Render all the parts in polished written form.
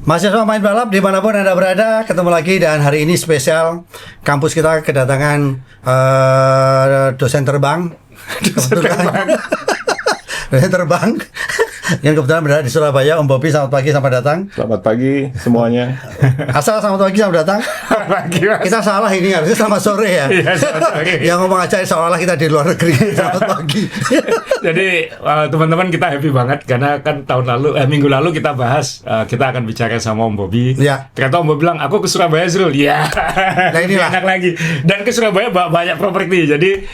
Mahasiswa main balap dimanapun Anda berada, ketemu lagi dan hari ini spesial kampus kita kedatangan dosen terbang. Dosen terbang yang kebetulan berada di Surabaya. Om Bobi, selamat pagi, selamat datang. Selamat pagi semuanya. Asal selamat pagi, selamat datang. Kita salah ini, harusnya selamat sore ya. Iya, selamat sore. Yang ngomong aja seolah kita di luar negeri. Selamat pagi. Jadi teman-teman, kita happy banget karena kan minggu lalu kita bahas, kita akan bicara sama Om Bobi. Ya. Ternyata Om Bobi bilang, aku ke Surabaya Zrul. Ya. Nah, inilah. Enak lagi. Dan ke Surabaya banyak properti. Jadi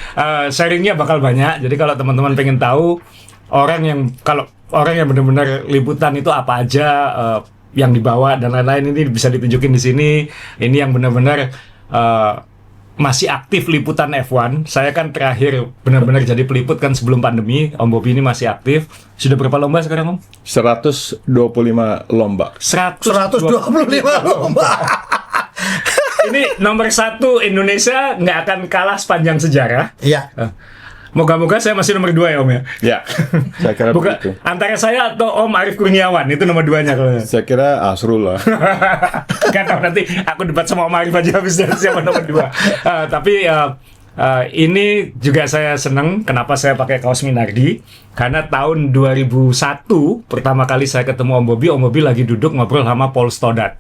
sharingnya bakal banyak. Jadi kalau teman-teman pengen tahu orang yang benar-benar liputan itu apa aja yang dibawa dan lain-lain, ini bisa ditunjukin di sini. Ini yang benar-benar masih aktif liputan F1. Saya kan terakhir benar-benar jadi peliput kan sebelum pandemi. Om Bobi ini masih aktif. Sudah berapa lomba sekarang, Om? 125 lomba. 125 lomba. Ini nomor 1 Indonesia, nggak akan kalah sepanjang sejarah. Iya. Moga-moga saya masih nomor 2 ya, Om ya. Ya, saya kira Bukan begitu. antara saya atau Om Arief Kurniawan itu nomor 2-nya kalau. Saya kira Asrul lah. Gak tahu, nanti aku debat sama Om Arief aja habis dari siapa nomor 2. Tapi ini juga saya senang. Kenapa saya pakai kaos Minardi? Karena tahun 2001 pertama kali saya ketemu Om Bobi lagi duduk ngobrol sama Paul Stoddart.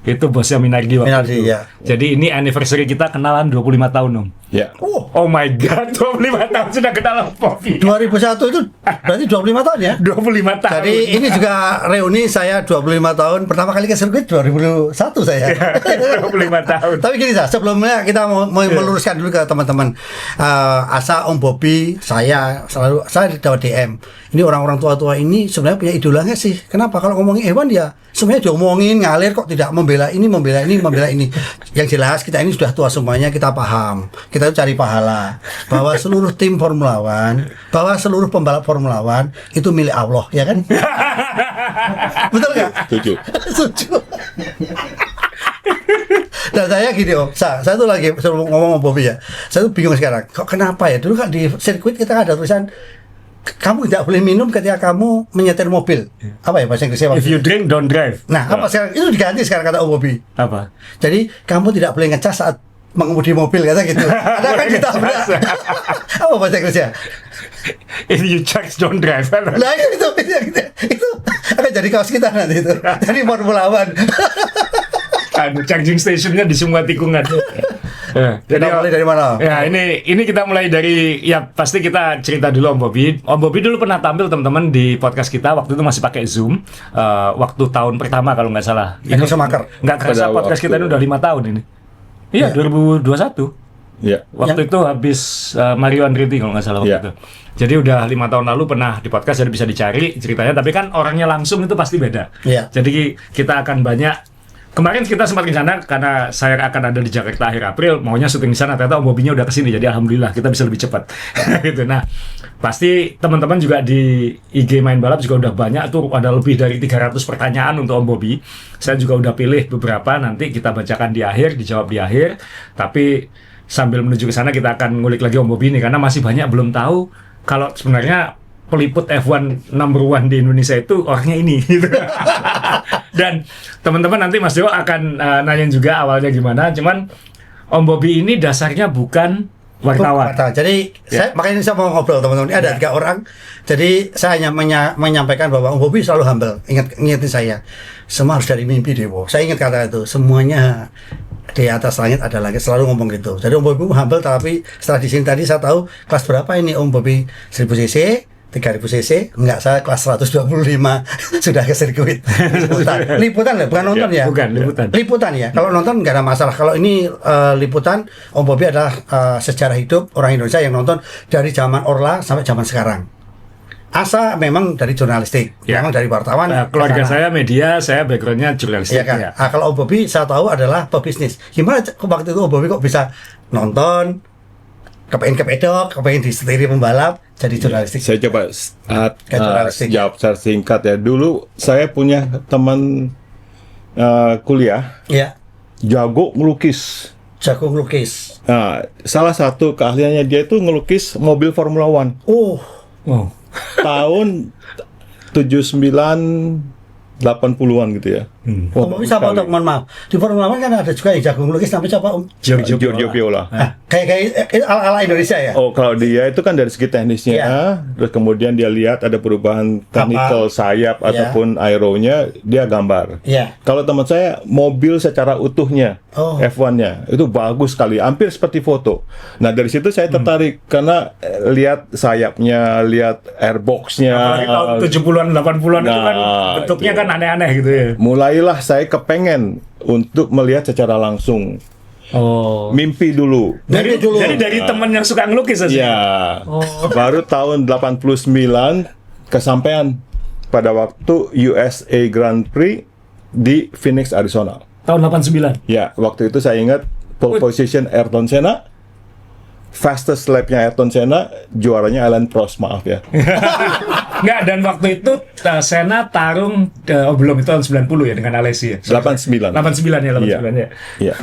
Itu bosnya Minardi waktu Minardi, itu. ya. Jadi ini anniversary kita kenalan 25 tahun, Om. Ya. Oh my God, 25 tahun sudah kenal Bobi. 2001 itu berarti 25 tahun ya? 25 tahun. Jadi ini juga reuni saya 25 tahun. Pertama kali ke sirkuit 2001 saya. 25 tahun. Tapi gini, sebelumnya kita mau meluruskan dulu ke teman-teman. Asa, Om Bobi, saya dapat DM. Ini orang-orang tua-tua ini sebenarnya punya idola nggak sih? Kenapa kalau ngomongin hewan ya sebenarnya diomongin ngalir, kok tidak membela ini. Yang jelas kita ini sudah tua semuanya, kita paham. Kita cari pahala bahwa seluruh tim Formula One, bahwa seluruh pembalap Formula One itu milik Allah, ya kan? Betul nggak? Setuju. Setuju. Dan saya gini, Om, saya tuh lagi ngomong sama Bobi ya, saya tuh bingung sekarang. Kok kenapa ya? Dulu kan di sirkuit kita ada tulisan, kamu tidak boleh minum ketika kamu menyetir mobil. Apa ya bahasa Inggrisnya? If you drink, don't drive. Nah, apa sekarang? Itu diganti sekarang kata Om Bobi. Apa? Jadi kamu tidak boleh ngecas saat mengemudi mobil, kata gitu. Ada kan kita apa bahasa Inggrisnya? If you charge, don't drive. Nah itu akan jadi kaos kita nanti itu. Jadi Formula One. Charging stationnya di semua tikungan. Jadi mulai dari mana? Ya, ini kita mulai dari, ya pasti kita cerita dulu Om Bobi. Om Bobi dulu pernah tampil teman-teman di podcast kita, waktu itu masih pakai Zoom. Waktu tahun pertama kalau nggak salah. Ini Semaker. Nggak kerasa Pada podcast waktu- kita ini udah 5 tahun ini. Iya, 2021. Ya. Waktu itu habis Mario Andretti kalau nggak salah waktu Iya. itu. Jadi udah 5 tahun lalu pernah di podcast, jadi bisa dicari ceritanya. Tapi kan orangnya langsung itu pasti beda. Iya. Jadi kita akan banyak. Kemarin kita sempat rencana karena saya akan ada di Jakarta akhir April, maunya syuting di sana. Ternyata Om Bobinya udah kesini, jadi alhamdulillah kita bisa lebih cepat. Gitu. Nah, pasti teman-teman juga di IG Main Balap juga udah banyak tuh, ada lebih dari 300 pertanyaan untuk Om Bobi. Saya juga udah pilih beberapa, nanti kita bacakan di akhir, dijawab di akhir. Tapi sambil menuju ke sana kita akan ngulik lagi Om Bobi ini karena masih banyak belum tahu kalau sebenarnya peliput F1 number 1 di Indonesia itu orangnya ini gitu. Dan teman-teman nanti Mas Jo akan nanyain juga awalnya gimana. Cuman Om Bobi ini dasarnya bukan wartawan. Jadi Ya. makanya saya mau ngobrol teman-teman. Ini ada 3 orang. Jadi saya hanya menyampaikan bahwa Om Bobi selalu humble. Ingetin saya, semua harus dari mimpi Dewo. Saya ingat kata itu. Semuanya di atas langit ada langit, selalu ngomong gitu. Jadi Om Bobi humble, tapi setelah di sini tadi saya tahu kelas berapa ini Om Bobi, 1000 cc, 3000 cc, enggak, saya kelas 125 sudah ke sirkuit. Liputan lah, bukan nonton ya? Bukan, liputan. Liputan ya. Kalau nonton nggak ada masalah. Kalau ini liputan, Om Bobi adalah sejarah hidup orang Indonesia yang nonton dari zaman Orla sampai zaman sekarang. Asa memang dari jurnalistik, Ya. memang dari wartawan. Keluarga kesana. saya media, saya backgroundnya jurnalistik. Iya kan? Ya. Kalau Om Bobi saya tahu adalah pebisnis. Gimana waktu itu Om Bobi kok bisa nonton, kepengen ke pedok, kepengen disetiri pembalap, jadi jurnalistik. Saya coba jurnalistik. jawab secara singkat ya. Dulu saya punya teman kuliah Iya, jago ngelukis. jago ngelukis. Nah, salah satu keahliannya dia itu ngelukis mobil Formula One. Oh, Wow. Tahun 79 80-an gitu ya. Om Bobi siapa untuk mohon maaf? Di Formula One kan ada juga yang jago ngelukis namanya siapa Om? Giorgio Viola. Kayak ala-ala Indonesia ya? Oh, kalau dia itu kan dari segi teknisnya, terus kemudian dia lihat ada perubahan technical sayap ataupun aeronya, dia gambar. Iya. Kalau teman saya mobil secara utuhnya, F1-nya itu bagus sekali, hampir seperti foto. Nah dari situ saya tertarik karena lihat sayapnya, lihat airbox-nya. Apalagi tahun 70-an, 80-an itu kan bentuknya kan aneh-aneh gitu ya. Mulailah saya kepengen untuk melihat secara langsung. Mimpi dulu. Jadi dari teman yang suka ngelukis aja. Ya. Baru tahun 89 kesampaian pada waktu USA Grand Prix di Phoenix, Arizona. Tahun 89. Ya, waktu itu saya ingat pole position Ayrton Senna, fastest lap-nya Ayrton Senna, juaranya Alain Prost, maaf ya. Enggak, dan waktu itu Senna tarung belum, itu tahun 90 ya dengan Alesi ya. 89. 89 ya, 89 ya. Iya.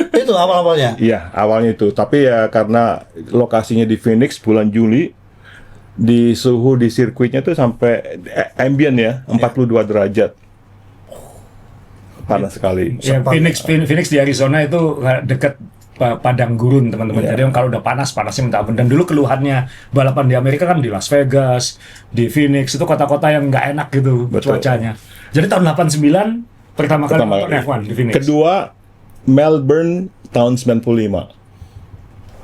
Itu awal-awalnya. Iya, awalnya itu. Tapi ya karena lokasinya di Phoenix bulan Juli, di suhu di sirkuitnya tuh sampai ambient ya, 42 derajat. Panas sekali. Ya, Phoenix di Arizona itu dekat padang gurun teman-teman. Jadi kalau udah panasnya minta ampun. Dan dulu keluhannya balapan di Amerika kan di Las Vegas, di Phoenix, itu kota-kota yang nggak enak gitu cuacanya. Jadi tahun 89 pertama kali nonton F1 di Phoenix. Kedua Melbourne tahun 95.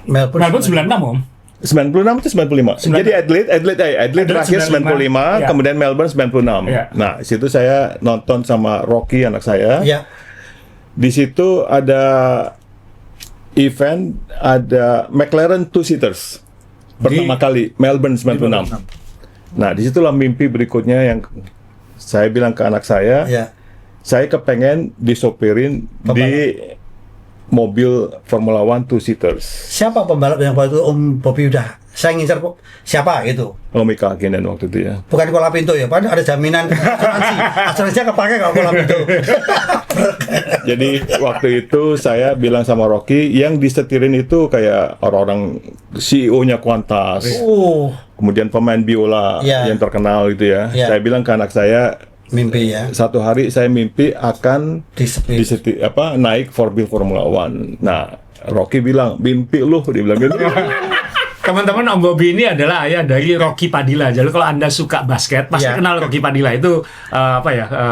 Melbourne 96 Om. 96 itu 95. Jadi Adelaide terakhir 95, ya. Kemudian Melbourne 96. Ya. Nah, situ saya nonton sama Rocky anak saya. Ya. Di situ ada event, ada McLaren two-seaters. Pertama kali Melbourne 96. Nah, disitulah mimpi berikutnya yang saya bilang ke anak saya. Ya. Saya kepengen disopirin di mobil Formula One two-seaters. Siapa pembalap yang waktu itu Om Bobi udah saya ngincar siapa gitu? Mika Hakkinen waktu itu ya. Bukan Kuala Pintu ya, padahal ada jaminan asuransinya kepake kalau Kuala Pintu. Jadi waktu itu saya bilang sama Rocky, yang disetirin itu kayak orang-orang CEO-nya Qantas, kemudian pemain biola yang terkenal gitu ya. Saya bilang ke anak saya, mimpi ya. Satu hari saya mimpi akan naik Formula One. Nah, Rocky bilang, mimpi lu, dia bilang gitu. Teman-teman, Om Bobi ini adalah ayah dari Rocky Padilla. Jadi kalau Anda suka basket, pasti kenal Rocky Padilla. Itu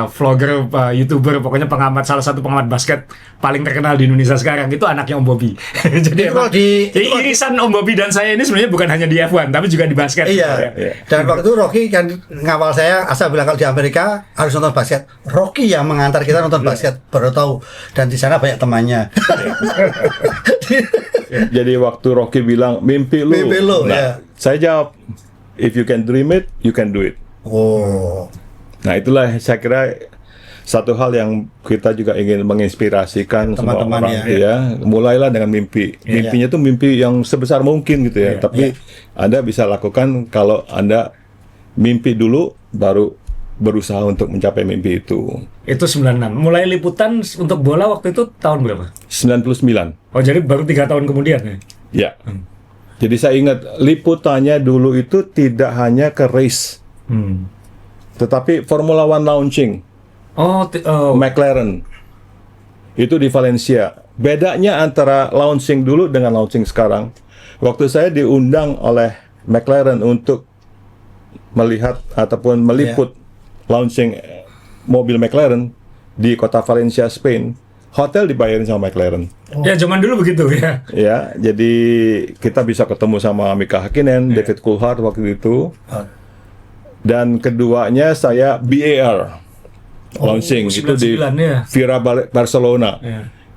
vlogger, YouTuber, pokoknya salah satu pengamat basket paling terkenal di Indonesia sekarang. Itu anaknya Om Bobi. Jadi irisan Om Bobi dan saya ini sebenarnya bukan hanya di F1, tapi juga di basket. Iya. Dan waktu itu Rocky kan ngawal saya, asal bilang kalau di Amerika harus nonton basket. Rocky yang mengantar kita nonton basket, baru tahu. Dan di sana banyak temannya. Jadi waktu Rocky bilang, mimpi lu. Saya jawab, if you can dream it, you can do it. Nah, itulah saya kira satu hal yang kita juga ingin menginspirasikan teman-teman ya. Mulailah dengan mimpi. Mimpinya tuh mimpi yang sebesar mungkin gitu ya. Tapi Anda bisa lakukan kalau Anda mimpi dulu, baru berusaha untuk mencapai mimpi itu. Itu 96. Mulai liputan untuk bola waktu itu tahun berapa? 99. Oh, jadi baru 3 tahun kemudian ya? Ya. Jadi saya ingat liputannya dulu itu tidak hanya ke race, tetapi Formula One launching. McLaren itu di Valencia. Bedanya antara launching dulu dengan launching sekarang. Waktu saya diundang oleh McLaren untuk melihat ataupun meliput launching mobil McLaren di kota Valencia, Spain, hotel dibayarin sama McLaren. Ya, zaman dulu begitu ya. Ya, jadi kita bisa ketemu sama Mika Hakkinen, David Coulthard waktu itu. Dan keduanya saya BAR launching itu di Vira Barcelona.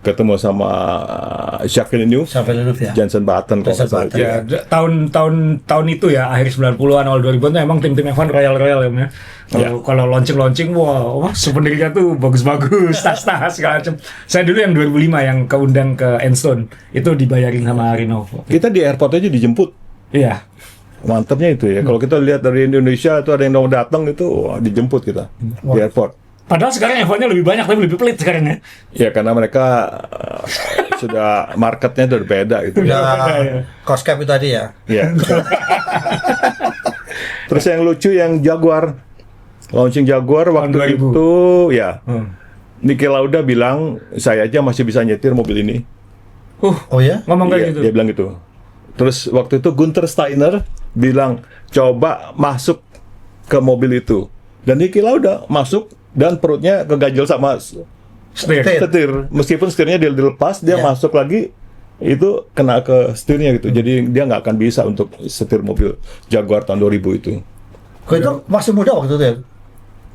Ketemu sama Jacques Villeneuve, Jenson Button tahun itu ya, akhir 90-an awal 2000-an tuh emang tim-tim F1 royal ya. Kalau launching wah souvenirnya tuh bagus-bagus, tas-tas segala macam. Saya dulu yang 2005 yang keundang ke Enstone itu dibayarin sama Renault. Kita di airport aja dijemput. Iya. Mantapnya itu ya. Kalau kita lihat dari Indonesia itu ada yang mau datang itu dijemput kita di airport. Padahal sekarang F1-nya lebih banyak, tapi lebih pelit sekarang ya. Ya, karena mereka sudah marketnya udah beda gitu. Cost cap itu tadi ya. Iya. Terus yang lucu yang Jaguar, launching Jaguar waktu itu ya. Niki Lauda bilang, saya aja masih bisa nyetir mobil ini. Oh ya? Ngomong kayak Iya, gitu. dia bilang gitu. Terus waktu itu Gunther Steiner bilang, coba masuk ke mobil itu. Dan Niki Lauda masuk dan perutnya keganjel sama Setir. setir. Meskipun setirnya dilepas, dia Ya. masuk lagi, itu kena ke setirnya gitu. Jadi dia nggak akan bisa untuk setir mobil Jaguar tahun 2000 itu. Kau itu masih muda waktu itu ya?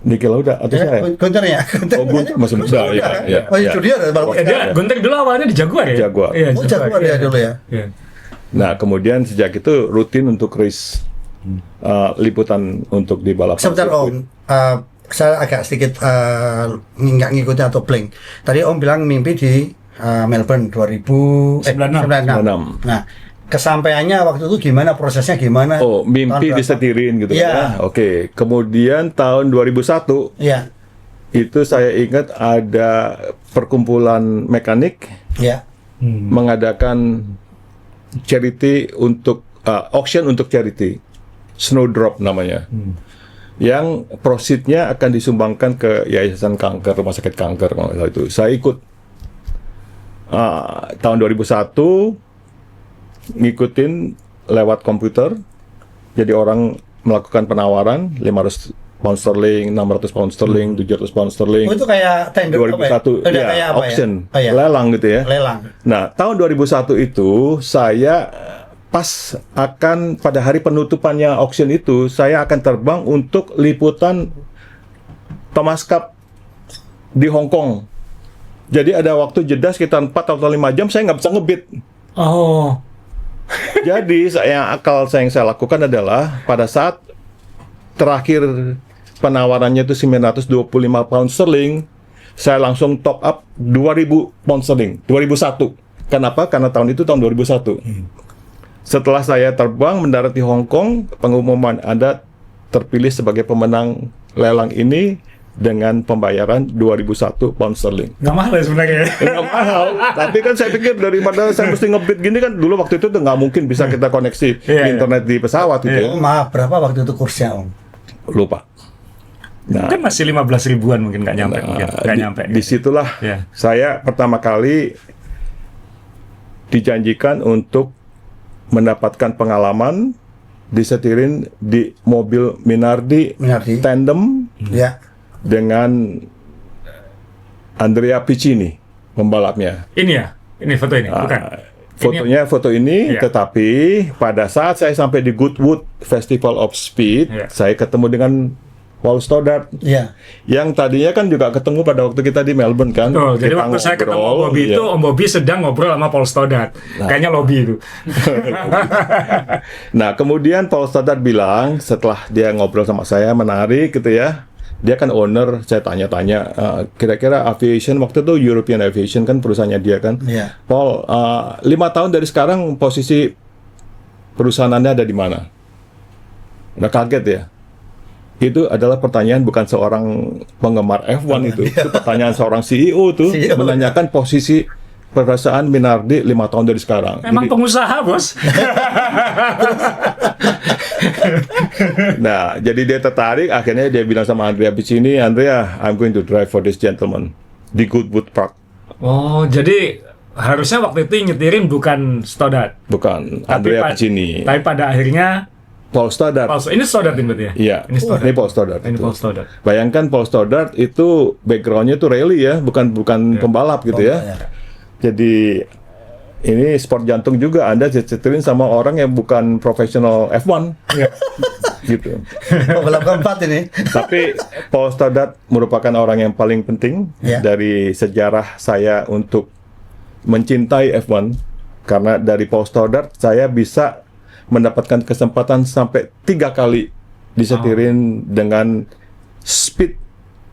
Niki Lauda atau saya? Gunter ya? Oh, Gunther masih muda, ya. Oh, itu dia baru Dia Gunter dulu awalnya di Jaguar ya? Jaguar. Iya, Oh, Jaguar ya dulu ya. Iya. Nah, kemudian sejak itu rutin untuk race liputan untuk di balapan. Sebentar sirkuit. Om, saya agak sedikit nggak ngikutin atau blank. Tadi Om bilang mimpi di Melbourne 96. Nah, kesampaiannya waktu itu gimana, prosesnya gimana? Oh, mimpi Tahun berapa? disetirin gitu Iya. ya. Oke. Kemudian tahun 2001 Iya, itu saya ingat ada perkumpulan mekanik iya. mengadakan charity untuk auction untuk charity, Snowdrop namanya, yang proceednya akan disumbangkan ke Yayasan Kanker, Rumah Sakit Kanker kalau nggak salah itu. Saya ikut tahun 2001 ngikutin lewat komputer, jadi orang melakukan penawaran 500 pound sterling, 600 pound sterling, 700 pound sterling. Oh, itu kayak tender 2001 apa ya? ya, Kayak apa auction, ya? Oh, iya. lelang gitu ya. Lelang. Nah, tahun 2001 itu saya pas akan pada hari penutupannya auction itu, saya akan terbang untuk liputan Thomas Cup di Hong Kong. Jadi ada waktu jeda sekitar 4 atau 5 jam, saya nggak bisa ngebit. Oh. Jadi yang saya lakukan adalah pada saat terakhir penawarannya itu 925 pound sterling, saya langsung top up 2000 pound sterling, 2001. Kenapa? Karena tahun itu tahun 2001. Setelah saya terbang mendarat di Hong Kong, pengumuman Anda terpilih sebagai pemenang lelang ini dengan pembayaran 2001 pound sterling. Nggak mahal ya sebenarnya. Nggak mahal, tapi kan saya pikir daripada saya mesti ngebit gini kan, dulu waktu itu tuh nggak mungkin bisa kita koneksi Iya, internet di pesawat gitu Oh, ya. maaf, berapa waktu itu kursnya Om? Lupa. Nah, Mungkin masih 15 ribuan mungkin nggak nyampe. Mungkin. Nggak nyampe. Disitulah Iya. saya pertama kali dijanjikan untuk mendapatkan pengalaman disetirin di mobil Minardi tandem Ya. dengan Andrea Piccini pembalapnya. Ini ya? Ini foto ini? Bukan? Fotonya foto ini, Iya. tetapi pada saat saya sampai di Goodwood Festival of Speed, Iya. saya ketemu dengan Paul Stoddart, Iya. yang tadinya kan juga ketemu pada waktu kita di Melbourne kan. Betul, jadi Kita waktu saya ketemu Om ngobrol, Bobby ya. itu, Om Bobby sedang ngobrol sama Paul Stoddart. Kayaknya lobby itu. Nah, kemudian Paul Stoddart bilang setelah dia ngobrol sama saya, menarik gitu ya. Dia kan owner, saya tanya-tanya, kira-kira aviation, waktu itu European Aviation kan perusahaannya dia kan. Iya. Paul, 5 tahun dari sekarang posisi perusahaan Anda ada di mana? Udah kaget ya? Itu adalah pertanyaan bukan seorang penggemar F1 itu pertanyaan seorang CEO tuh, CEO. menanyakan posisi perusahaan Minardi 5 tahun dari sekarang. Emang Jadi- pengusaha, Bos. Nah, jadi dia tertarik, akhirnya dia bilang sama Andrea Piccini, Andrea, I'm going to drive for this gentleman di Goodwood Park. Oh, jadi harusnya waktu itu nyetirin bukan Stoddart. Bukan Andrea Piccini. Tapi pada akhirnya Paul Stoddart. Ini Stoddart ini berarti ya? Iya, Ini Stoddart. ini Paul Stoddart. Ini itu. Paul Stoddart. Bayangkan Paul Stoddart itu backgroundnya tuh rally ya, bukan pembalap gitu ya. ya. Jadi ini sport jantung juga, Anda dicetirin sama orang yang bukan profesional F1. Gitu. Pembalap keempat ini. Tapi Paul Stoddart merupakan orang yang paling penting Ya. dari sejarah saya untuk mencintai F1, karena dari Paul Stoddart saya bisa mendapatkan kesempatan sampai 3 kali disetirin dengan speed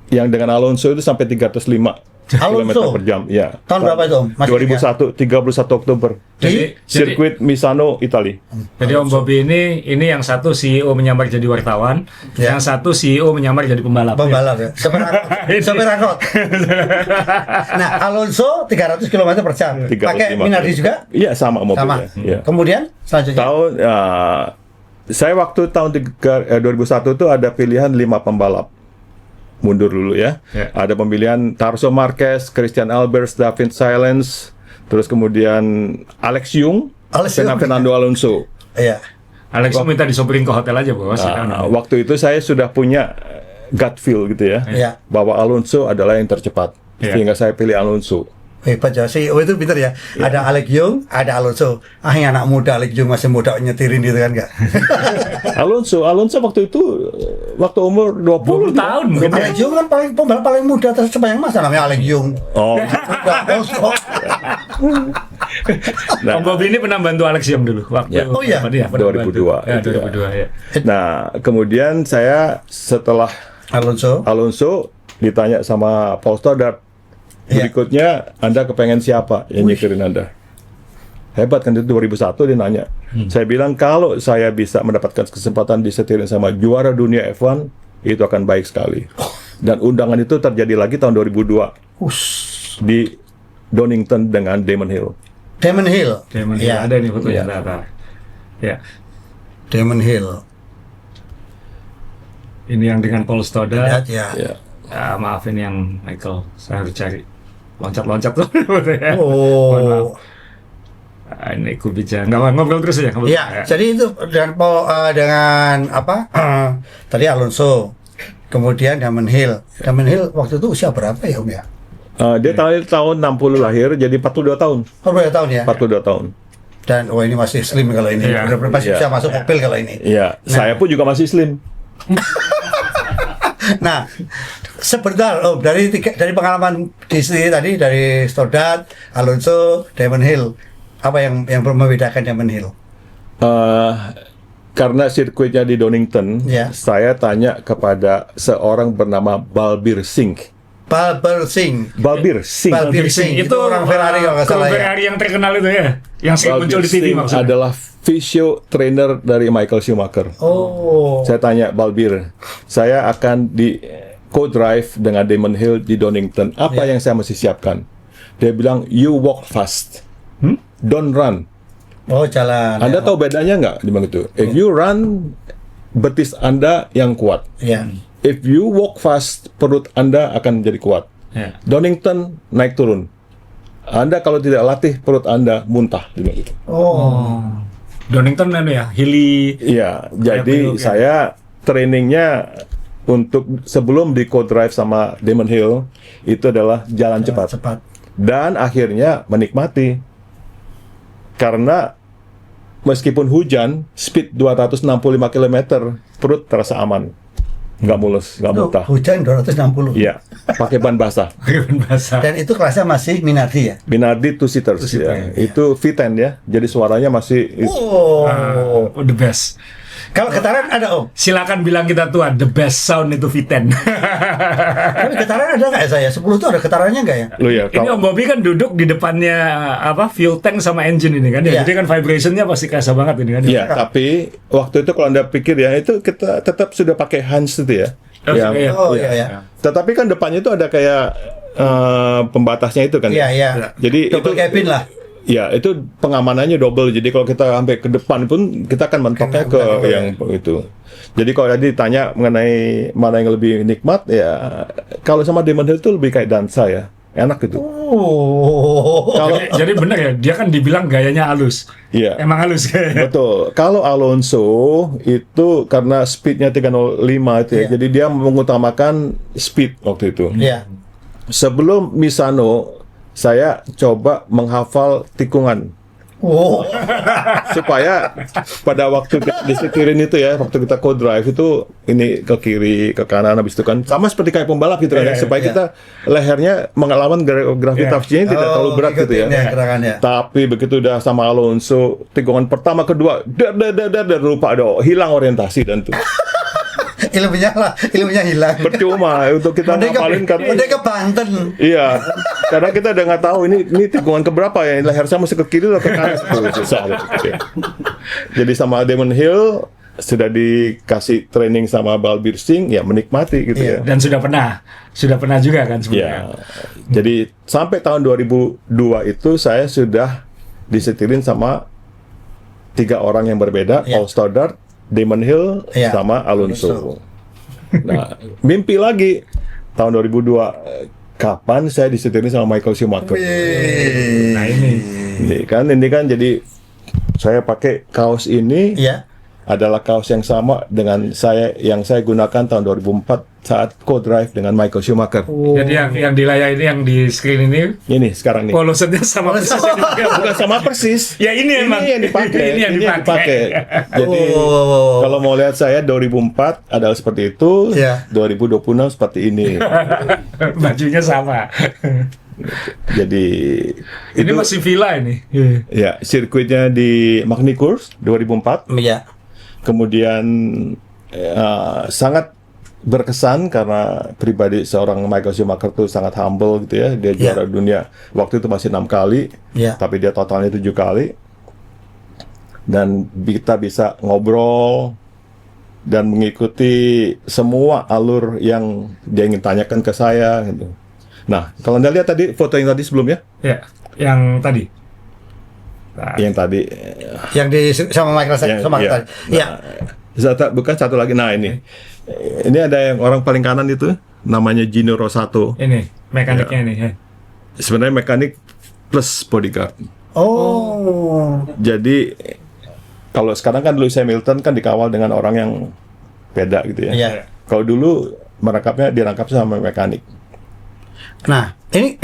yang dengan Alonso itu sampai 305 km per jam. Ya. Tahun berapa itu, Om? Masih 2001, 31 Oktober. Di Sirkuit Misano, Italia. Jadi Om Bobby ini yang satu CEO menyamar jadi wartawan, Ya. yang satu CEO menyamar jadi pembalap. pembalap ya. Sopir angkot. Nah, Alonso 300 km per jam. 305. Pakai Minardi juga? Iya, sama mobilnya. Sama. Iya. Kemudian selanjutnya. Tahun saya waktu tahun 2001 itu ada pilihan 5 pembalap. mundur dulu ya. Ada pemilihan Tarso Marquez, Christian Albers, David Silence, terus kemudian Alex Young, Fernando Alonso. Iya. Alex minta disopirin ke hotel aja bos. Waktu itu saya sudah punya gut feel gitu ya, bahwa Alonso adalah yang tercepat, sehingga saya pilih Alonso. Hebat ya, CEO itu pintar ya. Ada Alex Young, ada Alonso. Yang anak muda, Alex Young masih muda nyetirin gitu kan enggak? Alonso waktu itu waktu umur 20 tahun mungkin. Alex Young kan pembalap paling muda tercepat yang masa namanya Alex Young. Om Bobby ini pernah bantu Alex Young dulu waktu 2002. 2002 ya. Nah, kemudian saya setelah Alonso ditanya sama Paul Stoddart, berikutnya Anda kepengen siapa yang nyetirin Anda? Hebat kan, itu 2001 dia nanya. Saya bilang kalau saya bisa mendapatkan kesempatan disetirin sama juara dunia F1, itu akan baik sekali. Dan undangan itu terjadi lagi tahun 2002 di Donington dengan Damon Hill. Damon Hill ada nih fotonya. Ya. Damon Hill. Ini yang dengan Paul Stoddart. Ya. Maafin yang Michael, saya harus cari. Loncat-loncat tuh. Oh. Ini Kubica. Nggak ngobrol terus ya. Iya. Jadi itu dengan apa? Tadi Alonso, kemudian Damon Hill. Damon Hill waktu itu usia berapa ya Om ya? Dia tahun 60 lahir, jadi 42 tahun. 42 tahun ya? 42 tahun. Dan ini masih slim kalau ini. Udah masih bisa masuk mobil kalau ini. Iya. Saya pun juga masih slim. Nah, sebentar Om, dari pengalaman di sini tadi, dari Stoddart, Alonso, Damon Hill, apa yang membedakan Damon Hill? Karena sirkuitnya di Donington, saya tanya kepada seorang bernama Balbir Singh. Balbir Singh itu orang Ferrari kalau nggak salah. Ferrari yang terkenal itu ya, yang sering muncul di TV maksudnya. Adalah physio trainer dari Michael Schumacher. Saya tanya Balbir, saya akan di co-drive dengan Damon Hill di Donington. Apa yang saya mesti siapkan? Dia bilang, you walk fast, don't run. Jalan. Anda tahu bedanya nggak? Dia bilang gitu. If you run, betis Anda yang kuat. If you walk fast, perut Anda akan jadi kuat. Donington naik turun. Anda kalau tidak latih, perut Anda muntah. Gitu. Donington ya, hilly. Iya, jadi saya trainingnya untuk sebelum di co-drive sama Damon Hill itu adalah jalan cepat. Dan akhirnya menikmati. Karena meskipun hujan, speed 265 km, perut terasa aman. Nggak mulus, nggak muntah. Hujan 260. Iya, pakai ban basah. Dan itu kelasnya masih Minardi ya? Minardi two seaters ya. Itu V10 ya. Jadi suaranya masih the best. Kalau getaran ada Om? Silakan bilang kita tua, the best sound itu V10. Tapi getaran ada nggak ya saya? 10 itu ada getarannya nggak ya? Ini Om Bobby kan duduk di depannya fuel tank sama engine ini kan ya. Jadi kan vibrationnya pasti kerasa banget ini kan. Iya, tapi waktu itu kalau Anda pikir ya, itu kita tetap sudah pakai Hans itu ya. Tetapi kan depannya itu ada kayak pembatasnya itu kan. Iya. Jadi double cabin lah. Ya, itu pengamanannya double. Jadi kalau kita sampai ke depan pun kita akan mentoknya ke yang itu. Jadi kalau tadi ditanya mengenai mana yang lebih nikmat, ya kalau sama Damon Hill itu lebih kayak dansa ya. Enak gitu. Jadi benar ya, dia kan dibilang gayanya halus. Iya. Emang halus kayaknya. Betul. Kalau Alonso itu karena speednya 305 itu ya. Jadi dia mengutamakan speed waktu itu. Iya. Sebelum Misano, saya coba menghafal tikungan. Supaya pada waktu disetirin itu ya, waktu kita co-drive itu ini ke kiri, ke kanan, habis itu kan sama seperti kayak pembalap gitu kan ya, supaya kita lehernya mengelawan gravitasinya tidak terlalu berat gitu ya. Tapi begitu udah sama Alonso, tikungan pertama, kedua, lupa hilang orientasi dan tuh. ilmunya hilang. Percuma untuk kita ngapalin karena udah ke Banten. Iya, karena kita udah nggak tahu ini tikungan keberapa ya, leher saya masih ke kiri atau ke kanan. Jadi sama Damon Hill sudah dikasih training sama Balbir Singh, ya menikmati gitu ya. Dan sudah pernah juga kan sebenarnya. Jadi sampai tahun 2002 itu saya sudah disetirin sama 3 orang yang berbeda, Paul Stoddart, Damon Hill, sama Alonso. Nah, mimpi lagi. tahun 2002. Kapan saya disetirin sama Michael Schumacher? Nah ini Ini kan jadi saya pakai kaos ini. Iya. Adalah kaos yang sama dengan yang saya gunakan tahun 2004 saat co-drive dengan Michael Schumacher. Jadi yang di layar ini, yang di screen ini Sekarang nih. polosannya sama persis. Bukan sama persis. Ya ini emang yang dipakai. Ini yang dipakai. Jadi kalau mau lihat saya 2004 adalah seperti itu. Iya. 2026 seperti ini. Bajunya sama. Jadi Ini itu masih villa ini. ya sirkuitnya di Magny Cours 2004. Iya. Kemudian sangat berkesan karena pribadi seorang Michael Schumacher itu sangat humble gitu ya. Dia juara dunia waktu itu masih 6 kali, tapi dia totalnya 7 kali. Dan kita bisa ngobrol dan mengikuti semua alur yang dia ingin tanyakan ke saya gitu. Nah, kalau Anda lihat tadi foto yang tadi sebelumnya? Ya, yang tadi. Yang tadi Yang di sama Michael sama iya. tadi. Iya. Bukan satu lagi. Nah, ini ada yang orang paling kanan itu namanya Gino Rosato. Ini mekaniknya ini. Sebenarnya mekanik plus bodyguard. Oh. Jadi kalau sekarang kan Lewis Hamilton kan dikawal dengan orang yang beda gitu ya. Iya. Kalau dulu dirangkap sama mekanik. Nah, ini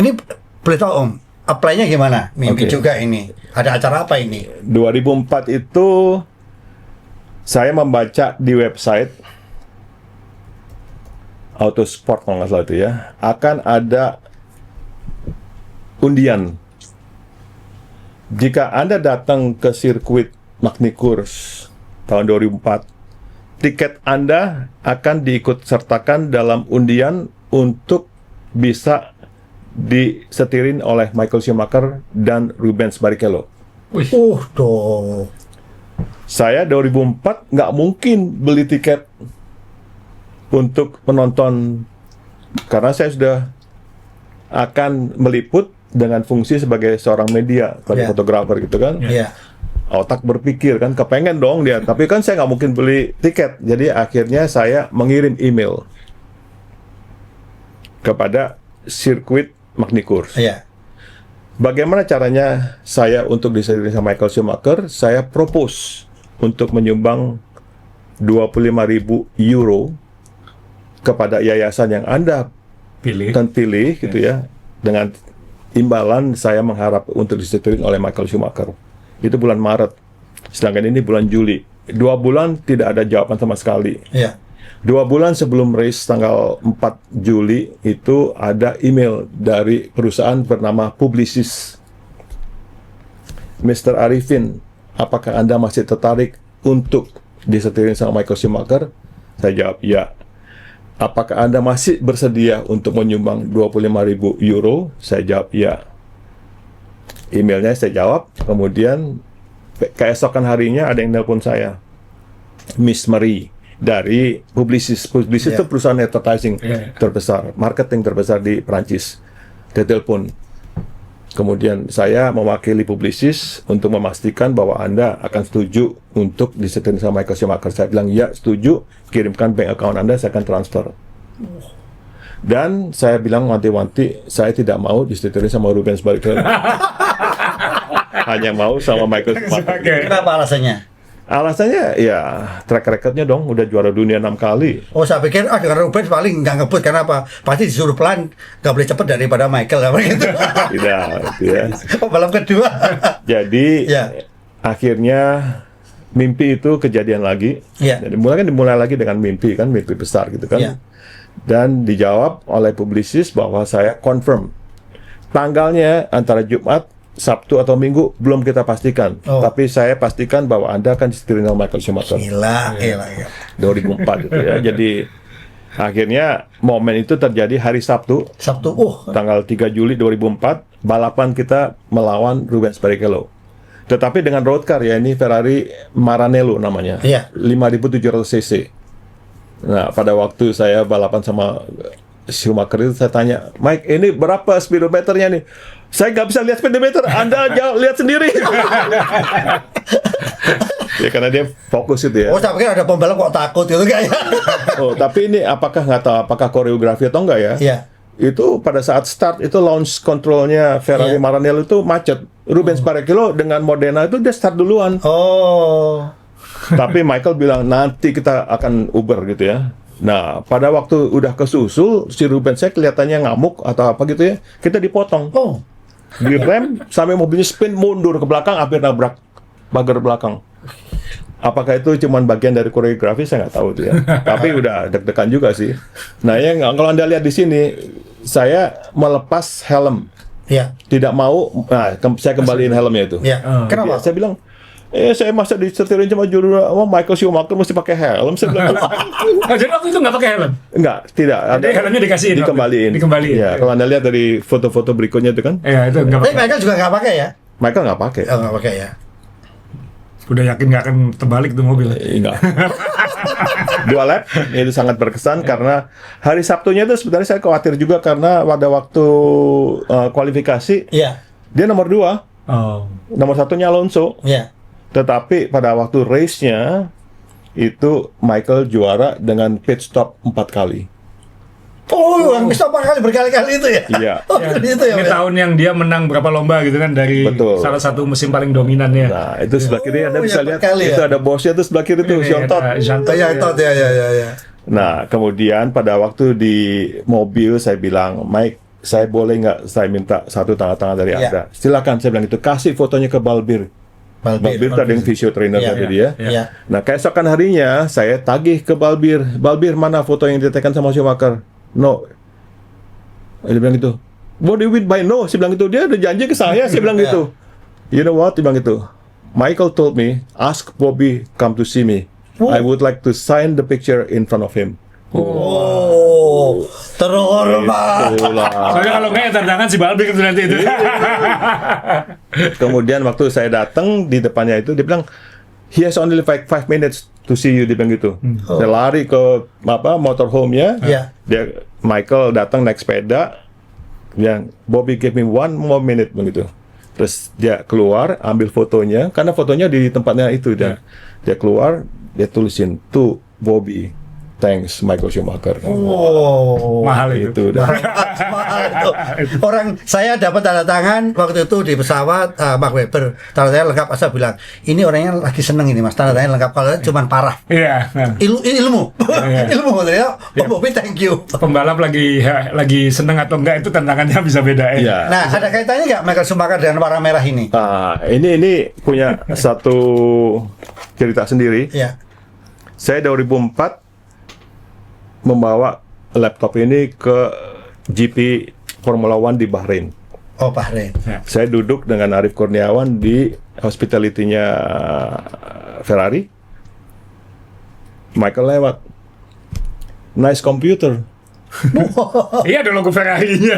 boleh tahu Om, apply-nya gimana? Mimpi Oke. juga ini. Ada acara apa ini? 2004 itu saya membaca di website Autosport kalau nggak salah itu ya, akan ada undian. Jika Anda datang ke sirkuit Magny Cours tahun 2004, tiket Anda akan diikut sertakan dalam undian untuk bisa disetirin oleh Michael Schumacher dan Rubens Barrichello. Tuh. Saya 2004 nggak mungkin beli tiket untuk menonton karena saya sudah akan meliput dengan fungsi sebagai seorang media, sebagai fotografer gitu kan. Iya. Otak berpikir kan, kepengen dong dia, tapi kan saya nggak mungkin beli tiket. Jadi akhirnya saya mengirim email kepada sirkuit Magny Cours. Iya. Bagaimana caranya saya untuk disetirin sama Michael Schumacher? Saya propose untuk menyumbang 25.000 euro kepada yayasan yang Anda pilih gitu ya, dengan imbalan saya mengharap untuk disetirin oleh Michael Schumacher. Itu bulan Maret, sedangkan ini bulan Juli. 2 bulan tidak ada jawaban sama sekali. Iya. 2 bulan sebelum race tanggal 4 Juli itu ada email dari perusahaan bernama Publicis. Mr. Arifin, apakah Anda masih tertarik untuk disetirin sama Michael Schumacher? Saya jawab ya. Apakah Anda masih bersedia untuk menyumbang 25.000 euro? Saya jawab ya. Emailnya saya jawab, kemudian keesokan harinya ada yang nelpon saya, Miss Marie dari Publicis. Publicis itu perusahaan advertising terbesar, marketing terbesar di Perancis. Dia telepon. Kemudian saya mewakili Publicis untuk memastikan bahwa Anda akan setuju untuk disetirin sama Michael Schumacher. Saya bilang ya, setuju, kirimkan bank account Anda, saya akan transfer. Dan saya bilang wanti-wanti, saya tidak mau disetirin sama Rubens Barrichello. Hanya mau sama Michael Schumacher. Kenapa alasannya? Alasannya ya track recordnya dong, udah juara dunia 6 kali. Oh, saya pikir dengan Rubens paling nggak ngebut, karena apa? Pasti disuruh pelan, nggak boleh cepat daripada Michael, apa gitu. Tidak, ya. Oh, balap kedua. Jadi akhirnya mimpi itu kejadian lagi. Jadi dimulai lagi dengan mimpi kan, mimpi besar gitu kan. Dan dijawab oleh Publicis bahwa saya confirm tanggalnya antara Jumat, Sabtu atau Minggu belum kita pastikan, tapi saya pastikan bahwa Anda akan disetirin sama Michael Schumacher. Gila. 2004 itu ya. Jadi akhirnya momen itu terjadi hari Sabtu. Tanggal 3 Juli 2004, balapan kita melawan Rubens Barrichello. Tetapi dengan road car ya, ini Ferrari Maranello namanya. 5.700 cc. Nah, pada waktu saya balapan sama Schumacher itu saya tanya, Mike, ini berapa speedometernya nih? Saya nggak bisa lihat speedometer, Anda lihat sendiri. Ya karena dia fokus itu ya. Oh, saya pikir ada pembalap kok takut gitu kayaknya. Oh, tapi ini nggak tahu apakah koreografi atau enggak ya? Iya. Itu pada saat start itu launch controlnya Ferrari Iya. Maranello itu macet. Rubens Barrichello dengan Modena itu dia start duluan. Oh. Tapi Michael bilang nanti kita akan Uber gitu ya. Nah, pada waktu udah kesusul si Rubens saya kelihatannya ngamuk atau apa gitu ya. Kita dipotong. Oh. Direm sampai mobilnya spin mundur ke belakang hampir nabrak bager belakang. Apakah itu cuma bagian dari koreografi saya nggak tahu itu ya. Tapi udah deg-degan juga sih. Nah, kalau Anda lihat di sini saya melepas helm. Iya. Tidak mau saya kembaliin helmnya itu. Iya. Kenapa? Saya bilang saya masa disetirin cuma juru Michael Schumacher mesti pakai helm. Saya bilang Jadi waktu itu nggak pakai helm? enggak, tidak. Jadi helmnya dikasihin? Dikembaliin. Dikembaliin. Ya, kalau Anda lihat dari foto-foto berikutnya itu kan, Iya, itu nggak Tapi pakai. Michael juga nggak pakai ya? Michael nggak pakai. Oh, nggak pakai ya. Udah yakin nggak akan terbalik tuh mobil. Enggak. 2 lap itu sangat berkesan karena hari Sabtunya itu sebenarnya saya khawatir juga karena pada waktu kualifikasi Iya. dia nomor 2, Oh. nomor 1-nya Alonso. Iya. Tetapi pada waktu race-nya itu Michael juara dengan pit stop 4 kali. Oh, yang bisa berkali-kali itu ya? Iya. Oh, Ya, itu ya. ini Pak? tahun yang dia menang berapa lomba gitu kan dari Betul. salah satu musim paling dominannya. Nah, itu sebelah kiri Anda Oh, bisa ya, lihat kali itu ya. ada bosnya tuh sebelah kiri tuh, Jean Todt. Jean Todt, Ya, ya. itu ya. Nah, kemudian pada waktu di mobil saya bilang, Mike, saya boleh nggak saya minta satu tanda tangan dari Iya. Anda? Silakan, saya bilang itu. Kasih fotonya ke Balbir. Balbir tadi yang physio trainer Iya, tadi ya. Iya. Nah, keesokan harinya saya tagih ke Balbir. Balbir, mana foto yang ditekan sama Schumacher? No. Dia bilang gitu. What do you mean by no? Saya bilang gitu. Dia udah janji ke saya. Saya bilang gitu. You know what? Dia bilang gitu. Michael told me, ask Bobby come to see me. I would like to sign the picture in front of him. Oh, terhormat. Itulah. Soalnya kalau nggak ya tantangan si Balbik itu nanti itu. Kemudian waktu saya datang di depannya itu dia bilang he has only 5 minutes to see you, dia bilang gitu. Saya lari ke motorhome-nya. Iya. Dia Michael datang naik sepeda. Yang Bobby give me 1 more minute begitu. Terus dia keluar ambil fotonya karena fotonya di tempatnya itu dia keluar dia tulisin to Bobby. Thanks Michael Schumacher. Wow. Mahal itu. Itu udah. Mahal itu. Orang saya dapat tanda tangan waktu itu di pesawat Mark Webber. Tanda tangan lengkap. Saya bilang, ini orangnya lagi seneng ini Mas. Tanda tangan lengkap. Kalau cuma parah. Iya. Nah. Ilmu. Iya. Ilmu ya. Oh, Bobby, thank you. Pembalap lagi seneng atau enggak itu tantangannya bisa beda ya. Iya. Nah, ada kaitannya nggak Michael Schumacher dengan warna merah ini? Ini punya satu cerita sendiri. Iya. Saya 2004 membawa laptop ini ke GP Formula One di Bahrain. Oh, Bahrain. Saya duduk dengan Arif Kurniawan di hospitality-nya Ferrari. Michael lewat. Nice computer. Iya ada logo Ferrari-nya.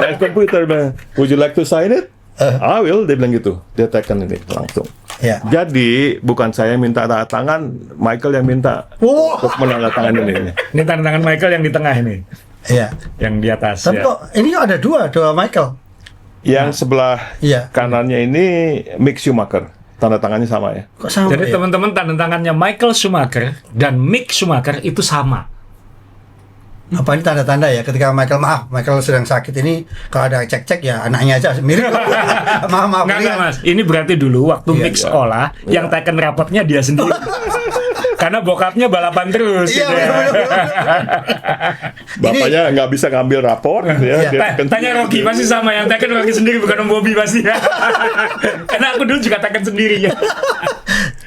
Nice computer, man. Would you like to sign it? I will, dia bilang gitu. Dia tekan ini langsung. Ya. Jadi bukan saya minta tanda tangan, Michael yang minta Wah. untuk menandatangani ini. Ini tanda tangan Michael yang di tengah ini, Iya. yang di atas. Tapi Ya. kok ini kok ada dua Michael? Yang sebelah Iya. kanannya ini Mick Schumacher, tanda tangannya sama ya. Kok sama? Jadi ya? teman-teman tanda tangannya Michael Schumacher dan Mick Schumacher itu sama. Apa ini tanda-tanda ya ketika Michael sedang sakit ini kalau ada cek-cek ya anaknya aja mirip. maaf Enggak, ini kan- Mas. Ini berarti dulu waktu Iya, Mick iya. sekolah yang teken rapotnya dia sendiri. Karena bokapnya balapan terus Iya, gitu ya. bener-bener. Bapaknya nggak bisa ngambil rapor gitu ya. Iya. Dia tekan Tanya sendiri. Rocky pasti sama yang teken Rocky sendiri bukan Om Bobby pasti. Karena aku dulu juga teken sendiri ya.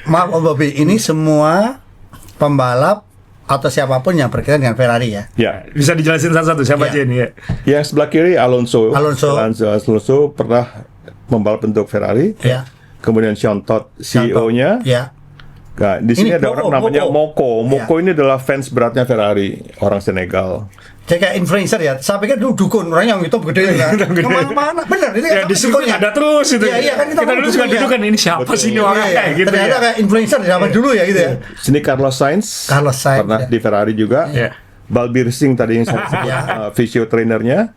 Maaf Om Bobby, ini semua pembalap atau siapapun yang berkaitan dengan Ferrari ya. Ya, Bisa dijelasin satu-satu siapa Iya. aja ini ya. yang sebelah kiri Alonso. Alonso. Alonso pernah membalap untuk Ferrari. Ya. Kemudian Jean Todt, CEO-nya. Ya. Nah, di sini Ini ada orang namanya Moko. Moko ini adalah fans beratnya Ferrari, orang Senegal. Dia kayak influencer ya. Saya pikir dulu dukun, orang yang YouTube gede kan. Kemana-mana. Bener, ini Ya kan di sirkuit ada terus itu. Iya, iya kan kita dulu juga dukun ya. duduk kan ini siapa Betul. sih ini orang Iya, kayak gitu ternyata ya. kayak influencer di zaman dulu ya gitu ya. Sini Carlos Sainz. Carlos Sainz, pernah ya. di Ferrari juga. Iya. Balbir Singh tadi yang saya sebut, Ya. physio trainernya.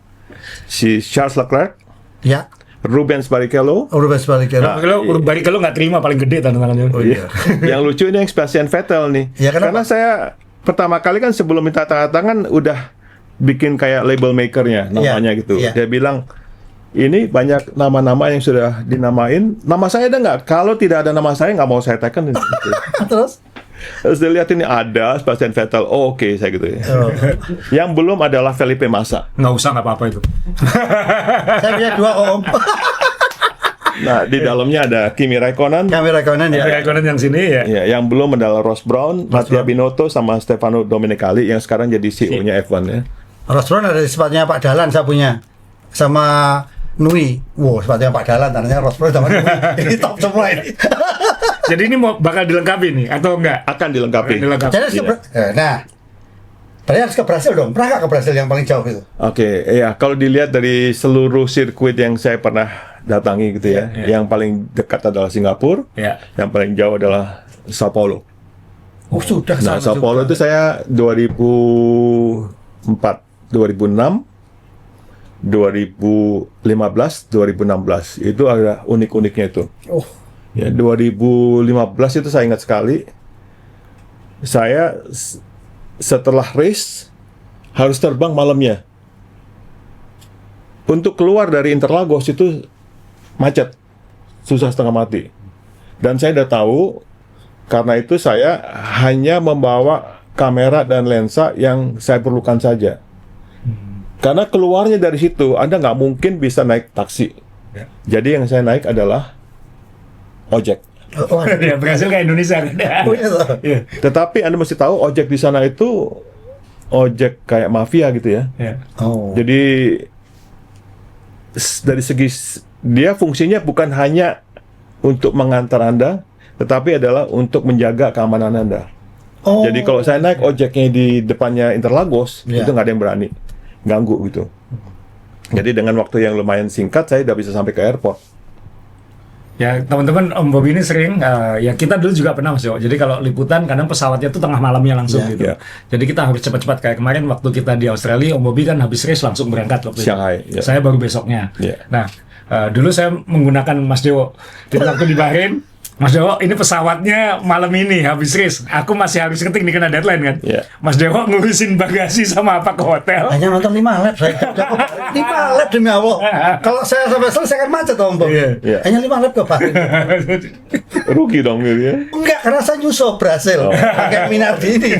Si Charles Leclerc. Ya. Rubens Barrichello. Rubens Barrichello. Kalau Barrichello nggak terima paling gede tanda tangannya. Oh iya. Yang lucu ini yang Sebastian Vettel nih. Ya, kenapa? Karena saya pertama kali kan sebelum minta tanda tangan udah bikin kayak label makernya namanya gitu. Iya. Dia bilang ini banyak nama-nama yang sudah dinamain. Nama saya ada nggak? Kalau tidak ada nama saya nggak mau saya teken. Terus dia lihat ini ada Sebastian Vettel. Oh, oke, saya gitu ya. Oh. Yang belum adalah Felipe Massa. Nggak usah, nggak apa-apa itu. Saya punya 2 Om. Nah, di dalamnya ada Kimi Raikkonen. Kamera kanan ya. Raikkonen yang sini ya. Ya, yang belum adalah Ross Brown, Mattia Binotto sama Stefano Domenicali yang sekarang jadi CEO-nya F1 ya. Ross Brown ada sepatunya Pak Dalan saya punya. Sama Nui. Wow, sepatunya Pak Dalan tandanya Ross Brown sama Nui. Ini top semua ini. Jadi ini mau bakal dilengkapi nih atau enggak? Akan dilengkapi. Dilengkapi. Jadi harus nah, berarti harus ke Brasil dong. Pernah nggak ke Brasil yang paling jauh itu? Oke, ya kalau dilihat dari seluruh sirkuit yang saya pernah datangi gitu ya, yang paling dekat adalah Singapura, yang paling jauh adalah Sao Paulo. Oh sudah. Nah, Sao Paulo itu saya 2004, 2006, 2015, 2016 itu ada unik-uniknya itu. Oh. Ya, 2015 itu saya ingat sekali. Saya setelah race harus terbang malamnya. Untuk keluar dari Interlagos itu macet, susah setengah mati. Dan saya udah tahu, karena itu saya hanya membawa kamera dan lensa yang saya perlukan saja. Karena keluarnya dari situ, Anda nggak mungkin bisa naik taksi. Jadi yang saya naik adalah ojek. Oh, Ya, Brasil kayak Indonesia kan. iya. Tetapi Anda mesti tahu ojek di sana itu ojek kayak mafia gitu ya. Oh. Jadi dari segi dia fungsinya bukan hanya untuk mengantar Anda, tetapi adalah untuk menjaga keamanan Anda. Oh. Jadi kalau saya naik ojeknya di depannya Interlagos, Iya. itu nggak ada yang berani ganggu gitu. Jadi dengan waktu yang lumayan singkat, saya udah bisa sampai ke airport. Ya teman-teman, Om Bobi ini sering ya kita dulu juga pernah Mas Jo. Jadi kalau liputan kadang pesawatnya tuh tengah malamnya langsung Ya, gitu. ya. Jadi kita harus cepat-cepat kayak kemarin waktu kita di Australia, Om Bobi kan habis race langsung berangkat waktu itu. Shanghai, ya. Saya baru besoknya. Ya. Nah, dulu saya menggunakan Mas Dewo. Jadi waktu di Bahrain, Mas Dewo ini pesawatnya malam ini habis race. Aku masih harus ketik nih kena deadline kan. Ya. Mas Dewo ngurusin bagasi sama apa ke hotel. Hanya nonton 5 lap saya. 5 lap demi Allah. Kalau saya sampai selesai kan macet Om Bob. Iya. Hanya 5 lap ke Bahrain. Rugi dong gitu ya. Enggak, karena saya nyusul Brasil. Pakai Minardi ini.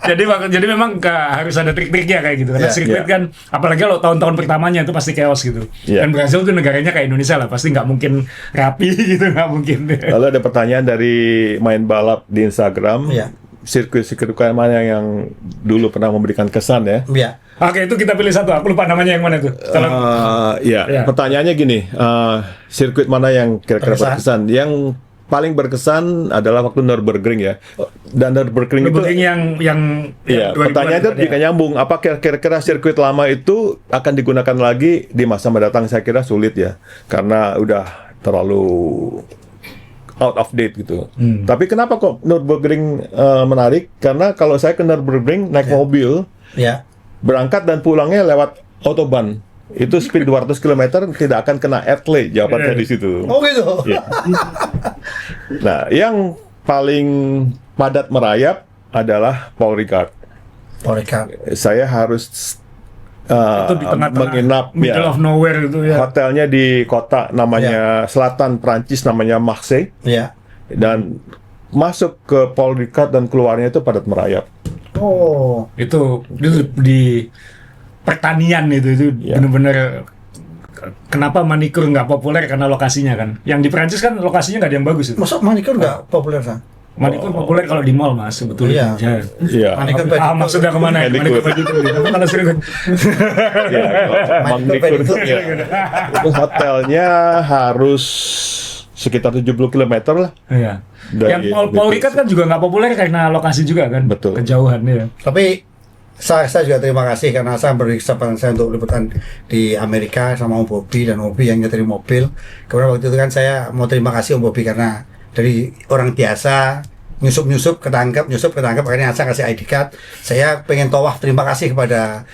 jadi memang harus ada trik-triknya kayak gitu. Karena Iya, sirkuit kan, apalagi kalau tahun-tahun pertamanya itu pasti chaos gitu. Iya. Dan Brasil tuh negaranya kayak Indonesia lah, pasti nggak mungkin rapi gitu, nggak mungkin. Lalu ada pertanyaan dari main balap di Instagram. Iya. Sirkuit-sirkuit mana yang dulu pernah memberikan kesan ya? Iya. Oke, itu kita pilih satu. Aku lupa namanya yang mana tuh. Ya, Ya. pertanyaannya gini, sirkuit mana yang kira-kira berkesan? Yang paling berkesan adalah waktu Nürburgring ya. Dan Nürburgring itu, yang ya, 2000-an pertanyaan itu tadi juga nyambung. Apa kira-kira sirkuit lama itu akan digunakan lagi di masa mendatang? Saya kira sulit ya, karena udah terlalu out of date gitu. Tapi kenapa kok Nürburgring menarik? Karena kalau saya ke Nürburgring naik mobil, Iya. berangkat dan pulangnya lewat autobahn. Itu speed 200 km tidak akan kena airplay, jawabannya di situ. Oh gitu. Iya. Nah, yang paling padat merayap adalah Paul Ricard. Ricard. Saya harus itu di tengah-tengah, menginap middle ya, of nowhere gitu ya. hotelnya di kota namanya selatan Prancis namanya Marseille, Iya. dan masuk ke Paul Ricard dan keluarnya itu padat merayap. Oh. Itu di pertanian itu Ya. bener-bener. Kenapa manikur nggak populer karena lokasinya kan? Yang di Prancis kan lokasinya nggak ada yang bagus itu. Masuk manikur nggak populer kan? Manikur populer kalau di mall Mas sebetulnya. Iya. Iya. Manikur Maksudnya kemana? Manicure. Manikur pedicure. Tapi kalau sirkuit. Ya, Manicure, ya. Itu hotelnya harus sekitar 70 km lah. Iya. Dari Yang Paul Ricard kan juga nggak populer karena lokasi juga kan. Betul. Kejauhan ya. Tapi saya juga terima kasih karena saya beri kesempatan saya untuk liputan di Amerika sama Om Bobi dan Om Bobi yang nyetir mobil. Kemudian waktu itu kan saya mau terima kasih Om Bobi karena dari orang biasa nyusup ketangkep, akhirnya saya kasih ID card. Saya pengen tawaf terima kasih kepada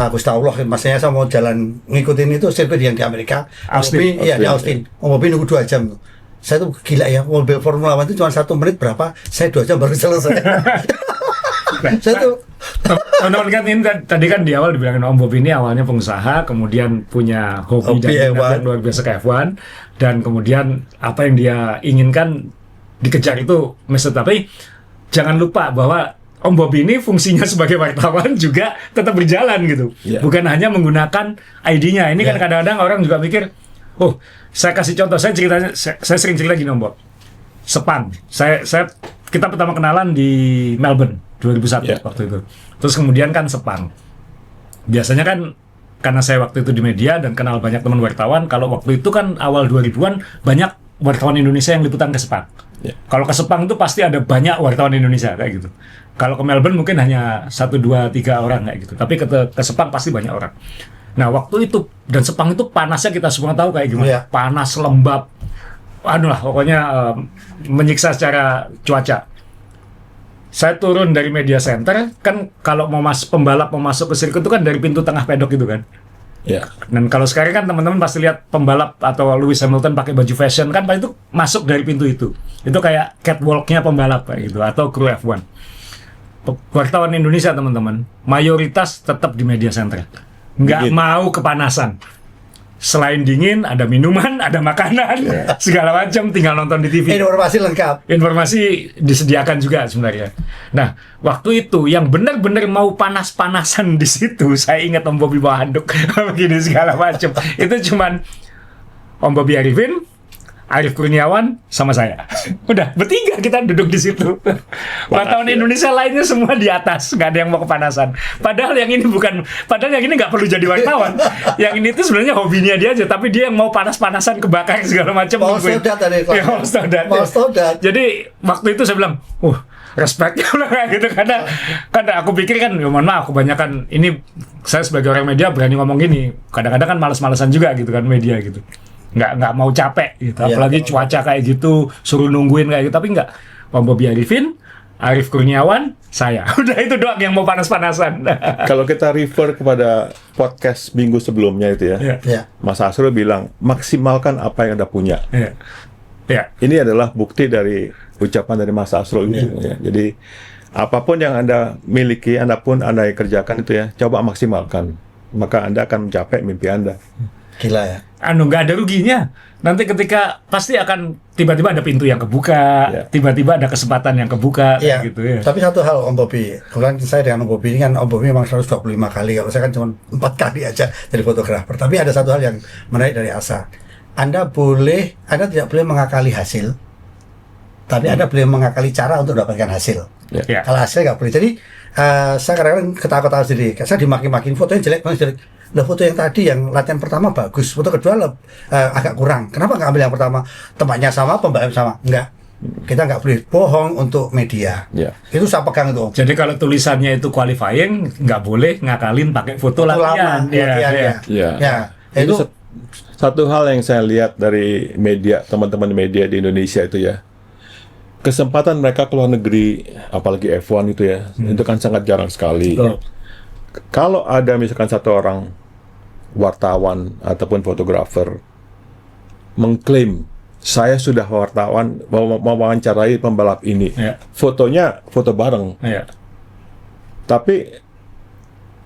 Gusti Allah, maksudnya saya mau jalan ngikutin itu sirkuit yang di Amerika, Austin. Iya di Austin. Mobil nunggu 2 jam tuh. Saya tuh gila ya, mobil Formula One itu cuma 1 menit berapa, saya 2 jam baru selesai. Saya tuh teman-teman kan ini tadi kan di awal dibilangin Om Bobi ini awalnya pengusaha, kemudian punya hobi dan minat yang luar biasa ke F1, dan kemudian apa yang dia inginkan dikejar itu Mr. Tapi jangan lupa bahwa Om Bobi ini fungsinya sebagai wartawan juga tetap berjalan gitu. Bukan hanya menggunakan ID-nya. Ini kan kadang-kadang orang juga mikir, oh, saya kasih contoh, saya sering cerita gini Om Bob. Sepang. Kita pertama kenalan di Melbourne 2001 waktu itu. Terus kemudian kan Sepang. Biasanya kan karena saya waktu itu di media dan kenal banyak teman wartawan, kalau waktu itu kan awal 2000-an banyak wartawan Indonesia yang liputan ke Sepang. Kalau ke Sepang itu pasti ada banyak wartawan Indonesia kayak gitu. Kalau ke Melbourne mungkin hanya 1, 2, 3 orang kayak gitu. Tapi ke Sepang pasti banyak orang. Nah waktu itu, dan Sepang itu panasnya kita semua tahu kayak gimana. Panas, lembab, pokoknya menyiksa secara cuaca. Saya turun dari media center, kan kalau pembalap mau masuk ke sirkuit itu kan dari pintu tengah pedok gitu kan. Dan kalau sekarang kan teman-teman pasti lihat pembalap atau Lewis Hamilton pakai baju fashion kan, itu masuk dari pintu itu. Itu kayak catwalk-nya pembalap kayak gitu, atau kru F1. Wartawan Indonesia teman-teman, mayoritas tetap di media center. Nggak mau kepanasan. Selain dingin, ada minuman, ada makanan, segala macam, tinggal nonton di TV. Informasi lengkap. Informasi disediakan juga sebenarnya. Nah, waktu itu yang benar-benar mau panas-panasan di situ, saya ingat Om Bobi bawa handuk, begini segala macam. Itu cuman Om Bobi Arifin, Arief Kurniawan, sama saya. Udah, bertiga kita duduk di situ. Wartawan Indonesia lainnya semua di atas, nggak ada yang mau kepanasan. Padahal yang ini nggak perlu jadi wartawan. Yang ini tuh sebenarnya hobinya dia aja, tapi dia yang mau panas-panasan kebakar segala macam. Mau stodat tadi. Mau stodat. Jadi waktu itu saya bilang, respect kayak gitu, karena aku pikir kan, mohon maaf, kebanyakan ini saya sebagai orang media berani ngomong gini. Kadang-kadang kan males-malesan juga gitu kan media gitu. Nggak mau capek gitu. Apalagi cuaca kayak gitu, suruh nungguin kayak gitu. Tapi nggak, Om Bobi Arifin, Arief Kurniawan, saya. Udah itu doang yang mau panas-panasan. Kalau kita refer kepada podcast minggu sebelumnya itu Mas Asrul bilang, maksimalkan apa yang Anda punya. Ini adalah bukti dari ucapan dari Mas Asrul itu. Jadi apapun yang Anda miliki, Anda kerjakan itu coba maksimalkan. Maka Anda akan mencapai mimpi Anda. Gila ya. Nggak ada ruginya. Nanti ketika pasti akan tiba-tiba ada pintu yang kebuka, tiba-tiba ada kesempatan yang kebuka, gitu ya. Tapi satu hal Om Bobi, kebetulan saya dengan Om Bobi ini kan, Om Bobi memang 125 kali, kalau saya kan cuma 4 kali aja jadi fotografer. Tapi ada satu hal yang menarik dari Asa. Anda tidak boleh mengakali hasil, tapi Anda boleh mengakali cara untuk mendapatkan hasil. Kalau hasil nggak boleh. Jadi saya kadang-kadang ketawa-ketawa sendiri. Saya dimaki-makin fotonya jelek. Foto yang tadi yang latihan pertama bagus, foto kedua agak kurang. Kenapa nggak ambil yang pertama? Tempatnya sama, pembalap sama? Enggak. Kita nggak boleh bohong untuk media. Itu saya pegang itu. Jadi kalau tulisannya itu qualifying, nggak boleh ngakalin pakai foto latihan. Itu satu hal yang saya lihat dari media, teman-teman media di Indonesia itu kesempatan mereka keluar negeri, apalagi F1 itu itu kan sangat jarang sekali. Kalau ada misalkan satu orang wartawan ataupun fotografer mengklaim saya sudah wartawan mewawancarai pembalap ini, fotonya foto bareng. Tapi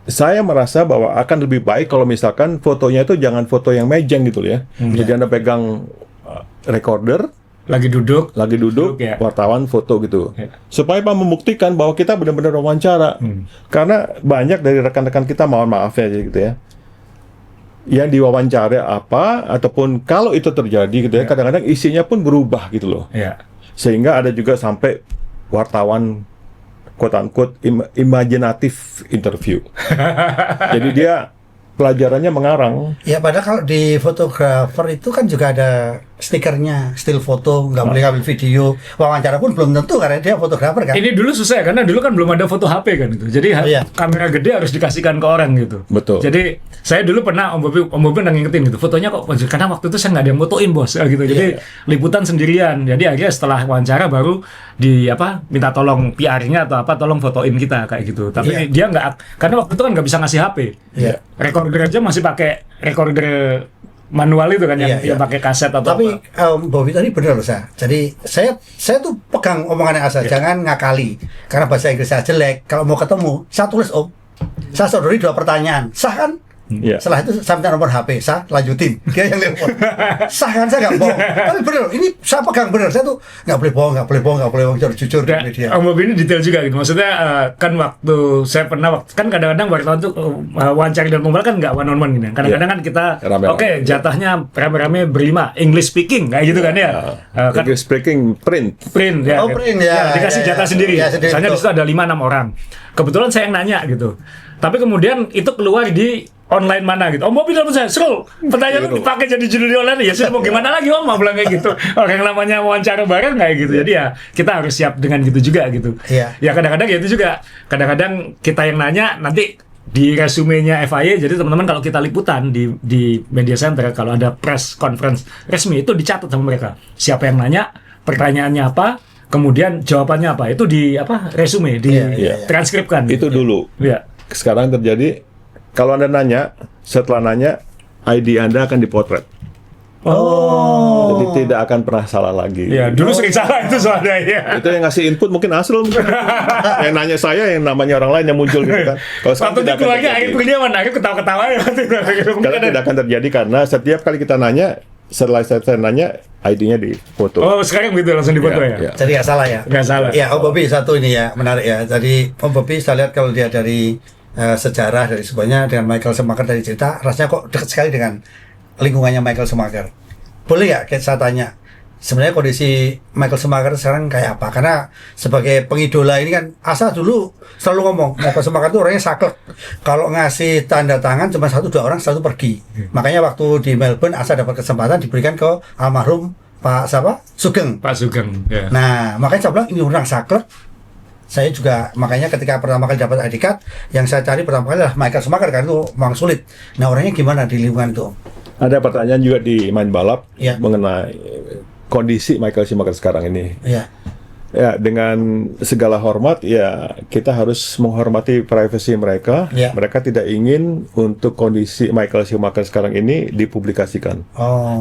saya merasa bahwa akan lebih baik kalau misalkan fotonya itu jangan foto yang mejeng gitu ya. Jadi Anda pegang recorder, lagi duduk wartawan foto gitu, supaya membuktikan bahwa kita benar-benar wawancara. Karena banyak dari rekan-rekan kita, mohon maaf gitu yang diwawancara apa, ataupun kalau itu terjadi gitu kadang-kadang isinya pun berubah gitu loh. Sehingga ada juga sampai wartawan quote-unquote imajinatif interview. Jadi dia pelajarannya mengarang. Padahal kalau di fotografer itu kan juga ada stikernya, still foto, nggak boleh ngambil video, wawancara pun belum tentu karena dia fotografer kan. Ini dulu susah ya, karena dulu kan belum ada foto HP kan itu. Jadi iya. kamera gede harus dikasihkan ke orang gitu. Betul. Jadi saya dulu pernah Om Bobi pernah ngingetin gitu. Fotonya kok karena waktu itu saya nggak ada yang fotoin bos gitu. Jadi liputan sendirian. Jadi akhirnya setelah wawancara baru minta tolong PR-nya atau apa tolong fotoin kita kayak gitu. Tapi dia nggak, karena waktu itu kan nggak bisa ngasih HP. Recorder aja masih pakai recorder manual itu kan yang pakai kaset atau tapi apa. Bobi tadi benar loh saya. Jadi saya tuh pegang omongannya Asa, jangan ngakali karena bahasa Inggris saya jelek. Kalau mau ketemu, saya tulis saya sodori 2 pertanyaan, sah kan? Setelah itu saya minta nomor HP, saya lanjutin. Dia yang telepon. Sah kan, saya nggak bohong. Tapi benar, ini saya pegang benar. Saya tuh nggak boleh bohong, jujur di media. Om Bobi ini detail juga gitu. Maksudnya kan waktu saya pernah kan kadang-kadang wartawan tuh wawancara dan pembalap kan nggak one on one gitu. Kadang-kadang kan kita jatahnya rame-rame berlima English speaking kayak gitu kan ya. English speaking print ya. Print ya. Dikasih jatah sendiri. Misalnya di situ ada 5-6 orang. Kebetulan saya yang nanya gitu. Tapi kemudian itu keluar di online mana gitu. Om Bobi dalam saya, scroll. Pertanyaan itu dipakai jadi judul online. Ya sudah mau gimana lagi Om, mau bilang kayak gitu. Orang namanya wawancara bareng kayak gitu. Jadi ya kita harus siap dengan gitu juga gitu. Ya kadang-kadang ya itu juga. Kadang-kadang kita yang nanya nanti di resumenya FIA. Jadi teman-teman kalau kita liputan di media center, kalau ada press conference resmi itu dicatat sama mereka. Siapa yang nanya, pertanyaannya apa, kemudian jawabannya apa. Itu di resume, di transkripkan. Itu dulu. Sekarang terjadi, kalau Anda nanya, setelah nanya, ID Anda akan dipotret. Jadi tidak akan pernah salah lagi. Ya, dulu sering salah itu soalnya ya. Itu yang ngasih input mungkin Asrul. Yang nanya saya, yang namanya orang lain yang muncul gitu kan. Kalau sekarang tidak akan terjadi. Akhir perdiaman, akhir ketawa-ketawa ya. Sekarang tidak akan terjadi karena setiap kali kita nanya, setelah saya nanya, ID-nya difoto. Oh, sekarang begitu langsung difoto ya? Jadi nggak salah ya? Nggak salah. Ya, Om Bobi satu ini ya, menarik ya. Jadi Om Bobi saya lihat kalau dia dari sejarah dari semuanya dengan Michael Schumacher dari cerita, rasanya kok dekat sekali dengan lingkungannya Michael Schumacher. Boleh nggak saya tanya, sebenarnya kondisi Michael Schumacher sekarang kayak apa? Karena sebagai pengidola ini kan, Asa dulu selalu ngomong, Michael Schumacher itu orangnya saklek. Kalau ngasih tanda tangan cuma 1-2 orang, satu pergi. Makanya waktu di Melbourne, Asa dapat kesempatan diberikan ke almarhum Pak Sugeng. Pak Sugeng. Ya. Nah, makanya saya bilang ini orang saklek. Saya juga makanya ketika pertama kali dapat ID card, yang saya cari pertama kali adalah Michael Schumacher karena itu memang sulit. Nah, orangnya gimana di lingkungan itu? Ada pertanyaan juga di Main Balap mengenai kondisi Michael Schumacher sekarang ini. Ya, dengan segala hormat, ya kita harus menghormati privasi mereka. Mereka tidak ingin untuk kondisi Michael Schumacher sekarang ini dipublikasikan.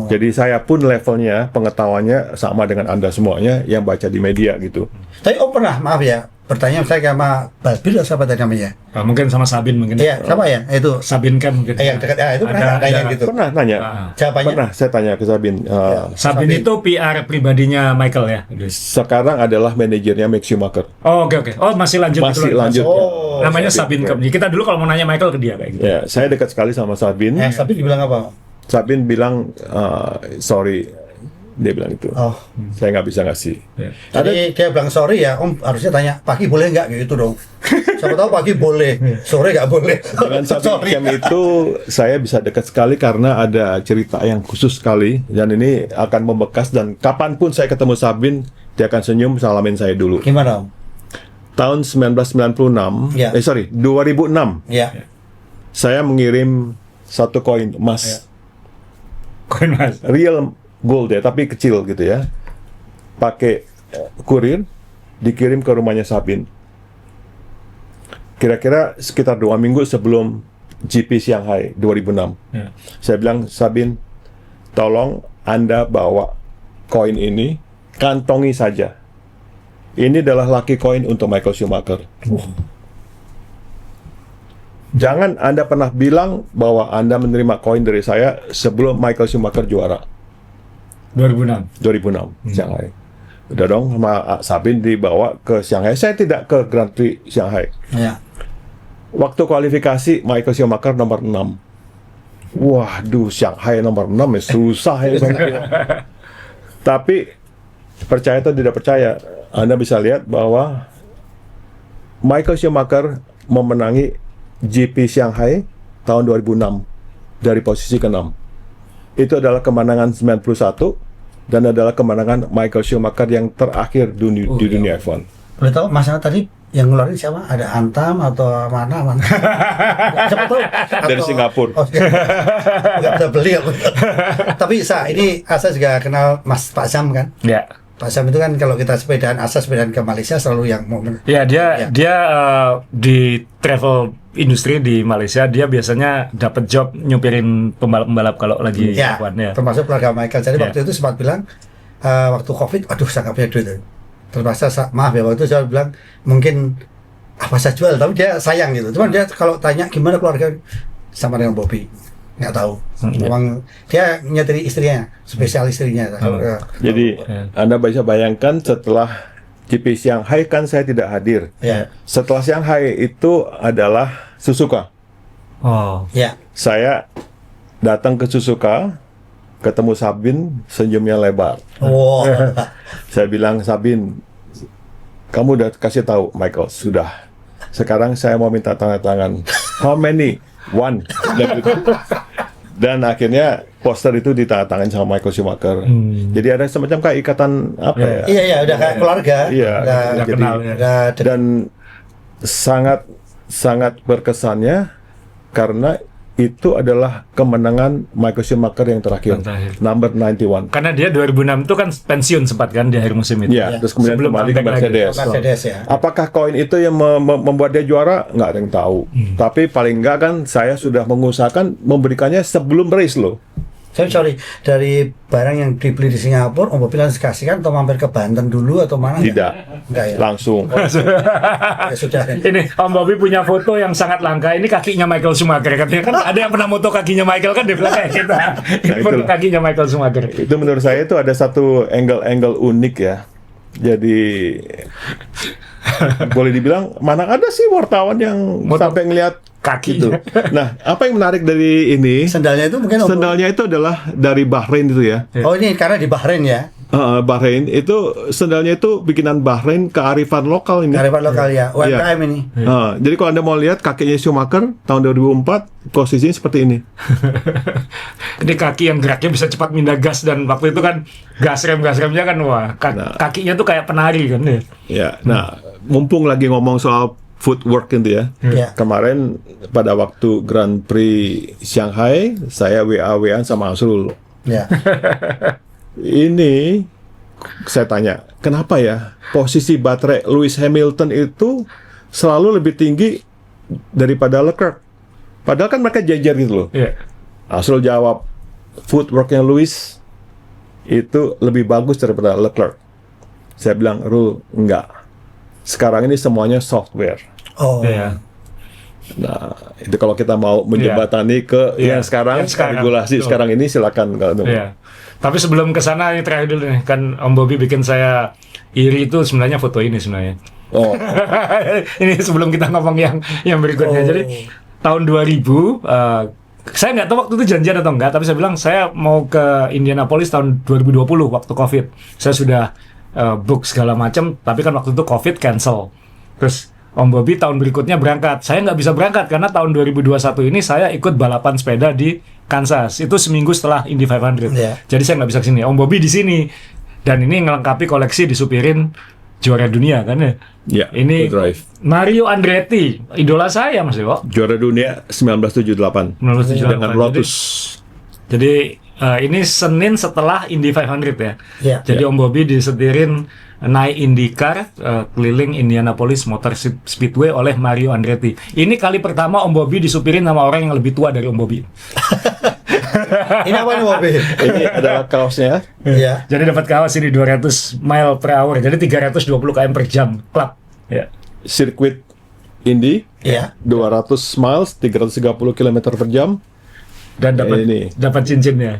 Jadi saya pun levelnya, pengetahuannya sama dengan Anda semuanya yang baca di media gitu. Tapi pernah, maaf ya, bertanya saya sama Balbil atau siapa tadi namanya? Mungkin sama Sabin mungkin. Iya, sama ya? Itu Sabin kan mungkin. Yang dekat, itu pernah nanya gitu. Pernah nanya. Jawabannya? Pernah, saya tanya ke Sabin. Sabin itu PR pribadinya Michael ya? Sekarang adalah manajernya Mick Schumacher. Oh, oke. Oh, masih lanjut. Masih lanjut. Namanya Sabin Company. Kita dulu kalau mau nanya Michael ke dia kayak gitu. Ya, saya dekat sekali sama Sabin. Sabin bilang apa? Sabin bilang, sorry. Dia bilang itu, saya nggak bisa ngasih. Jadi dia bilang sorry ya, Om harusnya tanya pagi boleh nggak gitu dong. Siapa tahu pagi boleh, sore nggak boleh. Dengan Sabin Camp itu saya bisa dekat sekali karena ada cerita yang khusus sekali dan ini akan membekas dan kapanpun saya ketemu Sabin dia akan senyum salamin saya dulu. Gimana Om? Tahun 1996, 2006, saya mengirim satu koin emas, koin emas, real gold ya, tapi kecil gitu ya. Pakai kurir, dikirim ke rumahnya Sabin. Kira-kira sekitar 2 minggu sebelum GP Shanghai 2006. Saya bilang, Sabin, tolong Anda bawa koin ini, kantongi saja. Ini adalah lucky coin untuk Michael Schumacher. Jangan Anda pernah bilang bahwa Anda menerima koin dari saya sebelum Michael Schumacher juara. 2006 Shanghai. Udah dong, sama Sabin dibawa ke Shanghai. Saya tidak ke Grand Prix Shanghai. Waktu kualifikasi Michael Schumacher nomor 6. Waduh, Shanghai nomor 6 ya susah ya. Tapi percaya atau tidak percaya, Anda bisa lihat bahwa Michael Schumacher memenangi GP Shanghai tahun 2006 dari posisi ke-6. Itu adalah kemenangan 91 dan adalah kemenangan Michael Schumacher yang terakhir di dunia F1. Boleh tahu masalah tadi yang ngeluarin siapa? Ada Antam atau mana? Siapa tahu? Dari Singapura. Oh, nggak bisa beli aku. Tapi ini saya juga kenal Pak Sam kan. Ya. Pak Sam itu kan kalau kita sepedaan ke Malaysia selalu yang momen. Ya, dia di travel industri di Malaysia, dia biasanya dapat job nyupirin pembalap-pembalap kalau lagi F1 ya. Termasuk keluarga Michael. Jadi waktu itu sempat bilang waktu Covid, aduh saya nggak punya duit. Terpaksa maaf ya, waktu itu saya bilang mungkin apa saya jual, tapi dia sayang gitu. Cuman dia kalau tanya gimana keluarga sama dengan Bobby, nggak tahu. Memang dia nyetiri istrinya, spesial istrinya. Jadi Anda bisa bayangkan setelah GP Shanghai kan saya tidak hadir. Ya. Setelah Shanghai itu adalah Suzuka. Oh. Ya. Saya datang ke Suzuka, ketemu Sabin, senyumnya lebar. Wow. Saya bilang, Sabin, kamu udah kasih tahu Michael, sudah. Sekarang saya mau minta tanda tangan. How many? One. Dan akhirnya poster itu ditandatangani sama Michael Schumacher. Jadi ada semacam kayak ikatan apa ya? Iya, udah kayak keluarga. Iya. Udah Jadi, kenal ya. dan sangat berkesannya karena itu adalah kemenangan Michael Schumacher yang terakhir, number 91. Karena dia 2006 itu kan pensiun sempat kan di akhir musim itu. Ya, terus kemudian Sebelum kembali ke comeback lagi. Mercedes. Ya. Apakah koin itu yang membuat dia juara? Nggak ada yang tahu. Tapi paling nggak kan saya sudah mengusahakan memberikannya sebelum race loh. Sorry, dari barang yang dibeli di Singapura, Om Bobby langsung kasihkan atau mampir ke Banten dulu atau mana? Tidak, Enggak ya? langsung. Ya, sudah. Ini Om Bobby punya foto yang sangat langka. Ini kakinya Michael Schumacher. Katanya kan ada yang pernah moto kakinya Michael kan di belakang kita. Ini foto kakinya Michael Schumacher. Itu menurut saya itu ada satu angle unik ya. Jadi boleh dibilang mana ada sih wartawan yang sampai ngelihat kaki itu. Nah, apa yang menarik dari ini? Sendalnya itu mungkin Sendalnya itu adalah dari Bahrain itu ya. Oh, ini karena di Bahrain ya. Bahrain itu sendalnya itu bikinan Bahrain, kearifan lokal ini. Kearifan lokal ya. UMKM ini. Jadi kalau Anda mau lihat kakinya Schumacher tahun 2004 posisinya seperti ini. Ini kaki yang geraknya bisa cepat pindah gas, dan waktu itu kan gas remnya kan wah kakinya tuh kayak penari kan ya. Ya, nah mumpung lagi ngomong soal footwork gitu ya. Kemarin pada waktu Grand Prix Shanghai saya WA-WA sama Asrul. Ya. Ini saya tanya, kenapa ya posisi baterai Lewis Hamilton itu selalu lebih tinggi daripada Leclerc? Padahal kan mereka jejer gitu loh. Asrul jawab, footworknya Lewis itu lebih bagus daripada Leclerc. Saya bilang, Rul, enggak. Sekarang ini semuanya software. Oh. Nah, itu kalau kita mau menjembatani ke yang sekarang regulasi sekarang ini silakan kalau Tapi sebelum ke sana ini terakhir dulu nih, kan Om Bobby bikin saya iri itu sebenarnya foto ini sebenarnya. Oh. Ini sebelum kita ngomong yang berikutnya. Jadi tahun 2000 saya nggak tahu waktu itu janjian atau enggak, tapi saya bilang saya mau ke Indianapolis tahun 2020 waktu Covid. Saya sudah book segala macam, tapi kan waktu itu Covid cancel. Terus Om Bobby tahun berikutnya berangkat. Saya nggak bisa berangkat karena tahun 2021 ini saya ikut balapan sepeda di Kansas. Itu seminggu setelah Indy 500. Jadi saya nggak bisa kesini. Om Bobby di sini. Dan ini ngelengkapi koleksi disupirin juara dunia kan ya. Ini Mario Andretti, idola saya Mas Dewo. Juara dunia 1978. Dengan Lotus. Jadi ini Senin setelah Indy 500 ya. Jadi Om Bobby disetirin naik IndyCar keliling Indianapolis Motor Speedway oleh Mario Andretti. Ini kali pertama Om Bobby disupirin sama orang yang lebih tua dari Om Bobby. Ini apa nih Bobby? Ini adalah kaosnya. Iya. Jadi dapat kaos ini 200 mile per hour. Jadi 320 km per jam. Club. Ya. Sirkuit Indy. 200 miles, 330 km per jam. Dan dapat cincinnya.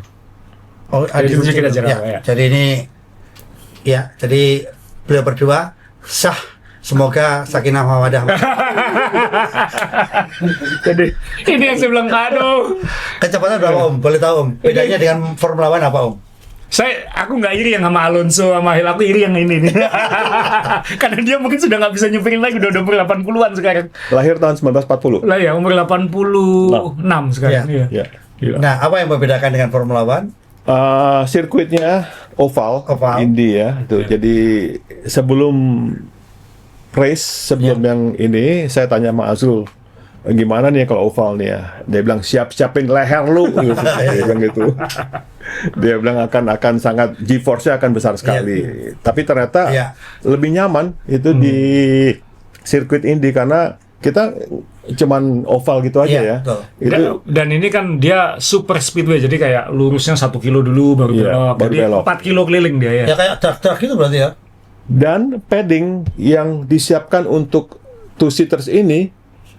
Oh, ada cincin kita ya. Jadi ini jadi beliau berdua sah. Semoga sakinah mawaddah. Jadi ini yang saya bilang, aduh. Kecepatan berapa Om? Boleh tahu Om? Bedanya dengan Formula One apa Om? Aku nggak iri yang sama Alonso sama Hill, aku iri yang ini nih. Karena dia mungkin sudah nggak bisa nyupirin lagi, udah umur 80-an sekarang. Lahir tahun 1940. Lah ya, umur 86 sekarang. Nah, apa yang membedakan dengan Formula One? Sirkuitnya oval. Indy ya. Tuh. Jadi sebelum race, sebelum yang ini, saya tanya sama Azrul, gimana nih kalau oval nih ya? Dia bilang siapin leher lu, gitu. Dia bilang gitu. Dia bilang akan sangat G-force-nya akan besar sekali. Tapi ternyata lebih nyaman itu di sirkuit Indy karena kita cuman oval gitu aja ya. Itu dan ini kan dia super speedway, jadi kayak lurusnya 1 kilo dulu baru belok. Jadi 4 kilo keliling dia ya. Ya kayak truk gitu berarti ya. Dan padding yang disiapkan untuk two-seaters ini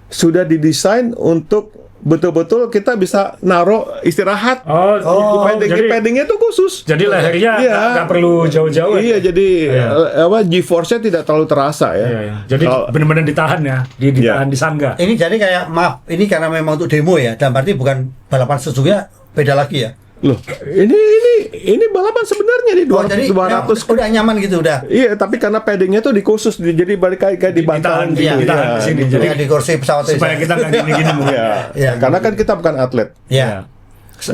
sudah didesain untuk betul-betul kita bisa naruh istirahat. Paddingnya tuh khusus. Jadi lehernya nggak perlu jauh-jauh. Iya, jadi G-force-nya tidak terlalu terasa ya. Iya. Jadi benar-benar ditahan ya, ditahan di sangga. Ini jadi kayak maaf, ini karena memang untuk demo ya, dan berarti bukan balapan sesungguhnya, beda lagi ya. Loh, ini balapan sebenarnya di 200 udah nyaman gitu udah. Iya, tapi karena paddingnya tuh dikhusus, jadi balik kayak di bantalan gitu. Ditahan di sini, jadi di kursi pesawat supaya kita nggak gini-gini mungkin. Karena kan kita bukan atlet. Iya.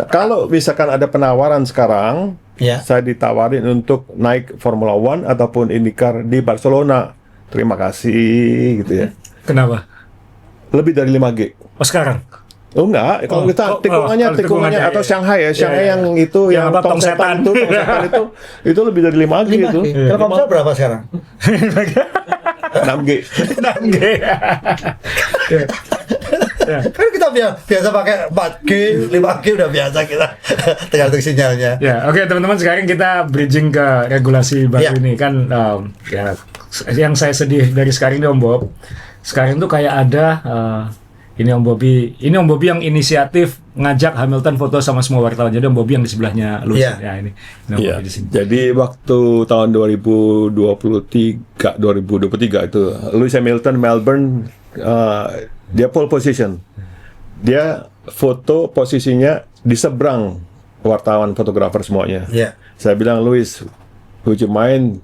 Kalau misalkan ada penawaran sekarang, saya ditawarin untuk naik Formula One ataupun IndyCar di Barcelona. Terima kasih gitu ya. Kenapa? Lebih dari 5G. Oh, sekarang? Oh enggak, kalau kita tikungannya atau Shanghai ya, Shanghai yang itu yang tong setan itu lebih dari 5G itu. Telkomsel berapa sekarang? 6G. 6G. Kan kita biasa pakai 4G, 5G udah biasa kita tergantung sinyalnya. Ya, oke teman-teman, sekarang kita bridging ke regulasi baru ini kan yang saya sedih dari sekarang ini Om Bob. Sekarang tuh kayak ada ini Om Bobby yang inisiatif ngajak Hamilton foto sama semua wartawan. Jadi Om Bobby yang di sebelahnya Lewis. Ya ini Om Bobby di sini. Jadi waktu tahun 2023 itu Lewis Hamilton Melbourne dia pole position. Dia foto posisinya di seberang wartawan fotografer semuanya. Saya bilang, Lewis, would you mind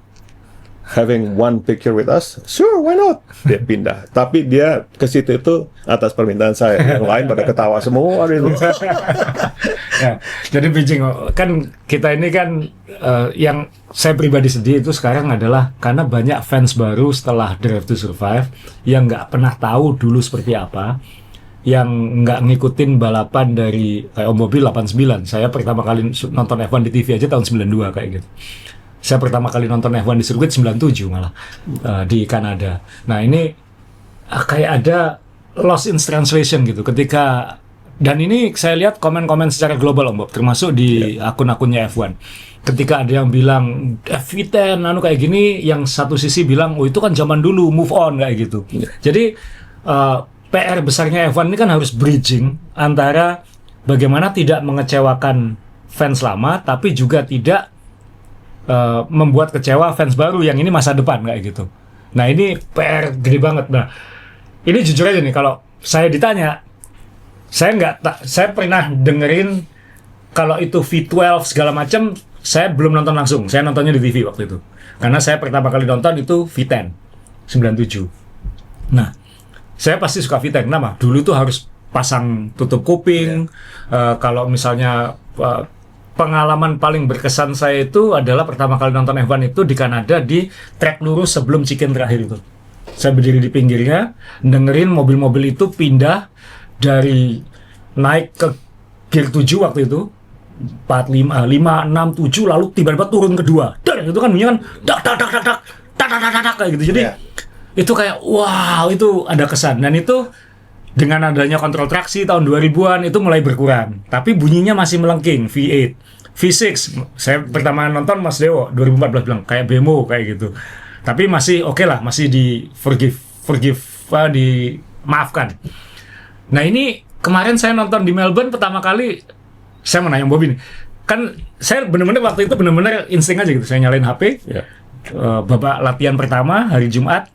having one picture with us? Sure, why not? Dia pindah. Tapi dia ke situ itu atas permintaan saya. Yang lain pada ketawa semua. Jadi bridging kan kita ini kan yang saya pribadi sedih itu sekarang adalah karena banyak fans baru setelah Drive to Survive yang nggak pernah tahu dulu seperti apa, yang nggak ngikutin balapan dari kayak Om Bobby 89. Saya pertama kali nonton F1 di TV aja tahun 92 kayak gitu. Saya pertama kali nonton F1 di sirkuit 97 malah di Kanada. Nah ini kayak ada lost in translation gitu ketika, dan ini saya lihat komen-komen secara global Om Bob, termasuk di akun-akunnya F1. Ketika ada yang bilang V10 kayak gini, yang satu sisi bilang oh itu kan zaman dulu, move on kayak gitu. Jadi PR besarnya F1 ini kan harus bridging antara bagaimana tidak mengecewakan fans lama tapi juga tidak membuat kecewa fans baru yang ini masa depan kayak gitu. Nah ini PR gede banget. Nah ini jujur aja nih, kalau saya ditanya, saya pernah dengerin kalau itu V12 segala macam, saya belum nonton langsung. Saya nontonnya di TV waktu itu. Karena saya pertama kali nonton itu V10 97. Nah saya pasti suka V10. Kenapa? Dulu tuh harus pasang tutup kuping. Kalau misalnya pengalaman paling berkesan saya itu adalah pertama kali nonton F1 itu di Kanada di trek lurus sebelum chicken terakhir itu. Saya berdiri di pinggirnya, dengerin mobil-mobil itu pindah dari naik ke gear 7 waktu itu 4, 5, 6, 7 lalu tiba-tiba turun kedua. Dan itu kan bunyinya kan dak kayak gitu. Jadi itu kayak wow, itu ada kesan. Dan itu dengan adanya kontrol traksi tahun 2000-an itu mulai berkurang, tapi bunyinya masih melengking. V8, V6, saya pertama nonton Mas Dewo 2014 bilang kayak bemo kayak gitu, tapi masih oke lah, masih di dimaafkan. Nah ini kemarin saya nonton di Melbourne pertama kali, saya menanya Bobby nih, kan saya bener-bener waktu itu bener-bener insting aja gitu, saya nyalain HP, babak latihan pertama hari Jumat,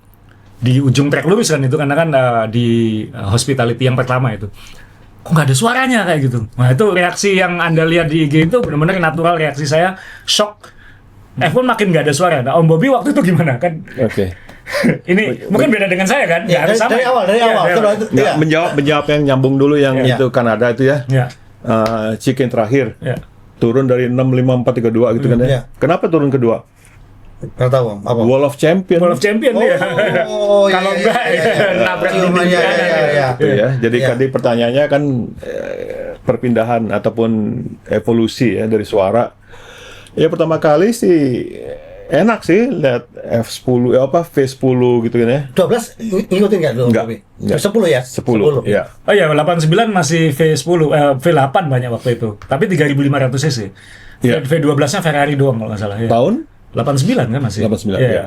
di ujung trek lurus kan itu, karena kan di hospitality yang pertama itu kok nggak ada suaranya kayak gitu. Nah itu reaksi yang Anda lihat di IG itu benar-benar natural, reaksi saya shock. F1 makin nggak ada suara. Nah Om Bobby waktu itu gimana kan? Ini mungkin beda dengan saya kan? Ya, dari awal. Menjawab yang nyambung dulu yang itu Kanada itu ya. Chicken terakhir. turun dari 65432 gitu kan ya. Iya. Kenapa turun kedua? Nggak tahu Om. Apa? Wall of Champion. Wall of Champion ya. Oh, Kalau enggak nabrak dinding iya, kanan. iya, iya. Gitu ya. Jadi Iya. tadi pertanyaannya kan perpindahan ataupun evolusi ya dari suara. Ya pertama kali sih enak sih lihat F10 V10 gitu kan ya. 12 ngikutin nggak dulu? Enggak. Bobby? Enggak. 10 ya? 10. Ya. Oh iya, 89 masih V10, V8 banyak waktu itu. Tapi 3.500 cc. Iya. V12-nya Ferrari doang kalau nggak salah ya. Tahun 89 kan masih. 89 Iya. ya.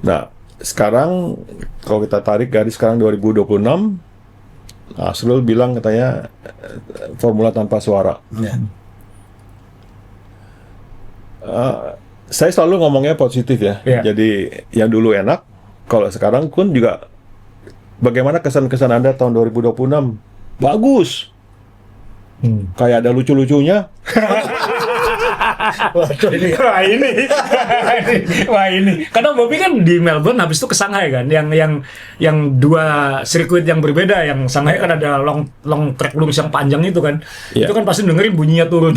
Nah, sekarang kalau kita tarik garis sekarang 2026, Asrul bilang katanya formula tanpa suara. Ya. Saya selalu ngomongnya positif ya. Iya. Jadi yang dulu enak, kalau sekarang pun juga bagaimana kesan-kesan Anda tahun 2026? Bagus. Kayak ada lucu-lucunya. Waduh ini. Wah ini. Karena Bobby kan di Melbourne habis itu ke Shanghai kan, yang dua sirkuit yang berbeda. Yang Shanghai kan ada long track lurus yang panjang itu kan. Iya. Itu kan pasti dengerin bunyinya turun.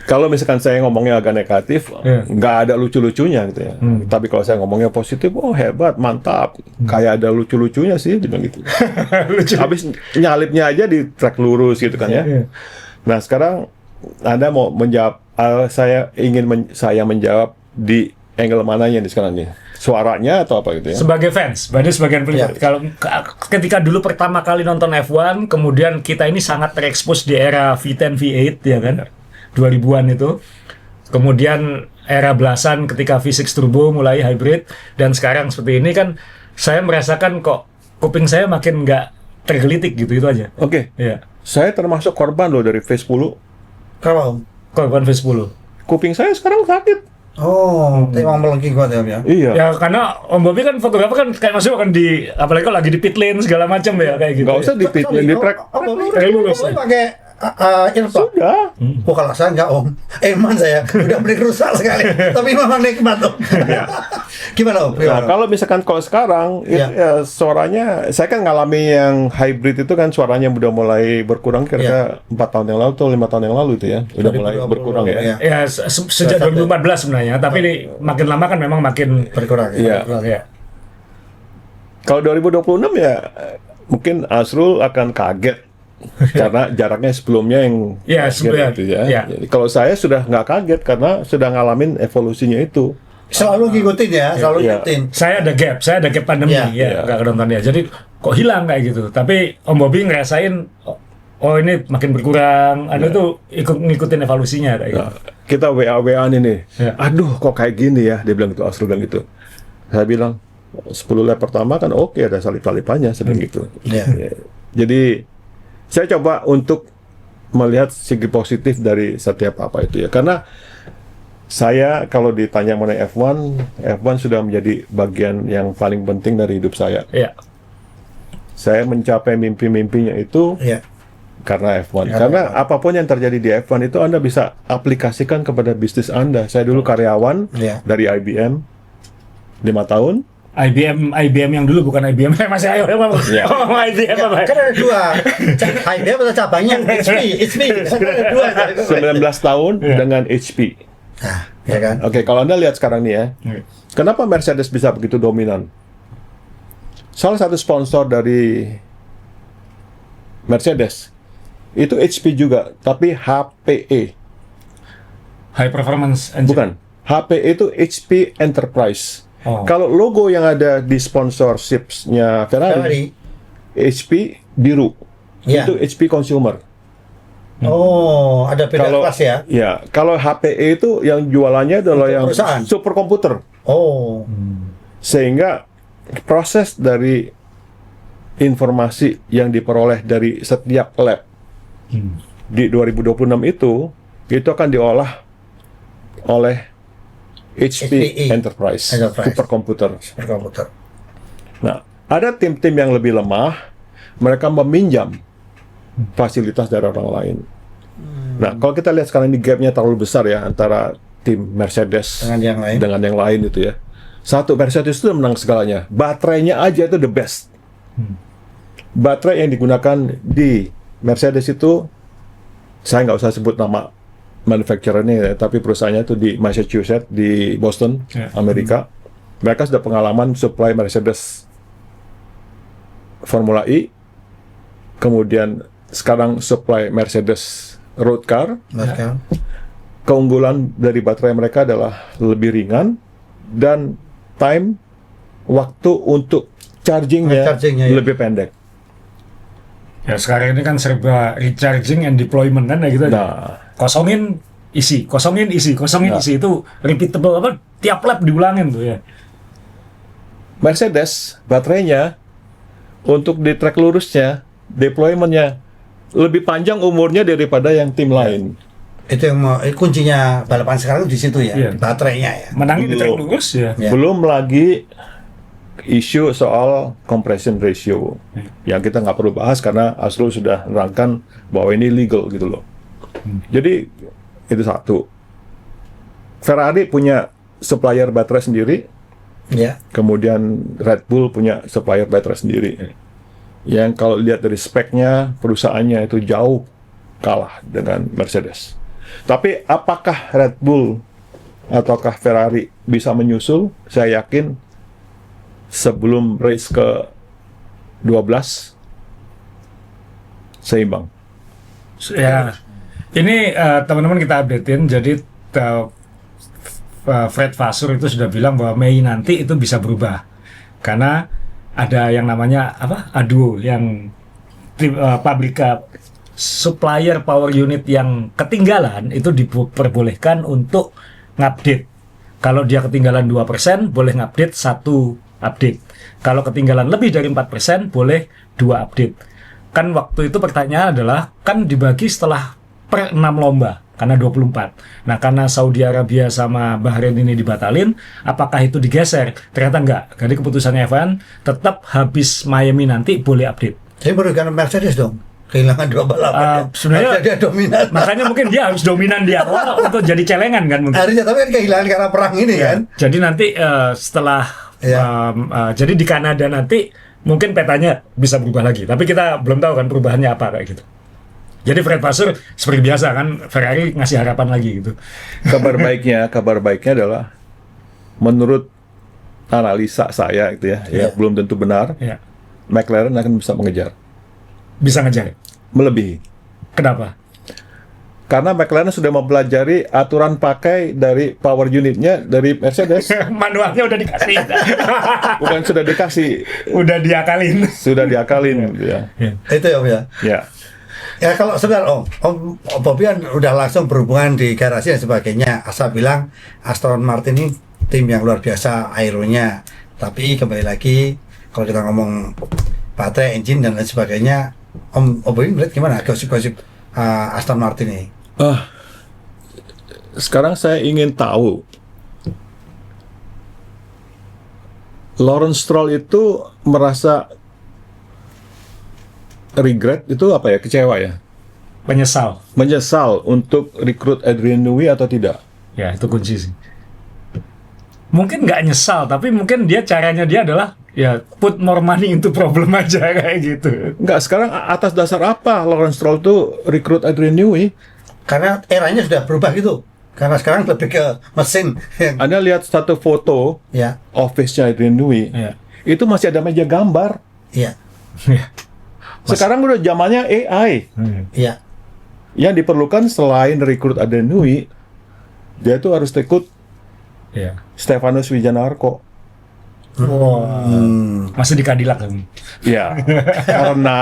Kalau misalkan saya ngomongnya agak negatif, Iya. nggak ada lucu-lucunya gitu ya. Tapi kalau saya ngomongnya positif, oh hebat, mantap. Kayak ada lucu-lucunya sih, dibilang gitu. Lucu. Habis nyalipnya aja di track lurus gitu kan ya. Iya. Nah sekarang Anda mau menjawab, saya ingin saya menjawab di angle mananya nih sekarang nih? Suaranya atau apa gitu ya? Sebagai fans, berarti sebagian pelikut. Iya. Kalau ketika dulu pertama kali nonton F1, kemudian kita ini sangat terekspos di era V10, V8 ya kan, 2000-an itu. Kemudian era belasan ketika V6 Turbo mulai hybrid, dan sekarang seperti ini kan, saya merasakan kok kuping saya makin nggak tergelitik gitu, itu aja. Oke, Iya. saya termasuk korban loh dari V10. Kalau Korban V10. Kuping saya sekarang sakit. emang melengking kuat ya Om ya. Iya. Ya karena Om Bobby kan fotografer kan kayak masuk kan di, apalagi kalau lagi di pit lane segala macam ya kayak gitu. Nggak usah di pit lane, di track. Lurus. Pakai earplug. Sudah. Oh kalau saya enggak Om. Eman saya udah beli rusak sekali. Tapi memang nikmat Om. Gimana Om? Nah, kalau misalkan kalau sekarang Iya. ya, suaranya, saya kan ngalami yang hybrid itu kan suaranya udah mulai berkurang kira-kira 4 tahun yang lalu atau 5 tahun yang lalu itu ya, udah mulai 2020, berkurang ya. iya. Ya sejak 2014 sebenarnya, tapi ini makin lama kan memang makin Berkurang ya. Iya. berkurang ya. Kalau 2026 ya mungkin Asrul akan kaget karena jaraknya sebelumnya yang Iya, kaget sebelumnya. gitu ya. Iya. Jadi, kalau saya sudah nggak kaget karena sudah ngalamin evolusinya itu. Selalu ngikutin ya, selalu Iya. ngikutin. Saya ada gap pandemi Iya. ya, Iya. nggak nonton dia. Jadi kok hilang kayak gitu. Tapi Om Bobby ngerasain, oh ini makin berkurang. Anda tuh ikut ngikutin evolusinya kayak gitu. Nah, kita WA-WA nih. Iya. Aduh, kok kayak gini ya? Dia bilang gitu, Asrul bilang gitu. Saya bilang 10 lap pertama kan oke, ada salip-salipannya seperti gitu. Iya. Ya. Jadi saya coba untuk melihat segi positif dari setiap apa itu ya. Karena saya kalau ditanya mengenai F1 sudah menjadi bagian yang paling penting dari hidup saya. Iya. Saya mencapai mimpi-mimpinya itu Iya. karena F1. Karena Karena apapun yang terjadi di F1 itu Anda bisa aplikasikan kepada bisnis Anda. Saya dulu karyawan Iya. dari IBM 5 tahun. IBM yang dulu bukan IBM masih ayo Iya. Oh, IBM apa? Kan ada dua. IBM atau cabangnya HP. Kan ada dua. 19 tahun Iya. dengan HP. Nah, ya kan? Oke, kalau Anda lihat sekarang nih ya, Iya. kenapa Mercedes bisa begitu dominan? Salah satu sponsor dari Mercedes itu HP juga, tapi HPE. High performance engine. Bukan. HPE itu HP Enterprise. Oh. Kalau logo yang ada di sponsorship-nya Ferrari, Ferrari. HP biru. Iya. Itu HP Consumer. Oh, ada beda kelas ya? Ya, kalau HPE itu yang jualannya adalah Untuk yang perusahaan. superkomputer. Oh, Sehingga proses dari informasi yang diperoleh dari setiap lab di 2026 itu akan diolah oleh HP HPE. Enterprise. Superkomputer. superkomputer. Nah, ada tim-tim yang lebih lemah, mereka meminjam fasilitas dari orang lain. Nah, kalau kita lihat sekarang ini gapnya terlalu besar ya antara tim Mercedes Dengan yang lain. itu ya. Satu, Mercedes itu menang segalanya. Baterainya aja itu the best. Baterai yang digunakan di Mercedes itu saya nggak usah sebut nama manufacturer-nya ya, tapi perusahaannya itu di Massachusetts, di Boston, Amerika. Mereka sudah pengalaman supply Mercedes Formula E, kemudian sekarang supply Mercedes road car. Keunggulan dari baterai mereka adalah lebih ringan dan waktu untuk chargingnya lebih pendek. Ya sekarang ini kan serba recharging and deployment kan ya gitu. Nah, kosongin isi itu repeatable apa tiap lap diulangin tuh ya. Mercedes baterainya untuk di track lurusnya deploymentnya lebih panjang umurnya daripada yang tim lain. Itu yang kuncinya balapan sekarang di situ ya, baterainya ya. Menangin di track lurus ya. Belum lagi isu soal compression ratio yang kita nggak perlu bahas karena Asrul sudah menerangkan bahwa ini legal gitu loh. Jadi itu satu. Ferrari punya supplier baterai sendiri, kemudian Red Bull punya supplier baterai sendiri. Yang kalau lihat dari speknya perusahaannya itu jauh kalah dengan Mercedes. Tapi apakah Red Bull ataukah Ferrari bisa menyusul? Saya yakin sebelum race ke 12 seimbang. Ya, ini teman-teman kita updatein. Jadi Fred Vasseur itu sudah bilang bahwa Mei nanti itu bisa berubah karena ada yang namanya ADUO yang supplier power unit yang ketinggalan itu diperbolehkan untuk ngupdate. Kalau dia ketinggalan 2%, boleh ngupdate 1 update. Kalau ketinggalan lebih dari 4%, boleh 2 update. Kan waktu itu pertanyaan adalah, kan dibagi setelah per 6 lomba, karena 24. Nah, karena Saudi Arabia sama Bahrain ini dibatalin, apakah itu digeser? Ternyata enggak. Jadi keputusannya F1 tetap habis Miami nanti boleh update. Jadi merugikan Mercedes dong? Kehilangan 2 balapan. Sebenarnya dia dominan. Makanya mungkin dia harus dominan di awal untuk jadi celengan kan mungkin. Harusnya, tapi kan kehilangan karena perang ini kan. Jadi nanti setelah jadi di Kanada nanti mungkin petanya bisa berubah lagi. Tapi kita belum tahu kan perubahannya apa kayak gitu. Jadi Fred Vasseur seperti biasa kan Ferrari ngasih harapan lagi gitu. Kabar baiknya adalah menurut analisa saya gitu ya, belum tentu benar. McLaren akan bisa mengejar. Bisa ngejar. Melebihi. Kenapa? Karena McLaren sudah mempelajari aturan pakai dari power unitnya dari Mercedes. Manualnya udah dikasih. Bukan sudah dikasih. Udah diakalin. Sudah diakalin. Ya. Itu ya. Ya. Ya kalau sebenarnya Om Bobby kan udah langsung berhubungan di garasi dan sebagainya. Asal bilang Aston Martin ini tim yang luar biasa aeronya. Tapi kembali lagi kalau kita ngomong baterai, engine dan lain sebagainya, Om Bobby melihat gimana gosip-gosip Aston Martin ini? Sekarang saya ingin tahu Lawrence Stroll itu merasa regret itu apa ya, kecewa ya? Menyesal untuk rekrut Adrian Newey atau tidak? Ya itu kunci sih. Mungkin nggak nyesal, tapi mungkin caranya dia adalah ya put more money into problem aja kayak gitu. Nggak, sekarang atas dasar apa Lawrence Stroll tuh rekrut Adrian Newey? Karena eranya sudah berubah gitu. Karena sekarang lebih ke mesin. Anda lihat satu foto office-nya Adrian Newey, itu masih ada meja gambar. Iya. Sekarang udah zamannya AI. Iya. Yang diperlukan selain rekrut Adrian Newey, dia tuh harus rekrut Stefanus Wijanarko. Masih di Cadillac kan? Ya, karena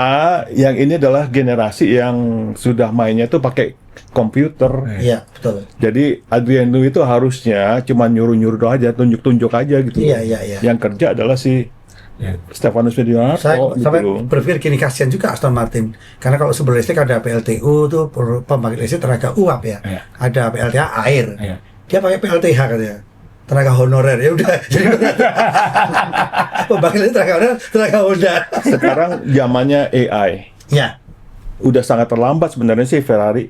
yang ini adalah generasi yang sudah mainnya tuh pakai komputer. Iya, betul. Jadi Adrian Newey itu harusnya cuma nyuruh-nyuruh aja, tunjuk-tunjuk aja gitu. Iya. Yang kerja adalah si Stefanus Wijanarko. Saya sampai gitu. berpikir gini, kasihan juga Aston Martin. Karena kalau sumber listrik ada PLTU tuh, pembangkit listrik tenaga uap ya. Ada PLTA air. Dia pakai PLTH katanya. Tenaga honorer, ya udah. Pembangkit listrik tenaga Honda. Sekarang zamannya AI. Ya. Udah sangat terlambat sebenarnya sih F1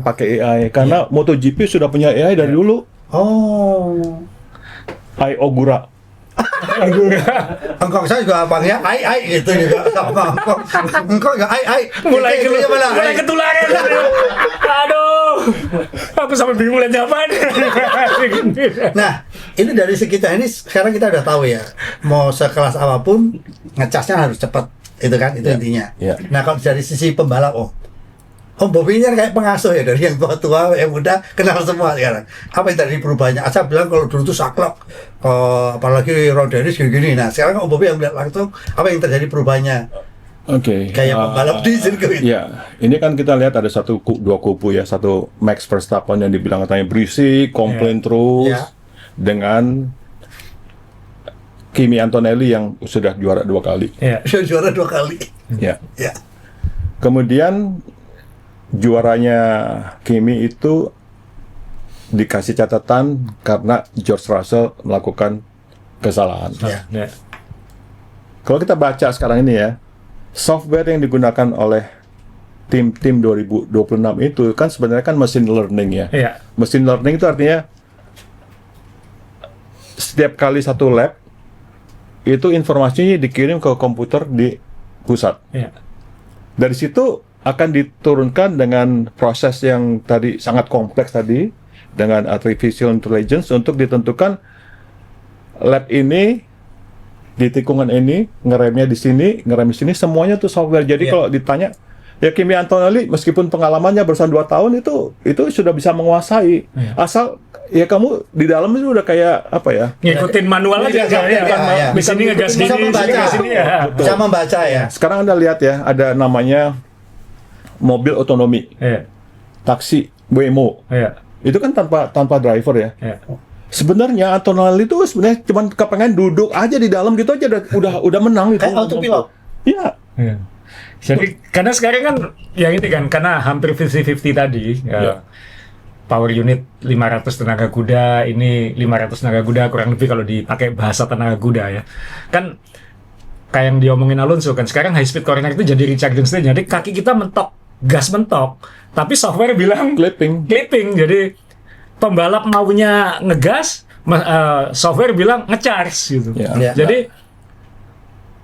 pakai AI karena MotoGP sudah punya AI dari dulu. Oh. AI Ogura. Engkong saya juga panggilnya ai gitu juga sama engkong. Engkong juga ai. mulai Mulai ketularan. Aduh, aku sampai bingung lihat jawaban. Nah, ini dari segi teknis sekarang kita udah tahu ya. Mau sekelas apapun ngecasnya harus cepat. Itu kan, itu intinya. Nah, kalau dari sisi pembalap, Om Bobby ini kan kayak pengasuh ya, dari yang tua-tua, yang muda, kenal semua sekarang. Apa yang tadi perubahannya? Asal bilang kalau dulu tuh saklek, apalagi Ron Dennis gini-gini. Nah, sekarang Om Bobby yang melihat langsung, apa yang terjadi perubahannya? Kayak pembalap di sirkuit. Ya, ini kan kita lihat ada dua kubu ya. Satu Max Verstappen yang dibilang katanya berisik, komplain terus, dengan Kimi Antonelli yang sudah juara 2 kali. Sudah juara 2 kali. Ya. Kemudian juaranya Kimi itu dikasih catatan karena George Russell melakukan kesalahan. Kalau kita baca sekarang ini ya, software yang digunakan oleh tim 2026 itu kan sebenarnya kan machine learning ya. Machine learning itu artinya setiap kali satu lap itu informasinya dikirim ke komputer di pusat. Dari situ akan diturunkan dengan proses yang tadi sangat kompleks tadi dengan artificial intelligence untuk ditentukan lap ini di tikungan ini ngeremnya di sini, ngerem di sini, semuanya tuh software. Jadi kalau ditanya ya Kimi Antonelli meskipun pengalamannya barusan 2 tahun itu sudah bisa menguasai. Asal ya kamu di dalam itu udah kayak apa ya? Ngikutin manual aja ya. Bisa ini ngegas gini, bisa membaca ya. Sekarang Anda lihat ya, ada namanya mobil otonomi. Taksi Waymo. Itu kan tanpa driver ya. Sebenarnya Antonelli itu sebenarnya cuma kepengen duduk aja di dalam gitu aja udah menang gitu. Kayak autopilot. Iya. Jadi karena sekarang kan ya ini kan karena hampir 50-50 tadi. Power unit 500 tenaga kuda, ini 500 tenaga kuda kurang lebih kalau dipakai bahasa tenaga kuda ya. Kan kayak yang diomongin Alonso kan sekarang high speed corner itu jadi Richard Gere. Jadi kaki kita mentok, gas mentok, tapi software bilang clipping. Jadi pembalap maunya ngegas, software bilang ngecharge gitu. Jadi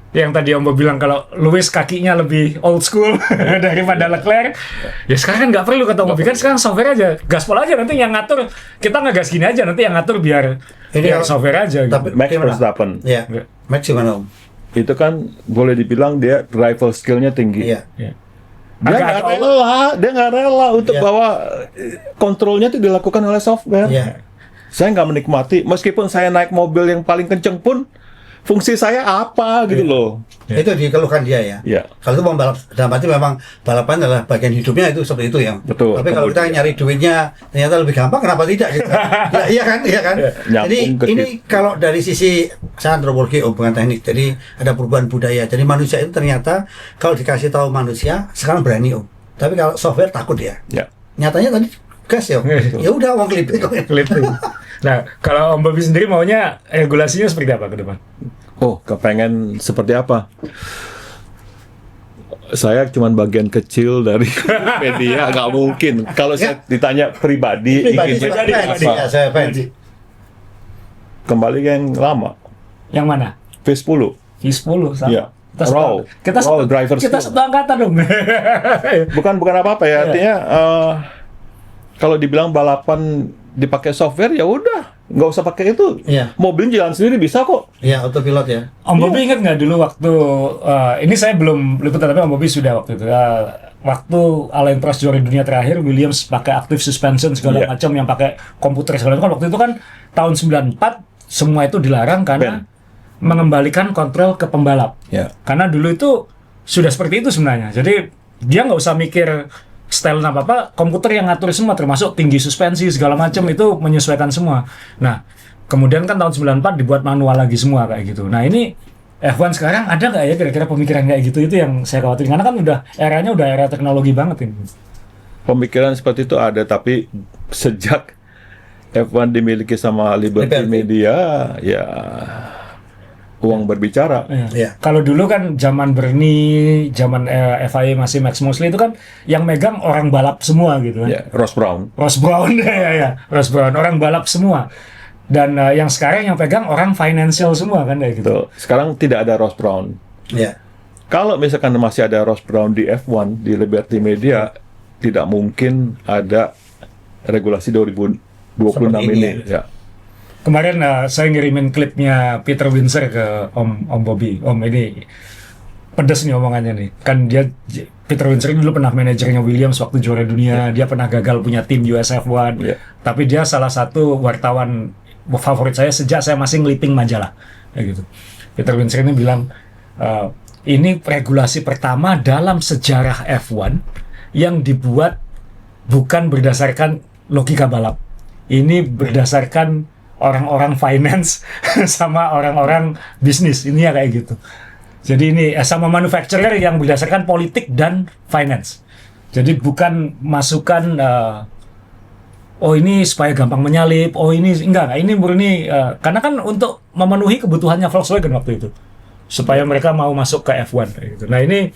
yang tadi Om Bob bilang kalau Lewis kakinya lebih old school daripada Leclerc, ya sekarang nggak perlu kata Om Bob kan sekarang software aja, gaspol aja nanti yang ngatur, kita ngegas gini aja nanti yang ngatur biar software aja. Tapi Max Verstappen, Max gimana Om? Itu kan boleh dibilang dia driver skillnya tinggi. Dia nggak rela untuk bahwa kontrolnya itu dilakukan oleh software. Saya nggak menikmati, meskipun saya naik mobil yang paling kenceng pun fungsi saya apa gitu loh. Itu dikeluhkan dia ya. Kalau itu pembalap dalam arti memang balapan adalah bagian hidupnya itu seperti itu ya. Betul. Tapi kalau kita nyari duitnya ternyata lebih gampang, kenapa tidak gitu? Iya kan? Jadi ini kalau dari sisi antropologi bukan teknik. Jadi ada perubahan budaya. Jadi manusia itu ternyata kalau dikasih tahu manusia sekarang berani Tapi kalau software takut ya. Nyatanya tadi gas ya. Ya udah uang clipping. Nah, kalau Om Bobby sendiri maunya regulasinya seperti apa ke depan? Kepengen seperti apa? Saya cuma bagian kecil dari media, nggak mungkin. Kalau saya ditanya pribadi saya fans. Kembali ke yang lama. Yang mana? V10. V10 sama. Kita satu angkatan dong. Bukan apa-apa ya. Artinya kalau dibilang balapan dipakai software ya udah nggak usah pakai itu. Mobil jalan sendiri bisa kok. Autopilot ya. Om Bobby ingat nggak dulu waktu ini saya belum liputan tapi Om Bobby sudah waktu itu waktu Alain Prost juara dunia terakhir, Williams pakai active suspension segala macam yang pakai komputer segala macam. Waktu itu kan tahun 94 semua itu dilarang karena mengembalikan kontrol ke pembalap. Karena dulu itu sudah seperti itu sebenarnya. Jadi dia nggak usah mikir style apa-apa, komputer yang ngatur semua termasuk tinggi suspensi segala macam itu menyesuaikan semua. Nah, kemudian kan tahun 94 dibuat manual lagi semua kayak gitu. Nah, ini F1 sekarang ada nggak ya kira-kira pemikiran kayak gitu? Itu yang saya khawatir karena kan eranya udah era teknologi banget ini. Pemikiran seperti itu ada, tapi sejak F1 dimiliki sama Liberty Media ya uang berbicara. Kalau dulu kan zaman Bernie, zaman FIA masih Max Mosley itu kan yang megang orang balap semua gitu kan. Ross Brown. Ross Brown orang balap semua. Dan yang sekarang yang pegang orang financial semua kan kayak gitu. Tuh, sekarang tidak ada Ross Brown. Ya. Kalau misalkan masih ada Ross Brown di F1 di Liberty Media, tidak mungkin ada regulasi 2026 ini. Ya. Kemarin saya ngirimin klipnya Peter Windsor ke Om Bobby. Om, ini pedes nih omongannya nih. Kan Peter Windsor dulu pernah manajernya Williams waktu juara dunia. Dia pernah gagal punya tim US F1. Tapi dia salah satu wartawan favorit saya sejak saya masih ngeliping majalah. Kayak gitu. Peter Windsor ini bilang, ini regulasi pertama dalam sejarah F1 yang dibuat bukan berdasarkan logika balap. Ini berdasarkan orang-orang finance sama orang-orang bisnis. Ini ya kayak gitu. Jadi ini sama manufacturer yang berdasarkan politik dan finance. Jadi bukan masukan oh ini supaya gampang menyalip, oh ini enggak, ini murni karena kan untuk memenuhi kebutuhannya Volkswagen waktu itu. Supaya mereka mau masuk ke F1 gitu. Nah, ini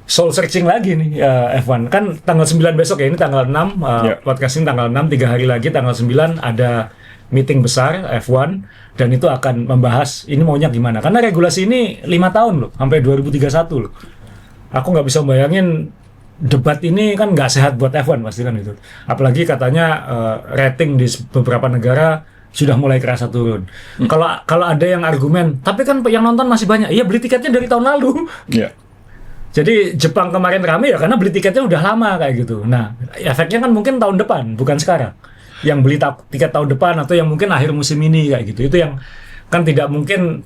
soul searching lagi nih F1. Kan tanggal 9 besok ya, ini tanggal 6 podcast ini tanggal 6, 3 hari lagi tanggal 9 ada meeting besar F1 dan itu akan membahas ini maunya gimana. Karena regulasi ini 5 tahun loh, sampai 2031 loh. Aku nggak bisa bayangin debat ini kan nggak sehat buat F1 pasti kan itu. Apalagi katanya rating di beberapa negara sudah mulai kerasa turun. Kalau ada yang argumen, tapi kan yang nonton masih banyak. Iya, beli tiketnya dari tahun lalu. Jadi Jepang kemarin rame ya karena beli tiketnya udah lama kayak gitu. Nah, efeknya kan mungkin tahun depan, bukan sekarang. Yang beli tiket tahun depan atau yang mungkin akhir musim ini kayak gitu. Itu yang kan tidak mungkin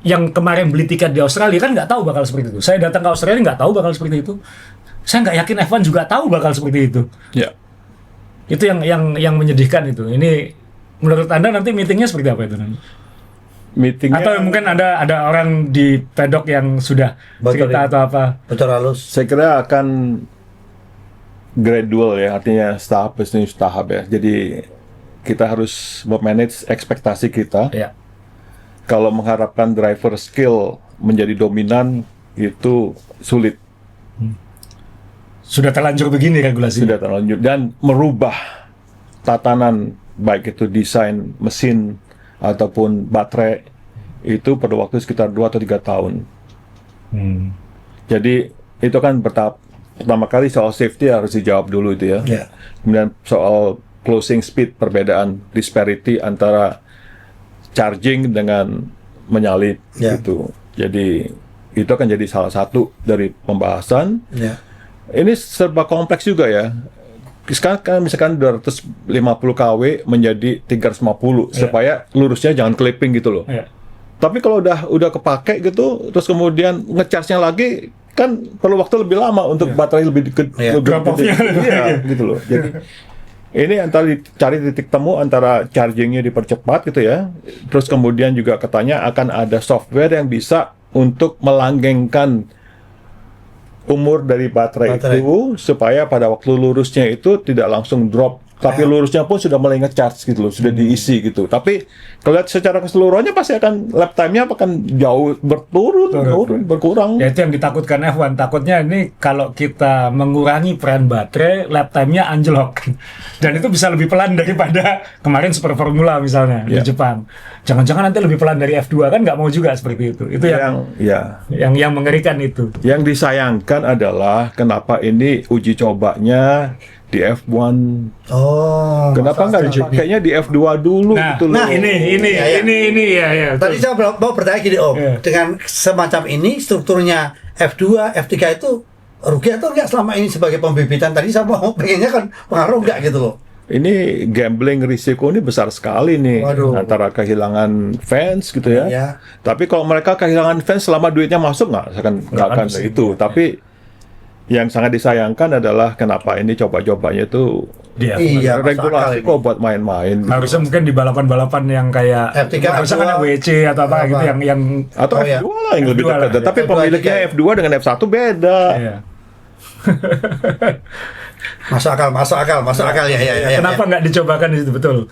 yang kemarin beli tiket di Australia kan nggak tahu bakal seperti itu. Saya datang ke Australia nggak tahu bakal seperti itu. Saya nggak yakin F1 juga tahu bakal seperti itu. Itu yang menyedihkan itu. Ini menurut Anda nanti meetingnya seperti apa itu nanti? Meetingnya, atau mungkin ada orang di pedok yang sudah cerita atau apa? Betul halus. Saya kira akan gradual ya, artinya tahap demi tahap ya. Jadi kita harus memanage ekspektasi kita. Kalau mengharapkan driver skill menjadi dominan itu sulit. Sudah terlanjur begini regulasi. Sudah terlanjur dan merubah tatanan baik itu desain mesin ataupun baterai itu pada waktu sekitar 2 atau 3 tahun. Jadi itu kan bertahap. Pertama kali soal safety harus dijawab dulu itu ya. Kemudian soal closing speed, perbedaan disparity antara charging dengan menyalip gitu. Jadi itu akan jadi salah satu dari pembahasan. Ini serba kompleks juga ya. Sekarang kan misalkan 250 kW menjadi 350 supaya lurusnya jangan clipping gitu loh. Tapi kalau udah kepake gitu, terus kemudian ngecharge-nya lagi kan perlu waktu lebih lama untuk baterai lebih gede. Gitu loh. Jadi ini antara cari titik temu antara chargingnya dipercepat gitu ya. Terus kemudian juga katanya akan ada software yang bisa untuk melanggengkan umur dari baterai itu supaya pada waktu lurusnya itu tidak langsung drop, tapi lurusnya pun sudah mulai nge-charge gitu loh, sudah diisi gitu. Tapi kalau lihat secara keseluruhannya pasti akan lap time-nya akan jauh berkurang. Ya itu yang ditakutkan F1, takutnya ini kalau kita mengurangi peran baterai, lap time-nya anjlok. Dan itu bisa lebih pelan daripada kemarin Super Formula misalnya di Jepang. Jangan-jangan nanti lebih pelan dari F2 kan nggak mau juga seperti itu. Itu yang mengerikan itu. Yang disayangkan adalah kenapa ini uji cobanya di F1. Kenapa nggak dipakainya di F2 dulu gitu loh. Nah, ini ya. Tadi saya mau bertanya gini Om, dengan semacam ini strukturnya F2, F3 itu rugi atau enggak selama ini sebagai pembibitan? Tadi saya mau pengennya kan pengaruh enggak gitu loh. Ini gambling risiko ini besar sekali nih. Antara kehilangan fans gitu ya. Tapi kalau mereka kehilangan fans selama duitnya masuk nggak akan itu. Tapi yang sangat disayangkan adalah kenapa ini coba-cobanya itu regulasi kok buat main-main. Harusnya mungkin di balapan-balapan yang kayak misalkan WC atau apa gitu yang atau F2 lah yang lebih dekat. Tapi pemiliknya F2 dengan F1 beda. Masuk akal ya. Kenapa nggak dicobakan di situ, betul?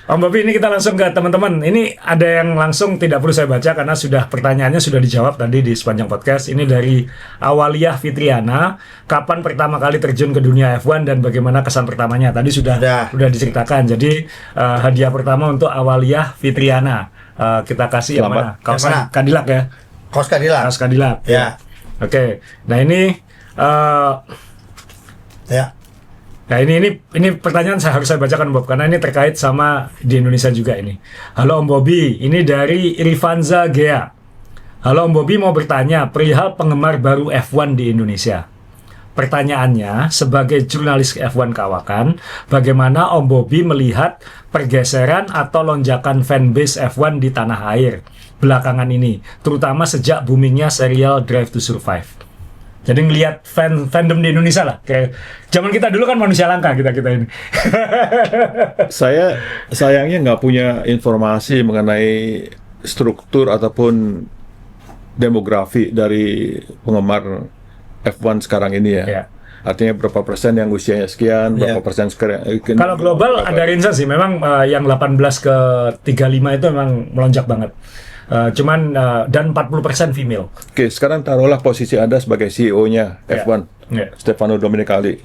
Om Bobi, ini kita langsung ke teman-teman. Ini ada yang langsung tidak perlu saya baca karena pertanyaannya sudah dijawab tadi di sepanjang podcast. Ini dari Awaliyah Fitriana. Kapan pertama kali terjun ke dunia F1 dan bagaimana kesan pertamanya? Tadi sudah diceritakan. Jadi hadiah pertama untuk Awaliyah Fitriana. Kita kasih yang mana? Kaos Cadillac ya? Kaos Cadillac. Kaos Cadillac. Ya. Oke. Nah ini ya. Nah ini pertanyaan harus saya bacakan Bob karena ini terkait sama di Indonesia juga ini. Halo Om Bobi, ini dari Rivanza Gea. Halo Om Bobi, mau bertanya perihal penggemar baru F1 di Indonesia. Pertanyaannya, sebagai jurnalis F1 kawakan, bagaimana Om Bobi melihat pergeseran atau lonjakan fanbase F1 di tanah air belakangan ini, terutama sejak boomingnya serial Drive to Survive? Jadi ngelihat fandom di Indonesia lah. Kayak zaman kita dulu kan manusia langka kita ini. Saya sayangnya nggak punya informasi mengenai struktur ataupun demografi dari penggemar F1 sekarang ini ya. Yeah. Artinya berapa persen yang usianya sekian, berapa persen sekarang. Kalau global ada range sih. Memang yang 18 ke 35 itu memang melonjak banget. Dan 40% female. Oke, sekarang taruhlah posisi Anda sebagai CEO-nya F1, Stefano Domenicali.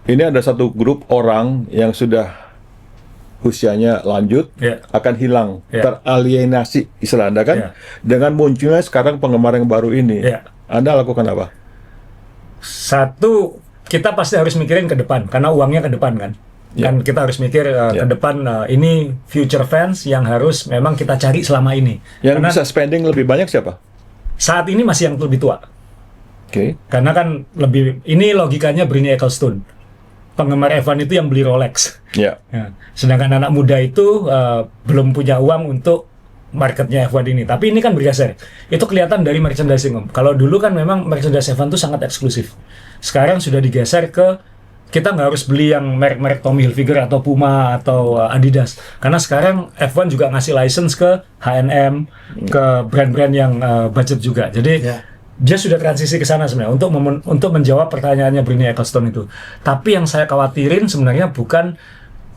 Ini ada satu grup orang yang sudah usianya lanjut, akan hilang, teralienasi istilah Anda kan? Dengan munculnya sekarang penggemar yang baru ini, Anda lakukan apa? Satu, kita pasti harus mikirin ke depan, karena uangnya ke depan kan. Kan kita harus mikir ke depan, ini future fans yang harus memang kita cari selama ini. Yang karena bisa spending lebih banyak siapa? Saat ini masih yang lebih tua. Karena kan ini logikanya Bernie Ecclestone. Penggemar F1 itu yang beli Rolex. Sedangkan anak muda itu belum punya uang untuk marketnya F1 ini. Tapi ini kan bergeser. Itu kelihatan dari merchandising Om. Kalau dulu kan memang merchandise F1 itu sangat eksklusif. Sekarang sudah digeser ke kita nggak harus beli yang merek-merek Tommy Hilfiger atau Puma atau Adidas, karena sekarang F1 juga ngasih license ke H&M, ke brand-brand yang budget juga. Jadi dia sudah transisi ke sana sebenarnya untuk menjawab pertanyaannya Bernie Ecclestone itu. Tapi yang saya khawatirin sebenarnya bukan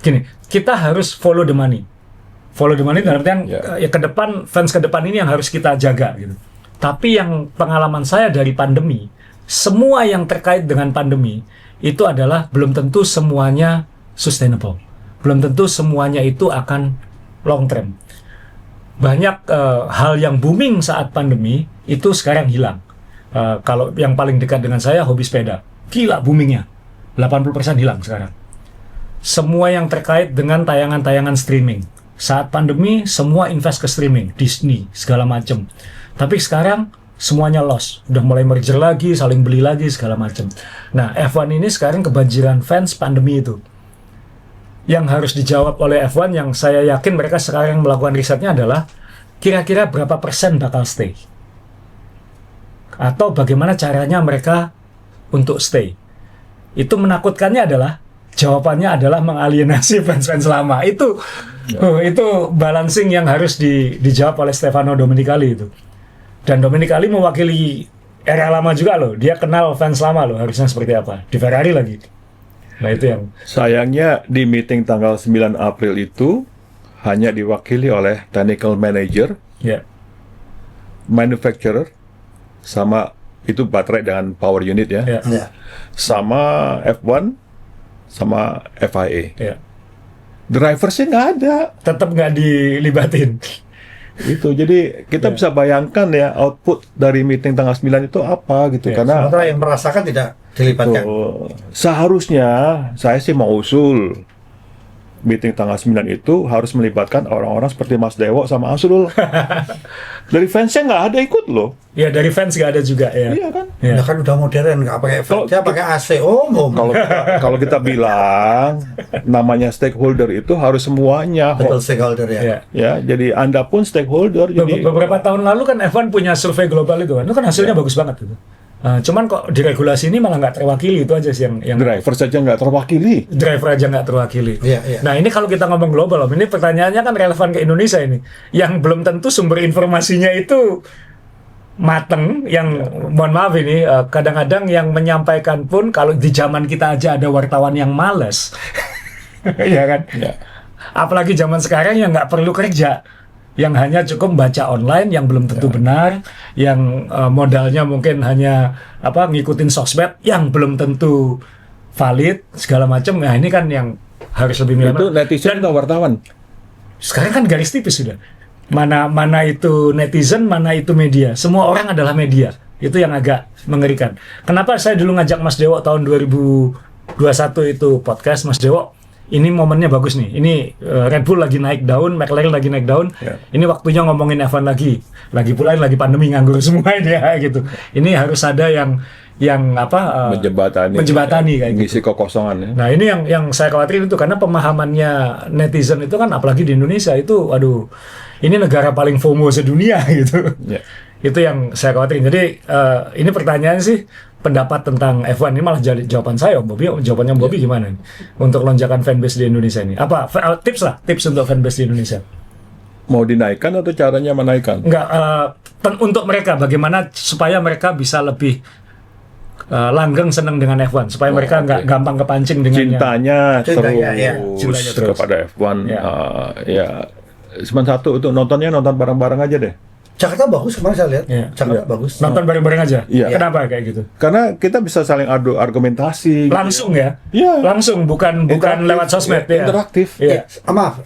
gini, kita harus follow the money. Follow the money dalam artian ya ke depan, fans ke depan ini yang harus kita jaga gitu. Tapi yang pengalaman saya dari pandemi, semua yang terkait dengan pandemi itu adalah belum tentu semuanya sustainable. Belum tentu semuanya itu akan long term. Banyak hal yang booming saat pandemi itu sekarang hilang. Kalau yang paling dekat dengan saya, hobi sepeda. Gila boomingnya. 80% hilang sekarang. Semua yang terkait dengan tayangan-tayangan streaming. Saat pandemi, semua invest ke streaming. Disney, segala macam. Tapi sekarang semuanya loss, udah mulai merger lagi, saling beli lagi, segala macam. Nah, F1 ini sekarang kebanjiran fans pandemi itu. Yang harus dijawab oleh F1, yang saya yakin mereka sekarang melakukan risetnya adalah kira-kira berapa persen bakal stay? Atau bagaimana caranya mereka untuk stay? Itu menakutkannya adalah, jawabannya adalah mengalienasi fans-fans lama. Itu balancing yang harus dijawab oleh Stefano Domenicali itu. Dan Domenicali mewakili era lama juga loh. Dia kenal fans lama loh, harusnya seperti apa. Di Ferrari lagi. Nah itu yang... Sayangnya di meeting tanggal 9 April itu hanya diwakili oleh technical manager, manufacturer, sama itu baterai dengan power unit ya. Sama F1, sama FIA. Driversnya nggak ada. Tetap nggak dilibatin. Itu jadi kita bisa bayangkan ya output dari meeting tanggal 9 itu apa gitu karena sementara yang merasakan tidak dilibatkan. Seharusnya saya sih mau usul meeting tanggal 9 itu harus melibatkan orang-orang seperti Mas Dewo sama Asrul. Dari fansnya nggak ada ikut loh. Ya dari fans nggak ada juga ya. Iya kan? Ya kan udah modern, nggak pakai fans, dia pakai AC umum. Kalau kita bilang namanya stakeholder itu harus semuanya. Betul, stakeholder ya. Ya, jadi Anda pun stakeholder. Jadi beberapa tahun lalu kan F1 punya survei global itu kan hasilnya bagus banget gitu. Cuman kok di regulasi ini malah nggak terwakili, itu aja sih yang driver saja nggak terwakili. Driver aja nggak terwakili. Iya. Nah ini kalau kita ngomong global, ini pertanyaannya kan relevan ke Indonesia ini, yang belum tentu sumber informasinya itu mateng. Yang mohon maaf ini kadang-kadang yang menyampaikan pun kalau di zaman kita aja ada wartawan yang malas, ya kan? apalagi zaman sekarang yang nggak perlu kerja, yang hanya cukup baca online, yang belum tentu benar, yang modalnya mungkin hanya ngikutin sosmed, yang belum tentu valid segala macam. Nah ini kan yang harus lebih milih. Itu netizen atau wartawan? Sekarang kan garis tipis sudah. Mana itu netizen, mana itu media. Semua orang adalah media. Itu yang agak mengerikan. Kenapa saya dulu ngajak Mas Dewo tahun 2021 itu podcast, Mas Dewo, ini momennya bagus nih. Ini Red Bull lagi naik daun, McLaren lagi naik daun. Yeah. Ini waktunya ngomongin F1 lagi. Lagi pula lagi pandemi nganggur semua ini ya gitu. Ini harus ada yang menjembatani kayak ngisi kekosongan ya. Nah, ini yang saya khawatirin itu karena pemahamannya netizen itu kan apalagi di Indonesia itu ini negara paling FOMO sedunia gitu. Yeah. Itu yang saya khawatirin. Jadi ini pertanyaan sih, pendapat tentang F1 ini malah jadi jawaban saya, Om Bobby. Jawabannya Om Bobby gimana nih untuk lonjakan fanbase di Indonesia ini? Apa tips untuk fanbase di Indonesia? Mau dinaikkan atau caranya menaikkan? Enggak, untuk mereka bagaimana supaya mereka bisa lebih langgeng seneng dengan F1 supaya mereka nggak gampang kepancing dengan cintanya kepada F1 ya. Cuma satu, itu nonton bareng-bareng aja deh. Jakarta bagus, kemarin saya lihat. Jakarta bagus. Nonton bareng-bareng aja. Kenapa kayak gitu? Karena kita bisa saling adu argumentasi. Langsung gitu. Ya? Langsung, bukan lewat sosmed ya. Interaktif. Maaf,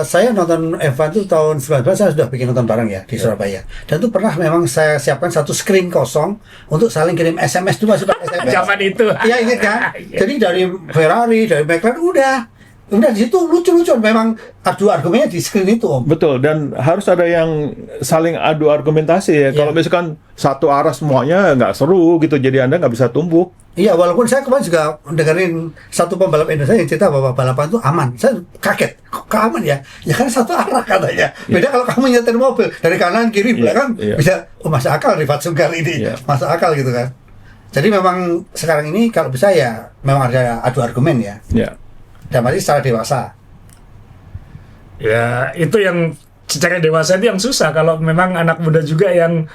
saya nonton F1 itu tahun 19 saya sudah bikin nonton bareng ya di Surabaya. Dan itu pernah memang saya siapkan satu screen kosong untuk saling kirim SMS dulu, masih pakai SMS. Zaman itu. Iya, ingat kan? Jadi dari Ferrari, dari McLaren udah di situ lucu-lucuan, memang adu argumennya di screen itu, Om. Betul, dan harus ada yang saling adu argumentasi ya. Kalau misalkan satu arah semuanya nggak seru gitu, jadi Anda nggak bisa tumbuh. Iya, walaupun saya kemarin juga dengerin satu pembalap Indonesia yang cerita bahwa balapan itu aman. Saya kaget, kok aman ya? Ya kan satu arah katanya. Beda kalau kamu nyetir mobil dari kanan, kiri, belakang, bisa, masuk akal Rifat Sungkar ini, masuk akal gitu kan. Jadi memang sekarang ini kalau bisa ya memang ada adu argumen ya. Dan masih secara dewasa. Ya, itu yang secara dewasa itu yang susah. Kalau memang anak muda juga yang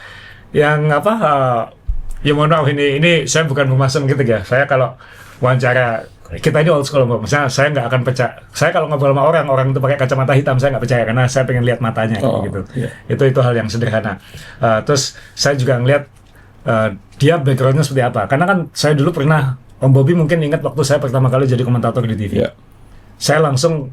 ya mohon maaf, ini saya bukan pemasang gitu ya. Saya kalau wawancara, kita ini old school, misalnya saya nggak akan percaya. Saya kalau ngobrol sama orang itu pakai kacamata hitam, saya nggak percaya karena saya pengen lihat matanya gitu. Itu hal yang sederhana. Terus saya juga ngelihat dia backgroundnya seperti apa. Karena kan saya dulu pernah, Om Bobby mungkin ingat waktu saya pertama kali jadi komentator di TV. Saya langsung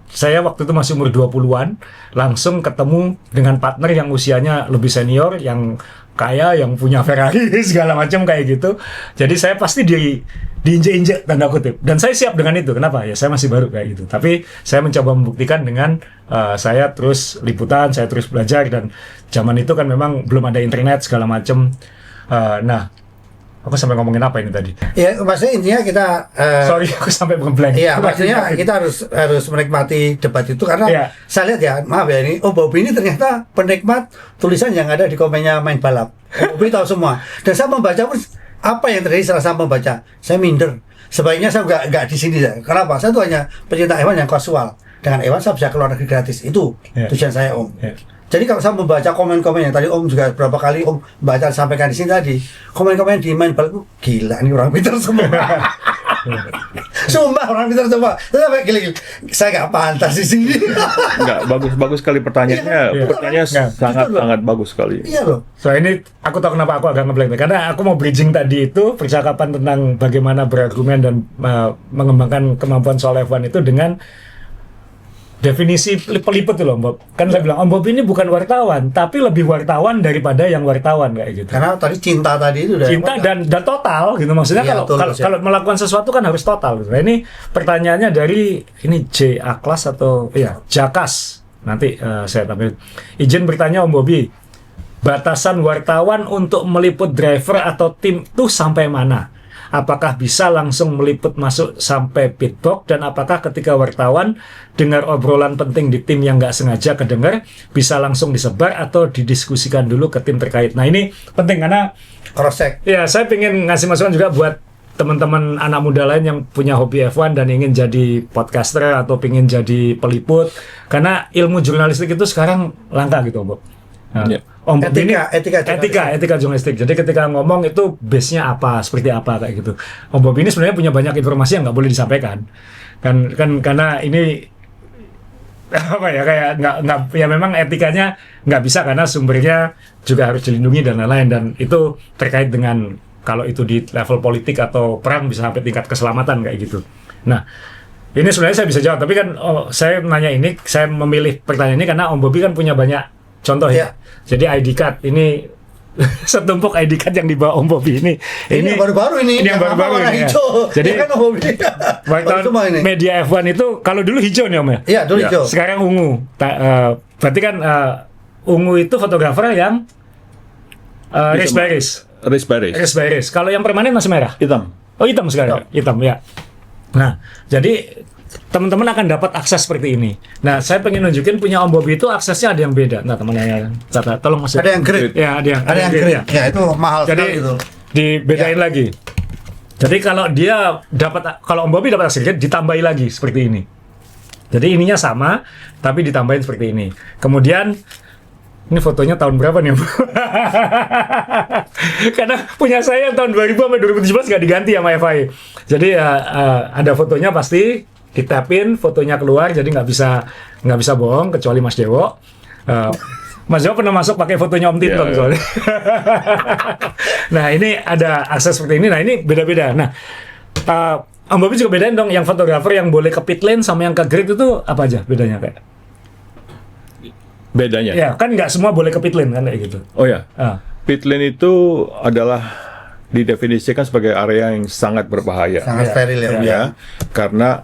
saya waktu itu masih umur 20-an, langsung ketemu dengan partner yang usianya lebih senior, yang kaya, yang punya Ferrari, segala macam kayak gitu. Jadi saya pasti diinjek-injek tanda kutip. Dan saya siap dengan itu. Kenapa? Ya saya masih baru kayak gitu. Tapi saya mencoba membuktikan dengan saya terus liputan, saya terus belajar. Dan zaman itu kan memang belum ada internet, segala macam. Aku sampai ngomongin apa ini tadi? Ya, maksudnya intinya kita sorry, aku sampai ngeblank. Iya, maksudnya kita harus menikmati debat itu karena saya lihat ya, maaf ya ini, Bobby ini ternyata penikmat tulisan yang ada di komennya Main Balap. Bobby tahu semua. Dan saya membaca pun apa yang terjadi setelah saya membaca, saya minder. Sebaiknya saya nggak di sini ya. Kenapa? Saya tuh hanya pecinta hewan yang kasual. Dengan hewan saya bisa keluar negeri gratis. Itu tujuan saya, Om. Jadi kalau saya membaca komen-komen yang tadi Om juga berapa kali Om baca sampaikan di sini tadi, komen-komen di Main Balap, gila ini orang pintar semua. Sumpah orang pintar semua. Gila. Saya nggak pantas di sini. Nggak, bagus sekali pertanyaannya. Pertanyaannya sangat bagus sekali. Iya loh. So ini aku tahu kenapa aku agak ngeblank karena aku mau bridging tadi itu percakapan tentang bagaimana berargumen dan mengembangkan kemampuan soal F1 itu dengan definisi peliput itu loh, Bob. Kan saya bilang, Om Bob ini bukan wartawan, tapi lebih wartawan daripada yang wartawan kayak gitu. Karena tadi cinta tadi itu cinta dan total gitu. Maksudnya kalau melakukan sesuatu kan harus total gitu. Nah, ini pertanyaannya dari ini J Aklas atau Jakas. Nanti saya tampil. Izin bertanya Om Bobby, batasan wartawan untuk meliput driver atau tim itu sampai mana? Apakah bisa langsung meliput masuk sampai pitbox, dan apakah ketika wartawan dengar obrolan penting di tim yang nggak sengaja kedengar bisa langsung disebar atau didiskusikan dulu ke tim terkait? Nah ini penting karena cross check. Ya, saya pengen ngasih masukan juga buat teman-teman anak muda lain yang punya hobi F1 dan ingin jadi podcaster atau ingin jadi peliput, karena ilmu jurnalistik itu sekarang langka gitu, Bob. Nah, Om etika jurnalistik. Jadi ketika ngomong itu base-nya apa, seperti apa kayak gitu. Om Bob ini sebenarnya punya banyak informasi yang nggak boleh disampaikan. Kan karena ini apa ya, kayak nggak ya memang etikanya nggak bisa karena sumbernya juga harus dilindungi dan lain-lain, dan itu terkait dengan kalau itu di level politik atau perang bisa sampai tingkat keselamatan kayak gitu. Nah, ini sebenarnya saya bisa jawab, tapi kan saya nanya ini, saya memilih pertanyaan ini karena Om Bobi kan punya banyak contoh ya. Jadi ID card ini setumpuk ID card yang dibawa Om Bobi ini yang baru-baru ini yang baru-baru ini. Hijau. Jadi kan Om Bobi. Media F1 itu kalau dulu hijau nih Om ya? Iya, dulu hijau. Sekarang ungu. Berarti kan ungu itu fotografer yang race by race. Kalau yang permanen masih merah? Hitam. Oh, hitam sekarang. Hitam ya. Nah, jadi teman-teman akan dapat akses seperti ini. Nah, saya pengen nunjukin punya Om Bobi itu aksesnya ada yang beda. Nah, teman-teman tolong masuk. Ada yang grid. Ya, ada yang grid. Ya, itu mahal sekali itu. Dibedain lagi. Jadi kalau Om Bobi dapat akses grid, ditambahi lagi seperti ini. Jadi ininya sama, tapi ditambahin seperti ini. Kemudian ini fotonya tahun berapa nih? Karena punya saya tahun 2000 sampai 2017 nggak diganti sama FIA. Jadi ada fotonya pasti ditapin, fotonya keluar, jadi nggak bisa bohong kecuali Mas Dewo. Mas Dewo pernah masuk pakai fotonya Om Tintong soalnya. Nah, ini ada akses seperti ini. Nah, ini beda-beda. Nah, Om Bobi juga bedain dong, yang fotografer yang boleh ke pit lane sama yang ke grid itu apa aja bedanya kayak? Bedanya? Ya, kan nggak semua boleh ke pit lane kan kayak gitu. Oh ya, pit lane itu adalah didefinisikan sebagai area yang sangat berbahaya. Sangat steril ya. Karena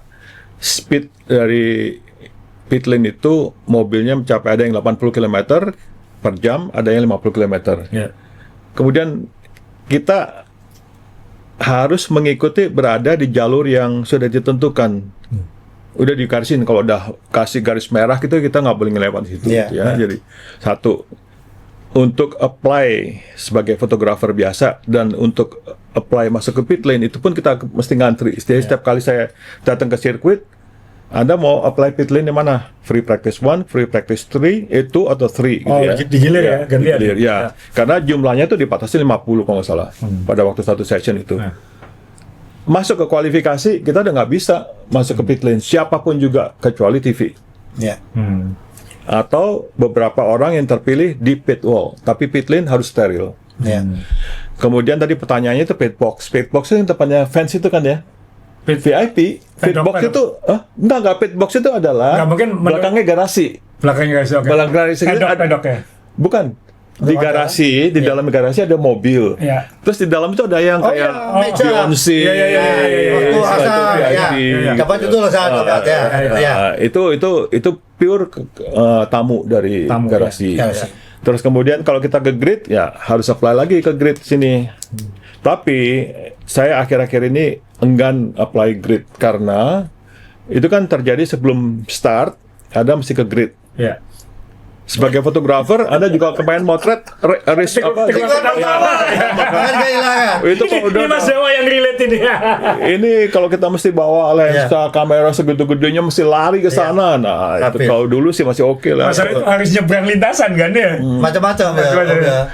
speed dari pit lane itu mobilnya mencapai ada yang 80 km per jam, ada yang 50 km. Yeah. Kemudian kita harus mengikuti berada di jalur yang sudah ditentukan. Udah dikasihin, kalau udah kasih garis merah gitu kita nggak boleh ngelewat situ. Jadi satu, untuk apply sebagai fotografer biasa dan untuk apply masuk ke pit lane itu pun kita mesti ngantri. Setiap kali saya datang ke sirkuit, Anda mau apply pit lane di mana? Free practice 1, free practice 3, itu atau 3 gitu ya. Digilir ya, gantian. Digilir, ya. Karena jumlahnya itu dibatasi 50 kalau nggak salah pada waktu satu session itu. Masuk ke kualifikasi kita udah nggak bisa masuk ke pit lane siapapun juga kecuali TV. Atau beberapa orang yang terpilih di pit wall, tapi pit lane harus steril. Kemudian tadi pertanyaannya itu pit box. Pit box itu yang tempatnya fans itu kan ya? Pit VIP. Pit box itu, enggak, pit box itu adalah belakangnya garasi. Belakangnya garasi, oke. Belakang garasi pedok ya? Bukan. Di garasi, di dalam garasi ada mobil. Terus di dalam itu ada yang kayak Beyonce. Waktu dapat itu loh saat dapat ya. Itu pure tamu dari garasi. Terus kemudian kalau kita ke grid, ya harus apply lagi ke grid sini. Tapi saya akhir-akhir ini enggan apply grid karena itu kan terjadi sebelum start, ada mesti ke grid. Sebagai fotografer, Anda juga kepengen motret race apa? Itu ini Mas Dewa yang relate ini. Ini kalau kita mesti bawa lensa kamera segitu-gedenya mesti lari ke sana. Nah, itu kalau dulu sih masih oke lah. Masalah itu harus nyebrang lintasan kan ya? Macam-macam ya.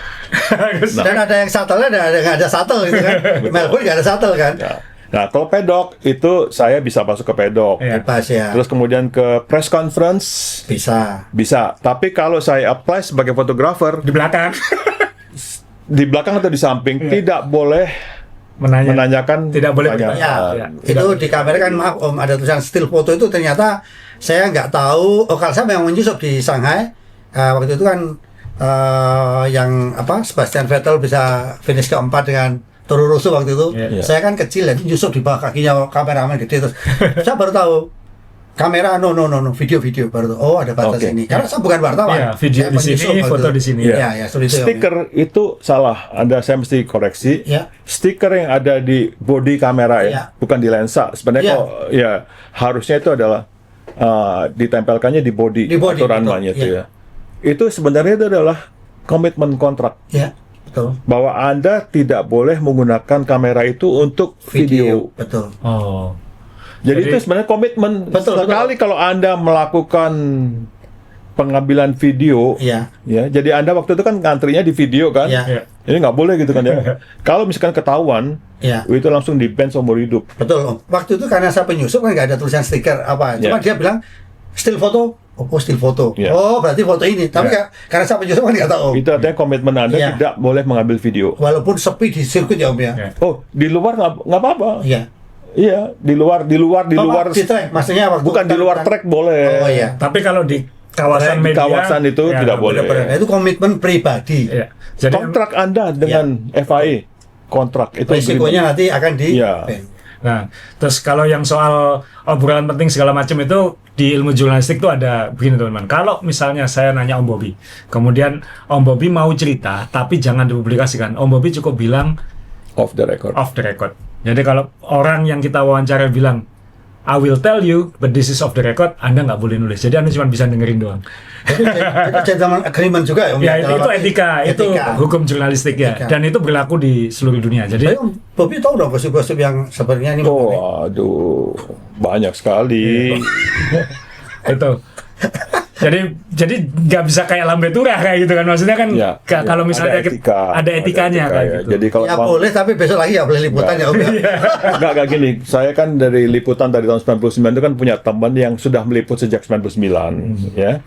Dan ada yang shuttle, ada shuttle gitu kan. Melbourne nggak ada shuttle kan. Nah, kalau pedok itu saya bisa masuk ke pedok. Bebas ya. Terus kemudian ke press conference bisa. Tapi kalau saya apply sebagai fotografer di belakang, di belakang atau di samping tidak boleh menanyakan. Tidak boleh bertanya. Itu di kamera kan, maaf Om, ada tulisan still foto itu ternyata saya nggak tahu. Kalau saya memang menyusup di Shanghai waktu itu kan yang Sebastian Vettel bisa finish keempat dengan Toro Rosso waktu itu. Saya kan kecil ya, nyusup di bawah kakinya kameramen gede terus. Saya baru tahu kamera no video baru tahu. Oh, ada batas ini. Karena saya bukan wartawan. Video di sini, foto di sini. Stiker itu salah. Saya mesti koreksi. Stiker yang ada di body kamera bukan di lensa. Sebenarnya harusnya itu adalah ditempelkannya di body aturan mainnya itu ya. Itu sebenarnya itu adalah komitmen kontrak. Bahwa Anda tidak boleh menggunakan kamera itu untuk video. Betul. Jadi itu sebenarnya komitmen. Sekali kalau Anda melakukan pengambilan video, jadi Anda waktu itu kan ngantrinya di video kan, ini nggak boleh gitu kan ya. Kalau misalkan ketahuan, itu langsung di ban seumur hidup. Betul. Waktu itu karena saya penyusup kan nggak ada tulisan stiker apa. Cuma dia bilang still foto. Oh, still foto. Ya. Oh, berarti foto ini. Tapi karena saya penjual kan nggak tahu. Itu artinya komitmen Anda Ya. tidak boleh mengambil video. Walaupun sepi di sirkuit ya Om ya. Ya. Oh, di luar nggak apa-apa. Iya. Iya, di luar Di track, maksudnya waktu bukan di luar track boleh. Oh iya. Tapi kalau di kawasan Di media, kawasan itu tidak boleh. Benar-benar. Itu komitmen pribadi. Ya. Jadi Kontrak Anda dengan FIA, kontrak itu Risikonya nanti akan di. Iya. Nah, terus kalau yang soal obrolan penting segala macam itu di ilmu jurnalistik itu ada begini teman-teman. Kalau misalnya saya nanya Om Bobby, kemudian Om Bobby mau cerita, tapi jangan dipublikasikan. Om Bobby cukup bilang off the record. off the record. Jadi kalau orang yang kita wawancara bilang, I will tell you, but this is off the record, Anda nggak boleh nulis. Jadi Anda cuma bisa dengerin doang. Itu gentleman agreement juga ya Om. Ya, itu Dalam arti etika, itu hukum jurnalistik ya. Etika. Dan itu berlaku di seluruh dunia. Jadi Tapi Om Bobby tahu dong gosip-gosip yang sebenarnya ini. Oh, aduh, banyak sekali. itu jadi nggak bisa kayak lambe turah kayak gitu kan, maksudnya kan Ya, kalau misalnya ada etikanya kayak ya. gitu. Jadi kalau Ya boleh, tapi besok lagi ya boleh liputan ya Om. Enggak gini, saya kan dari liputan dari tahun 99 itu kan punya teman yang sudah meliput sejak 99 ya.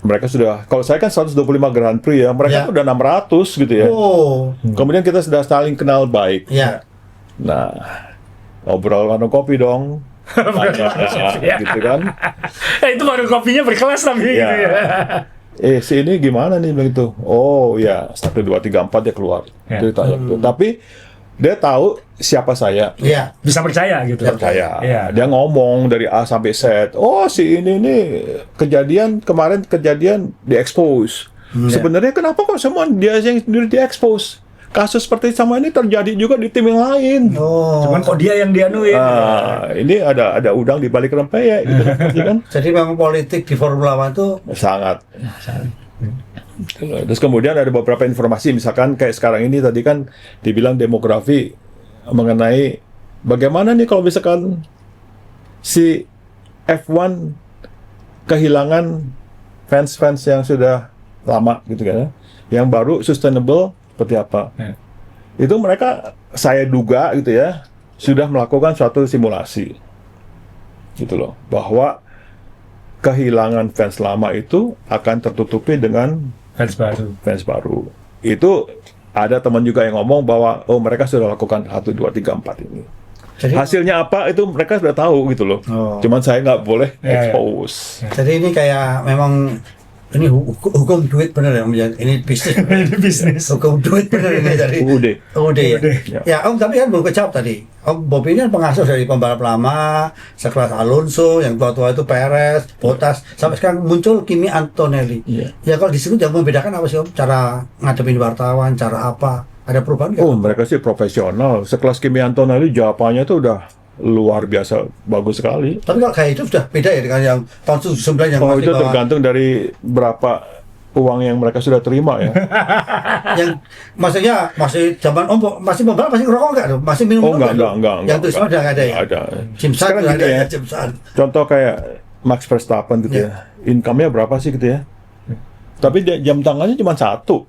Mereka sudah, kalau saya kan 125 Grand Prix ya, mereka Ya. udah 600 gitu ya. Oh, Kemudian kita sudah saling kenal baik. ya. Nah, ngobrol warung kopi dong. Ya. Gitu kan. Itu baru kopinya berkelas tapi Ya. gitu ya. Si ini gimana nih begitu? Oh ya, 1, 2, 3, 4 dia keluar. Ya. Ceritanya tuh. Tapi dia tahu siapa saya. Iya. Bisa percaya gitu. Percaya. Iya. Dia ngomong dari A sampai Z. Oh, si ini nih kemarin kejadian di-expose. Sebenarnya kenapa kok semua dia yang sendiri di-expose? Kasus seperti sama ini terjadi juga di tim yang lain. Oh. Cuman kok dia yang dianuin. Ini ada udang di balik rempeyek gitu kan. Jadi memang politik di Formula One itu Sangat. Terus kemudian ada beberapa informasi, misalkan kayak sekarang ini tadi kan dibilang demografi mengenai bagaimana nih kalau misalkan si F1 kehilangan fans-fans yang sudah lama gitu kan, yang baru sustainable seperti apa. Ya. Itu mereka, saya duga gitu ya, sudah melakukan suatu simulasi gitu loh, bahwa kehilangan fans lama itu akan tertutupi dengan fans baru. Itu ada teman juga yang ngomong bahwa oh mereka sudah lakukan 1, 2, 3, 4 ini. jadi, Hasilnya apa itu mereka sudah tahu gitu loh. Oh. Cuman saya nggak boleh Ya, ya. expose. jadi ini kayak memang ini hukum duit bener ya Om. Ini bisnis. Ini bisnis. Hukum duit bener ini jadi. UUD. Ya. Ya Om, tapi kan belum kejawab tadi. Om Bobby ini kan pengasuh dari pembalap lama sekelas Alonso, yang tua-tua itu Perez, Bottas, sampai sekarang muncul Kimi Antonelli. Iya. Ya kalau di situ yang membedakan apa sih Om? Cara ngadepin wartawan, cara apa? Ada perubahan nggak? Oh mereka sih profesional. Sekelas Kimi Antonelli jawabannya tuh udah luar biasa bagus sekali. Tapi kalau kayak itu sudah beda ya dengan yang tahun 79 yang Oh masih itu bawa- tergantung dari berapa uang yang mereka sudah terima ya. yang maksudnya masih zaman Om masih pembalap masih ngerokok nggak tuh? Masih minum Oh nggak tuh? enggak. Yang tuh sudah nggak ada ya? Nggak ada. Jimsan Sekarang juga gini ada ya. ya, Jimsan. Contoh kayak Max Verstappen gitu ya. Income-nya berapa sih gitu ya. Tapi jam tangannya cuma satu.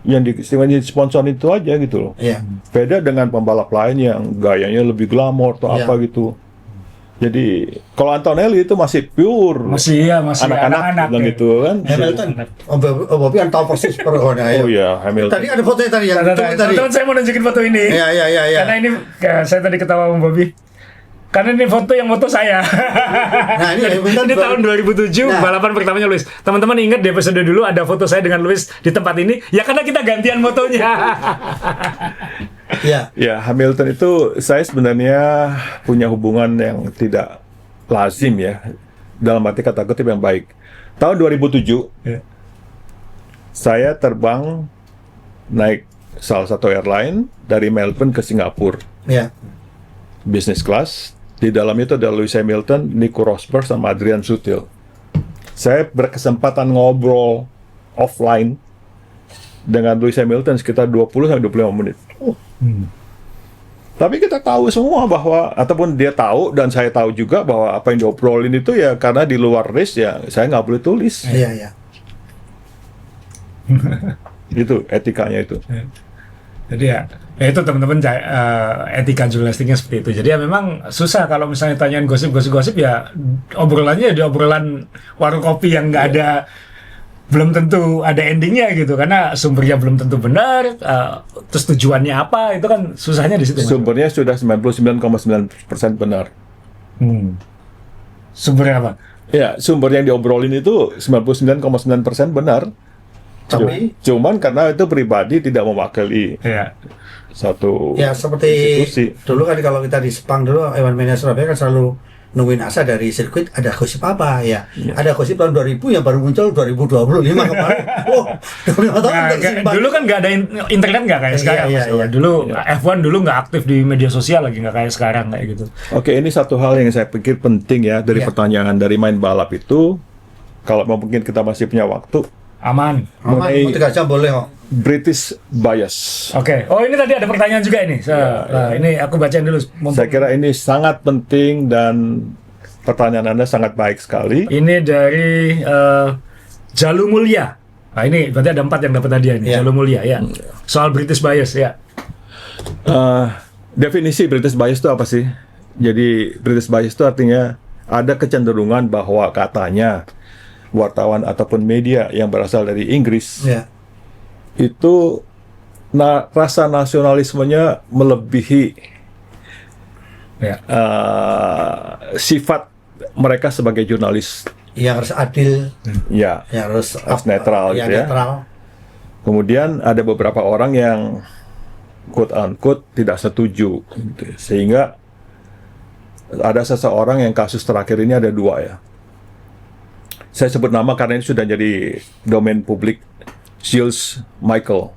Yang disponsor itu aja gitu loh. Iya. Beda dengan pembalap lain yang gayanya lebih glamor atau Iya. apa gitu. Jadi kalau Antonelli itu masih pure. Masih anak-anak bilang ya. gitu kan. Hamilton, Om Bobby kan tahu persis perhona ya. Oh iya, Hamilton. Tadi ada fotonya tadi yang itu tadi. Teman-teman saya mau nunjukin foto ini. Iya. Karena ini saya tadi ketawa sama Bobby. Karena ini foto yang foto saya. Nah, ini Hamilton Ini tahun 2007 Nah. balapan pertamanya Lewis. Teman-teman ingat di episode dulu ada foto saya dengan Lewis di tempat ini? Ya karena kita gantian fotonya. Iya. Ya, Hamilton itu saya sebenarnya punya hubungan yang tidak lazim ya. Dalam arti kata kutip yang baik. Tahun 2007, Ya. saya terbang naik salah satu airline dari Melbourne ke Singapura. Iya. Business class. Di dalam itu ada Lewis Hamilton, Nico Rosberg, sama Adrian Sutil. Saya berkesempatan ngobrol offline dengan Lewis Hamilton sekitar 20-25 menit. Tapi kita tahu semua bahwa, ataupun dia tahu dan saya tahu juga bahwa apa yang diobrolin itu ya karena di luar race ya saya nggak boleh tulis. Iya. Itu etikanya itu. Jadi ya itu teman-teman etika jurnalistiknya seperti itu. Jadi ya memang susah kalau misalnya tanyain gosip ya obrolannya di obrolan warung kopi yang nggak ada, belum tentu ada endingnya gitu, karena sumbernya belum tentu benar, terus tujuannya apa, itu kan susahnya di situ. Sumbernya sudah 99,9% benar. Sumbernya apa? Ya, sumber yang diobrolin itu 99,9% benar. Tapi Cuman karena itu pribadi tidak mewakili satu ya seperti institusi. dulu kan kalau kita di Sepang dulu, Ewan Mania Surabaya kan selalu nungguin Asa dari sirkuit ada gosip apa ya. Ada gosip tahun 2000 yang baru muncul 2025 kemarin. Oh, 25 tahun tersimpan. Dulu kan nggak ada internet, nggak kayak sekarang. Dulu F1 dulu nggak aktif di media sosial lagi, nggak kayak sekarang kayak gitu. Oke, ini satu hal yang saya pikir penting ya dari pertanyaan dari main balap itu. Kalau mungkin kita masih punya waktu, Aman, mau 3 jam boleh kok. British bias. Oke. Oh, ini tadi ada pertanyaan juga ini. Ini aku bacain dulu. Saya kira ini sangat penting dan pertanyaan Anda sangat baik sekali. Ini dari Jalu Mulia. Nah, ini berarti ada 4 yang dapat hadiah ini. Jalu Mulia ya. Soal British bias ya. Definisi British bias itu apa sih? Jadi British bias itu artinya ada kecenderungan bahwa katanya wartawan ataupun media yang berasal dari Inggris itu rasa nasionalismenya melebihi sifat mereka sebagai jurnalis. Yang harus adil, yang harus netral gitu ya. Netral. Kemudian ada beberapa orang yang quote unquote tidak setuju, gitu. Sehingga ada seseorang yang kasus terakhir ini ada 2 ya. Saya sebut nama karena ini sudah jadi domain publik. Giles Michael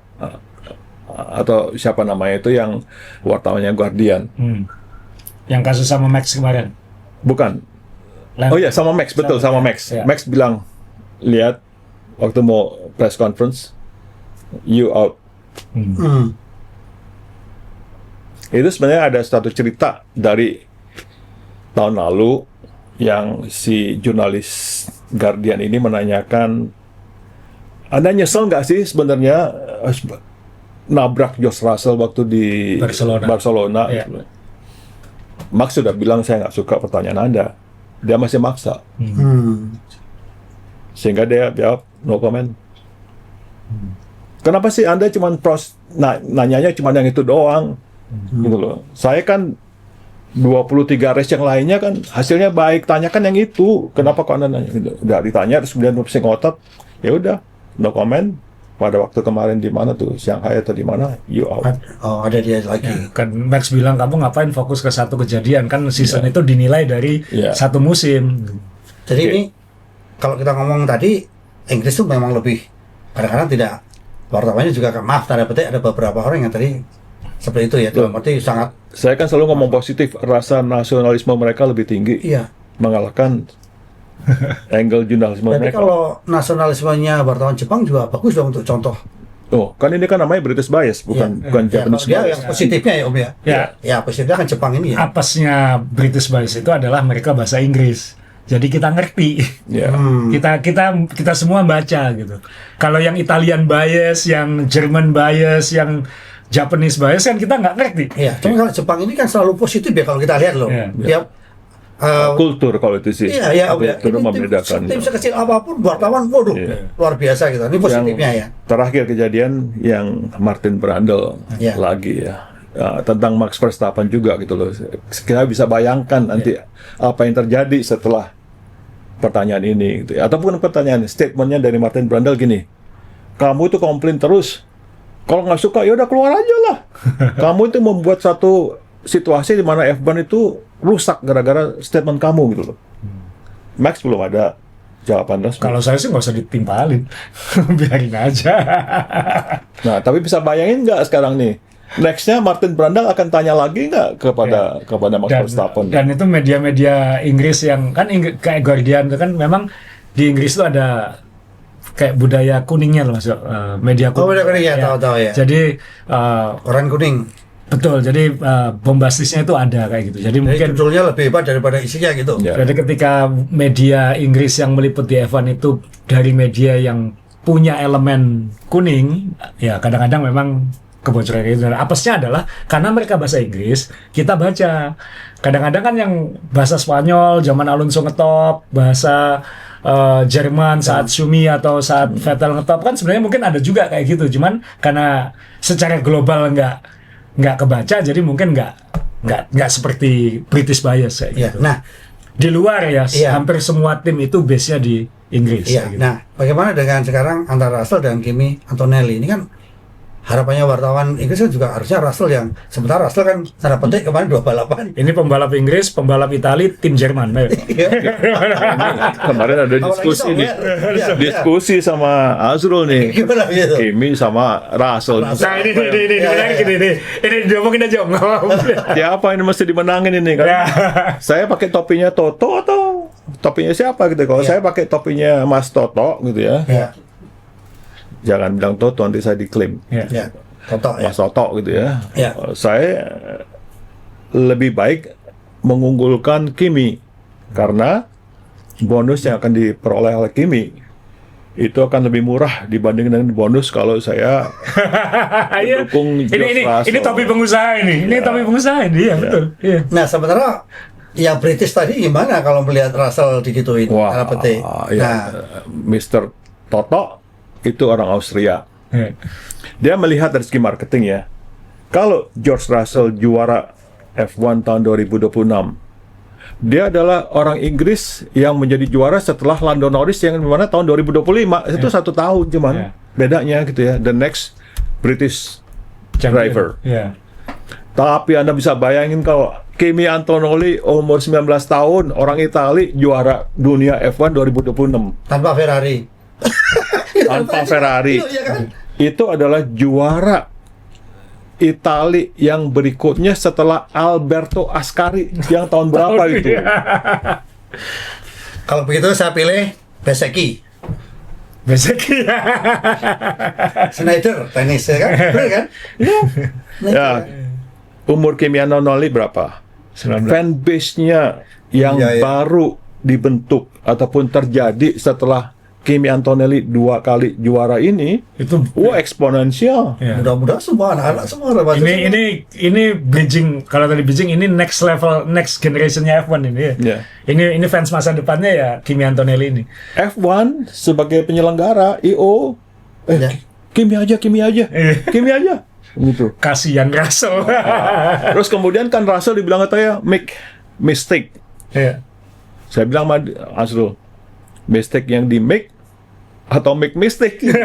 atau siapa namanya itu yang wartawannya Guardian. Yang kasus sama Max kemarin. Bukan. Oh iya, sama Max, betul, sama Max. Ya. Max bilang, lihat waktu mau press conference, you out. Itu sebenarnya ada satu cerita dari tahun lalu yang si jurnalis Guardian ini menanyakan, Anda nyesel nggak sih sebenarnya nabrak George Russell waktu di Barcelona? Ya. Max sudah bilang saya nggak suka pertanyaan Anda. Dia masih maksa. Sehingga dia jawab no comment. Kenapa sih Anda cuma nanyanya cuma yang itu doang? Gitu loh. Saya kan 23 race yang lainnya kan hasilnya baik, tanyakan yang itu. Kenapa kok Anda nanya? Udah ditanya terus kemudian pusing otot. Ya udah, no comment. Pada waktu kemarin di mana tuh, Shanghai atau di mana, you out. Oh, ada dia lagi. Ya, kan Max bilang kamu ngapain fokus ke satu kejadian, kan season itu dinilai dari satu musim. Jadi ini kalau kita ngomong tadi Inggris tuh memang lebih kadang-kadang tidak, wartawannya juga maaf tanda petik ada beberapa orang yang tadi seperti itu ya, dalam arti sangat. Saya kan selalu ngomong positif, rasa nasionalisme mereka lebih tinggi, mengalahkan angle jurnalisme tapi mereka. Kalau nasionalismenya wartawan Jepang juga bagus dong untuk contoh. Oh, kan ini kan namanya British bias, bukan Japanese bias. Yang positifnya ya Om ya. Ya positifnya kan Jepang ini ya. Apesnya British bias itu adalah mereka bahasa Inggris. Jadi kita ngerti. Kita semua baca gitu. Kalau yang Italian bias, yang German bias, yang Japanese bias kan kita nggak ngerti. Iya, cuma kalau Jepang ini kan selalu positif ya kalau kita lihat loh. Tiap kultur kalau itu sih. Iya. Itu membedakan. Tim sekecil apapun wartawan, waduh, luar biasa gitu. Ini positifnya ya. Terakhir kejadian yang Martin Brundle lagi ya. Tentang Max Verstappen juga gitu loh. Kita bisa bayangkan nanti apa yang terjadi setelah pertanyaan ini gitu. Ataupun pertanyaan statementnya dari Martin Brundle gini. Kamu itu komplain terus. Kalau nggak suka ya udah keluar aja lah. Kamu itu membuat satu situasi di mana F1 itu rusak gara-gara statement kamu gitu loh. Max belum ada jawaban resmi. Kalau saya sih nggak usah ditimpalin, biarin aja. Nah, tapi bisa bayangin nggak sekarang nih? Nextnya Martin Brundle akan tanya lagi nggak kepada Max Verstappen? Dan itu media-media Inggris yang kan kayak Guardian itu kan memang di Inggris itu ada kayak budaya kuningnya loh, masuk media kuning. Oh, media kuning ya, tahu-tahu ya. Jadi koran kuning. Betul, jadi bombastisnya itu ada kayak gitu. Jadi mungkin judulnya lebih hebat daripada isinya gitu. Jadi ketika media Inggris yang meliput di F1 itu dari media yang punya elemen kuning, ya kadang-kadang memang kebocoran itu. Dan apesnya adalah karena mereka bahasa Inggris, kita baca. Kadang-kadang kan yang bahasa Spanyol zaman Alonso ngetop, bahasa Jerman saat Schumi atau saat Vettel ngetop kan sebenarnya mungkin ada juga kayak gitu. Cuman karena secara global nggak kebaca, jadi mungkin nggak seperti British bias kayak gitu. Nah, di luar hampir semua tim itu base-nya di Inggris. Gitu. Nah, bagaimana dengan sekarang antara Russell dan Kimi Antonelli ini kan harapannya wartawan Inggris kan juga harusnya Russell yang sementara Russell kan tanda petik kemarin 2 balapan. Ini pembalap Inggris, pembalap Itali, tim Jerman. Kemarin ada diskusi sama Azrul nih. Gimana gitu? Kimi sama Russell. Nah ini diomongin aja Om. Siapa ini mesti dimenangin ini kan? Saya pakai topinya Toto atau topinya siapa gitu? Kalau saya pakai topinya Mas Toto gitu ya. Jangan bilang Toto, nanti saya diklaim. Toto, Mas Toto gitu ya. Ya. Saya lebih baik mengunggulkan Kimi karena bonus yang akan diperoleh oleh Kimi itu akan lebih murah dibanding dengan bonus kalau saya mendukung George Russell. Ini topi pengusaha ini. Ini topi pengusaha ini, ya betul. Iya. Nah, sementara yang British tadi gimana kalau melihat Russell digituin? Wah, petik. ya, Mr. Toto itu orang Austria. Iya. Dia melihat dari segi marketing ya. Kalau George Russell juara F1 tahun 2026, dia adalah orang Inggris yang menjadi juara setelah Lando Norris yang dimana tahun 2025 itu 1 tahun cuman bedanya gitu ya. The next British driver. Tapi Anda bisa bayangin kalau Kimi Antonelli umur 19 tahun, orang Itali juara dunia F1 2026 tanpa Ferrari. Tanpa Ferrari. Itu adalah juara Itali yang berikutnya setelah Alberto Ascari yang tahun berapa itu? Kalau begitu saya pilih Bezzecchi. Schneider tenis ya kan? Benar kan? Ya. Umur Kimi Antonelli berapa? 19. Fanbase-nya yang baru dibentuk ataupun terjadi setelah Kimi Antonelli 2 kali juara ini itu eksponensial. Mudah-mudahan semua anak-anak semua ini bridging, kalau tadi bridging ini next level, next generationnya F1 ini ya. Ini fans masa depannya ya Kimi Antonelli ini. F1 sebagai penyelenggara IO Kimi aja Kimi aja gitu. Kasihan Russell. Terus kemudian kan Russell dibilang katanya make mistake. Saya bilang sama Azrul, mistake yang di make atau make mistake gitu.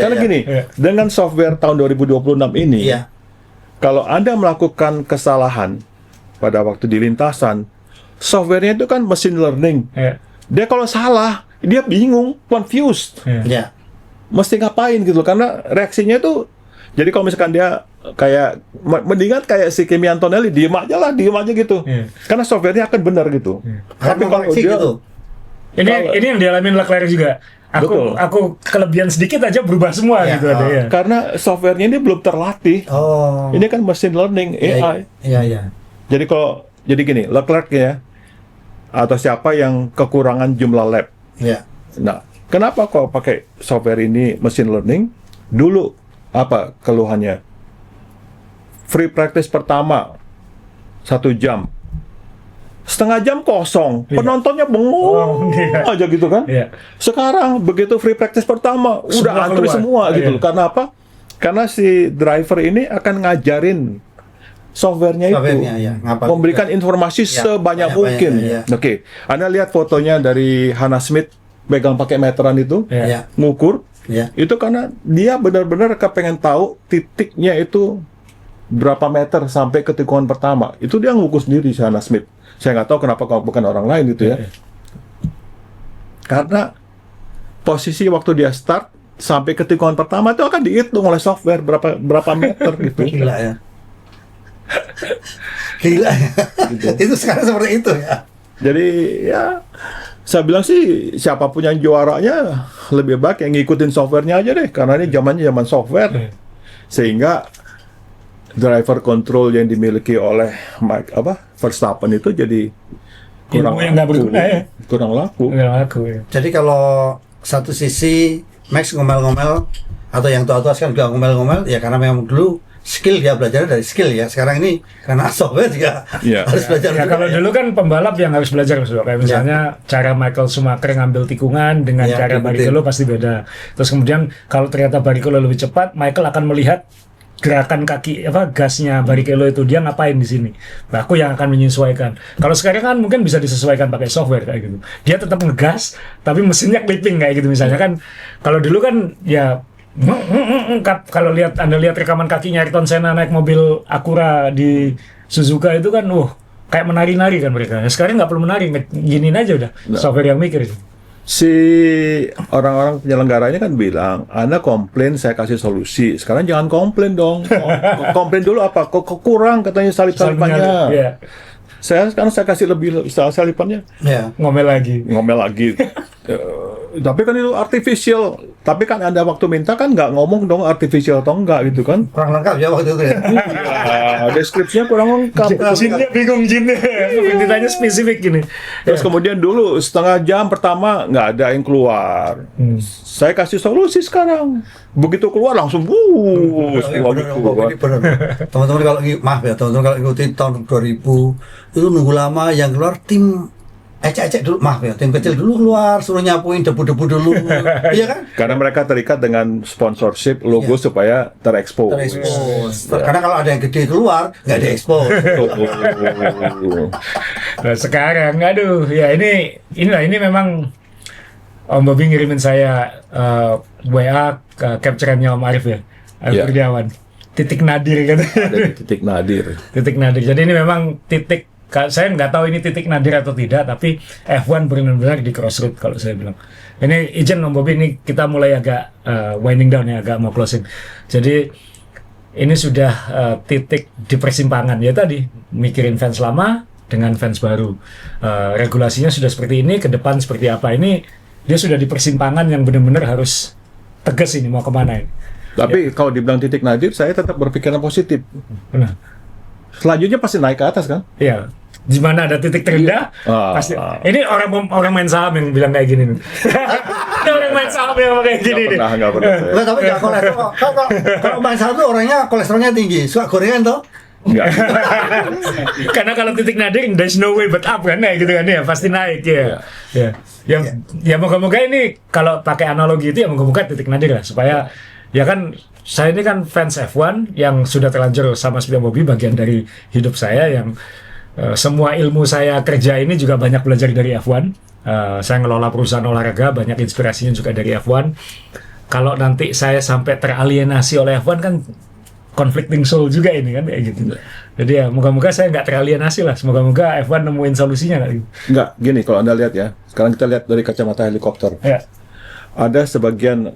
Karena gini, dengan software tahun 2026 ini, kalau Anda melakukan kesalahan pada waktu di lintasan, softwarenya itu kan machine learning. Dia kalau salah, dia bingung, confused. Mesti ngapain gitu, karena reaksinya itu, jadi kalau misalkan dia kayak mendingan kayak si Kimi Antonelli diem aja gitu. Karena softwarenya akan benar gitu. Tapi kalau dia gitu. Ini yang dialami Leclerc juga. Aku kelebihan sedikit aja berubah semua gitu ada ya. Karena softwarenya ini belum terlatih. Ini kan machine learning AI. Jadi gini, Leclerc ya atau siapa yang kekurangan jumlah lap. Nah, kenapa kok pakai software ini machine learning? Dulu apa keluhannya? Free practice pertama 1 jam. Setengah jam kosong, penontonnya bengong aja gitu kan. Sekarang begitu free practice pertama udah antri semua gitu. Karena apa? Karena si driver ini akan ngajarin softwarenya itu, memberikan informasi sebanyak mungkin. Oke, Anda lihat fotonya dari Hannah Smith pegang pakai meteran itu, ngukur. Itu karena dia benar-benar kepengen tahu titiknya itu berapa meter sampai ke tikungan pertama. Itu dia ngukur sendiri si Hannah Smith. Saya nggak tahu kenapa bukan orang lain gitu ya. Karena posisi waktu dia start sampai ke tikungan pertama itu akan dihitung oleh software berapa meter gitu. Gila ya. Gila ya. Gitu. Itu sekarang seperti itu ya. Jadi ya saya bilang sih siapapun yang juaranya lebih baik yang ngikutin softwarenya aja deh, karena ini zaman software. Sehingga driver control yang dimiliki oleh Verstappen itu jadi kurang laku. Jadi kalau satu sisi Max ngomel-ngomel atau yang tua-tua sekarang juga ngomel-ngomel ya karena memang dulu skill dia belajar dari skill ya. Sekarang ini karena software juga harus belajar. Ya, kalau dulu kan pembalap yang harus belajar kayak misalnya cara Michael Schumacher ngambil tikungan dengan cara Barrichello pasti beda. Terus kemudian kalau ternyata Barrichello lebih cepat, Michael akan melihat gerakan kaki gasnya Barrichello itu dia ngapain di sini. Nah, aku yang akan menyesuaikan. Kalau sekarang kan mungkin bisa disesuaikan pakai software kayak gitu. Dia tetap ngegas tapi mesinnya clipping kayak gitu misalnya kan. Kalau dulu kan ya kalau Anda lihat rekaman kakinya Ayrton Senna naik mobil Acura di Suzuka itu kan kayak menari-nari kan mereka. Ya, sekarang nggak perlu menari, giniin aja udah. Software yang mikir. Si orang-orang penyelenggara ini kan bilang, Anda komplain, saya kasih solusi. Sekarang jangan komplain dong. Komplain dulu apa? Kok kurang katanya salip-salipannya. Yeah. Sekarang saya kasih lebih salipannya. Ngomel lagi. Tapi kan itu artificial. Tapi kan Anda waktu minta kan nggak ngomong dong artificial atau enggak gitu kan? Kurang lengkap ya waktu itu ya. Deskripsinya kurang lengkap. Jinnya bingung jinnya. Ditanya spesifik gini. Terus kemudian dulu setengah jam pertama nggak ada yang keluar. Saya kasih solusi sekarang. Begitu keluar langsung Teman-teman kalau maaf ya, teman-teman kalau ikuti tahun 2000 itu nunggu lama yang keluar tim ecek-ecek dulu, maaf ya, tim kecil dulu keluar, suruh nyapuin debu-debu dulu. Iya kan? Karena mereka terikat dengan sponsorship logo supaya terekspos. Karena kalau ada yang gede keluar, nggak diekspos. Nah, sekarang, aduh, ya ini memang Om Bobby ngirimin saya WA capture-nya Om Arif ya, Arif Kurniawan. Titik nadir kan? Ada titik nadir. Titik nadir. Jadi ini memang titik. Saya nggak tahu ini titik nadir atau tidak, tapi F1 benar-benar di crossroad kalau saya bilang. Ini izin Om Bobby, ini kita mulai agak winding down ya, agak mau closing. Jadi ini sudah titik di persimpangan ya tadi, mikirin fans lama dengan fans baru. Regulasinya sudah seperti ini, ke depan seperti apa, ini dia sudah di persimpangan yang benar-benar harus tegas ini mau kemana ini. Tapi kalau dibilang titik nadir, saya tetap berpikiran positif. Benar. Selanjutnya pasti naik ke atas kan? Iya. Di mana ada titik terendah, pasti. Ini orang main saham yang bilang kayak gini nih. Ini orang main saham yang kayak gini nih. Nggak pernah. Tapi nggak kolesterol. Kalau main saham tuh orangnya kolesterolnya tinggi, suka gorengan toh? Enggak. Karena kalau titik nadir, there's no way but up kan, gitu kan ya, pasti naik ya. Ya moga-moga ini kalau pakai analogi itu ya moga-moga titik nadir lah, supaya ya kan. Saya ini kan fans F1 yang sudah terlanjur sama seperti Bobby, bagian dari hidup saya yang semua ilmu saya kerja ini juga banyak belajar dari F1. Saya ngelola perusahaan olahraga, banyak inspirasinya juga dari F1. Kalau nanti saya sampai teralienasi oleh F1 kan conflicting soul juga ini kan kayak gitu. Jadi ya moga-moga saya nggak teralienasi lah. Semoga-moga F1 nemuin solusinya nggak gitu. Nggak, gini kalau Anda lihat ya. Sekarang kita lihat dari kacamata helikopter. Ya. Ada sebagian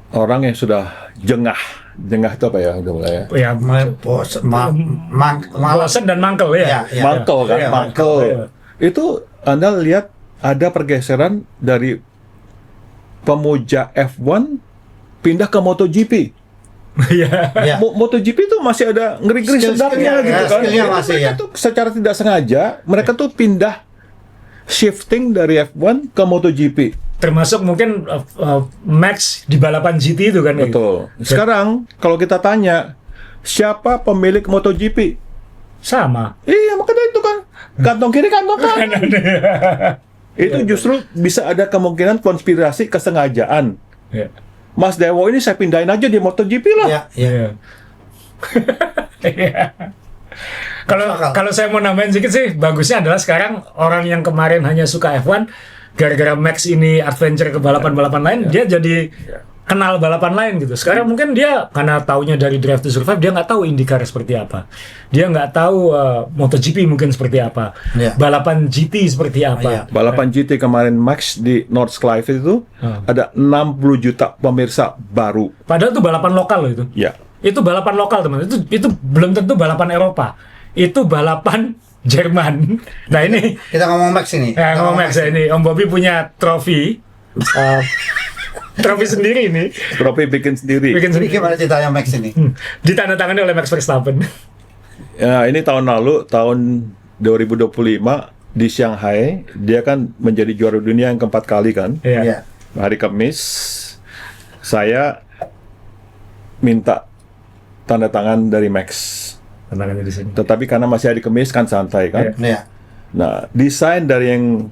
orang yang sudah jengah itu apa ya udah mulai ya? Ya, bosan dan mangkel ya. Mangkel kan, mangkel. Itu Anda lihat ada pergeseran dari pemuja F1 pindah ke MotoGP. Iya. MotoGP itu masih ada ngeri-ngeri sedapnya gitu kan. Masih, Itu secara tidak sengaja mereka tuh pindah shifting dari F1 ke MotoGP. Termasuk mungkin Max di balapan GT itu kan. Betul. Sekarang kalau kita tanya siapa pemilik MotoGP? Sama. Iya, makanya itu kan kantong kiri kantong kanan. Itu justru bisa ada kemungkinan konspirasi kesengajaan. Ya. Mas Dewo ini saya pindahin aja di MotoGP lah. Iya. Kalau saya mau nambahin sedikit sih, bagusnya adalah sekarang orang yang kemarin hanya suka F1 gara-gara Max ini adventure ke balapan-balapan lain, dia jadi kenal balapan lain gitu. Sekarang mungkin dia karena taunya dari Drive to Survive, dia nggak tahu IndyCar seperti apa, dia nggak tahu MotoGP mungkin seperti apa, balapan GT seperti apa. Balapan GT kemarin Max di North Clive itu ada 60 juta pemirsa baru. Padahal itu balapan lokal loh itu. Ya. Itu balapan lokal teman. Itu belum tentu balapan Eropa. Itu balapan Jerman. Nah ini kita ngomong Max ini. Ya, ngomong Max ini. Om Bobby punya trofi. Trofi sendiri ini. Trofi bikin sendiri. Jadi gimana ceritanya Max ini? Ditandatangani oleh Max Verstappen. Ya, ini tahun lalu, tahun 2025 di Shanghai, dia kan menjadi juara dunia yang keempat kali kan. Iya. Hari Kamis, saya minta tanda tangan dari Max. Tantangannya di sini. Tetapi karena masih hari Kamis kan santai kan. Iya. Nah, desain dari yang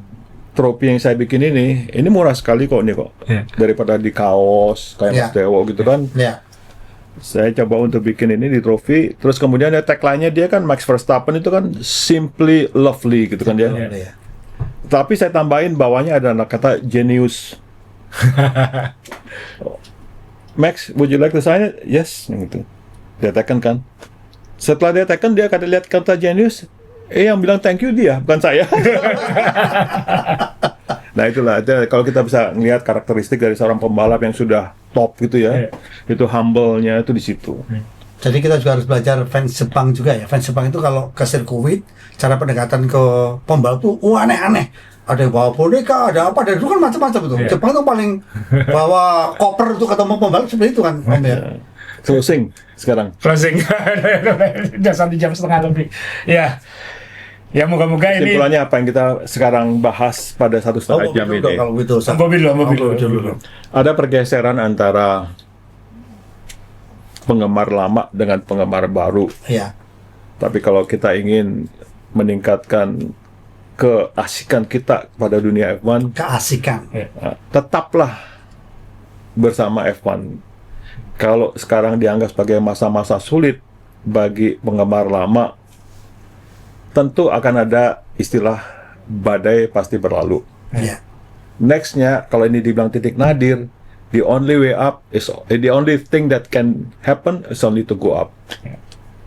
trofi yang saya bikin ini murah sekali kok nih kok. Iya. Daripada di kaos kayak Mas Dewo gitu kan. Iya. Saya coba untuk bikin ini di trofi. Terus kemudian ada tagline-nya dia kan Max Verstappen itu kan simply lovely gitu kan dia. Iya. Tapi saya tambahin bawahnya ada kata genius. Max, would you like to sign it? Yes, gitu. Dia tekan kan. Setelah dia tekan, dia kata lihat kata genius. Yang bilang thank you dia, bukan saya. Nah itulah, kalau kita bisa melihat karakteristik dari seorang pembalap yang sudah top gitu ya, itu humble-nya itu di situ. Jadi kita juga harus belajar fans Jepang juga ya. Fans Jepang itu kalau ke sirkuit, cara pendekatan ke pembalap tuh aneh-aneh. Ada yang bawa boneka, ada apa, dan itu kan macam-macam tuh. Jepang tuh paling bawa koper tuh ketemu pembalap seperti itu kan, Om ya. Closing sekarang. Closing. Udah 1 jam setengah lebih. Ya. Ya moga-moga ini. Kesimpulannya apa yang kita sekarang bahas pada 1,5 jam ini? Kalau gitu, Bobby dulu. Ada pergeseran antara penggemar lama dengan penggemar baru. Iya. Tapi kalau kita ingin meningkatkan keasikan kita pada dunia F1, Keasikan. tetaplah bersama F1. Kalau sekarang dianggap sebagai masa-masa sulit bagi penggemar lama, tentu akan ada istilah badai pasti berlalu. Iya. Nextnya, kalau ini dibilang titik nadir, the only way up is the only thing that can happen is only to go up.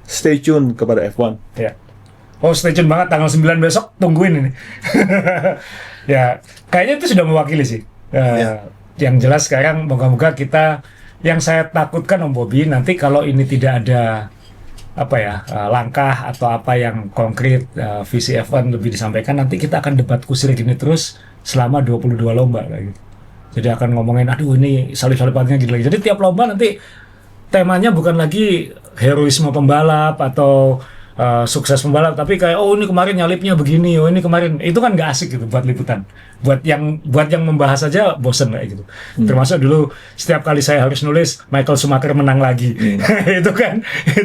Stay tune kepada F1. Ya. Oh, stay tune banget tanggal 9 besok, tungguin ini. Ya, kayaknya itu sudah mewakili sih. Yang jelas sekarang moga-moga kita, yang saya takutkan Om Bobby, nanti kalau ini tidak ada langkah atau apa yang konkret, visi F1 lebih disampaikan, nanti kita akan debat kusir gini terus selama 22 lomba kayak gitu. Jadi akan ngomongin, aduh ini salib-salibannya gitu lagi. Jadi tiap lomba nanti temanya bukan lagi heroisme pembalap atau sukses pembalap, tapi kayak ini kemarin nyalipnya begini, ini kemarin itu kan nggak asik gitu buat liputan, buat yang membahas aja bosen kayak gitu. Termasuk dulu setiap kali saya harus nulis Michael Schumacher menang lagi, itu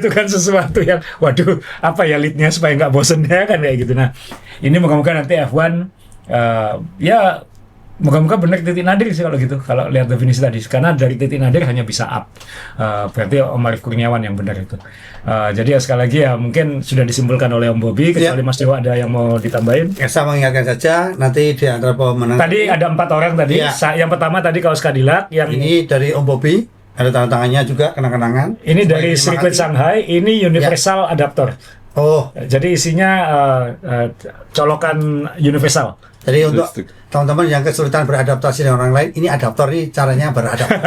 kan sesuatu yang waduh apa ya leadnya supaya nggak bosen ya kan kayak gitu. Nah ini moga-moga nanti F1 ya moga-moga benar titik nadir sih kalau gitu, kalau lihat definisi tadi, karena dari titik nadir hanya bisa up, berarti Om Arief Kurniawan yang benar itu. Jadi ya sekali lagi ya mungkin sudah disimpulkan oleh Om Bobby, kecuali Mas Dewa ada yang mau ditambahin. Ya, saya mengingatkan saja nanti di antara pemenang tadi ada 4 orang tadi, yang pertama tadi kaos Cadillac, yang ini dari Om Bobby, ada tanda tangannya juga, kenang-kenangan. Ini dari sirkuit Shanghai, ini universal adaptor. Oh, jadi isinya colokan universal. Jadi untuk teman-teman yang kesulitan beradaptasi dengan orang lain, ini adaptor ini caranya beradaptasi.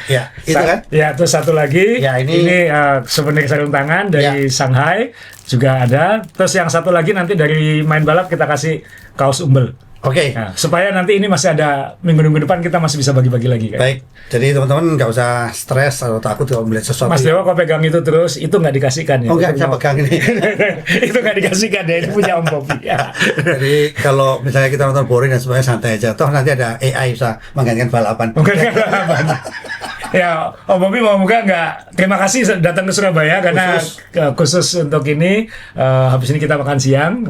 Ya, itu kan? Ya, terus satu lagi. Ya, ini souvenir sarung tangan dari Shanghai juga ada. Terus yang satu lagi nanti dari main balap kita kasih kaos umbel. Oke. Nah, supaya nanti ini masih ada minggu-minggu depan kita masih bisa bagi-bagi lagi kan. Baik. Jadi teman-teman nggak usah stres atau takut kalau melihat sesuatu. Mas Dewa kok pegang itu terus, itu nggak dikasihkan ya? Oh, nggak bisa pegang ini. Itu nggak dikasihkan ya, itu punya Om Bobby ya. Jadi kalau misalnya kita nonton boring dan semuanya santai aja, toh nanti ada AI bisa menggantikan balapan. Menggantikan balapan. Ya, Om Bobby moga nggak. Terima kasih datang ke Surabaya karena khusus untuk ini. Habis ini kita makan siang.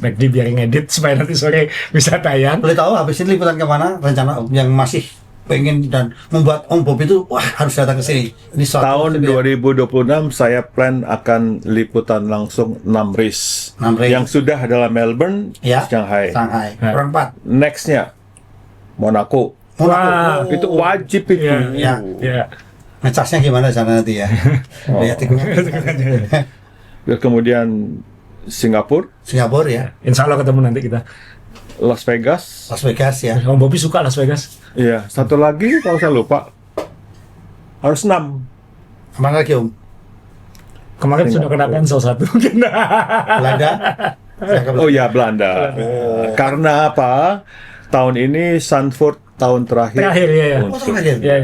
McD biar ngedit supaya nanti sore bisa tayang. Boleh tahu habis ini liputan kemana? Rencana yang masih pengen dan membuat Om Bobby itu harus datang ke sini. Ini tahun 2026 saya plan akan liputan langsung 6 race. Yang sudah adalah Melbourne, Shanghai. Orang 4. Nextnya Monaco. Wow. Itu wajib itu. Ya. Ngecasnya gimana sana nanti ya? Lihat Terus kemudian Singapura ya. Insya Allah ketemu nanti kita. Las Vegas ya. Om Bobby suka Las Vegas. Iya. Satu lagi kalau saya lupa harus 6. Kemana lagi Om? Kemarin sudah kena cancel 1. Belanda. Oh ya Belanda. Karena apa? Tahun ini Zandvoort tahun terakhir. Ya. Terakhir. Ya.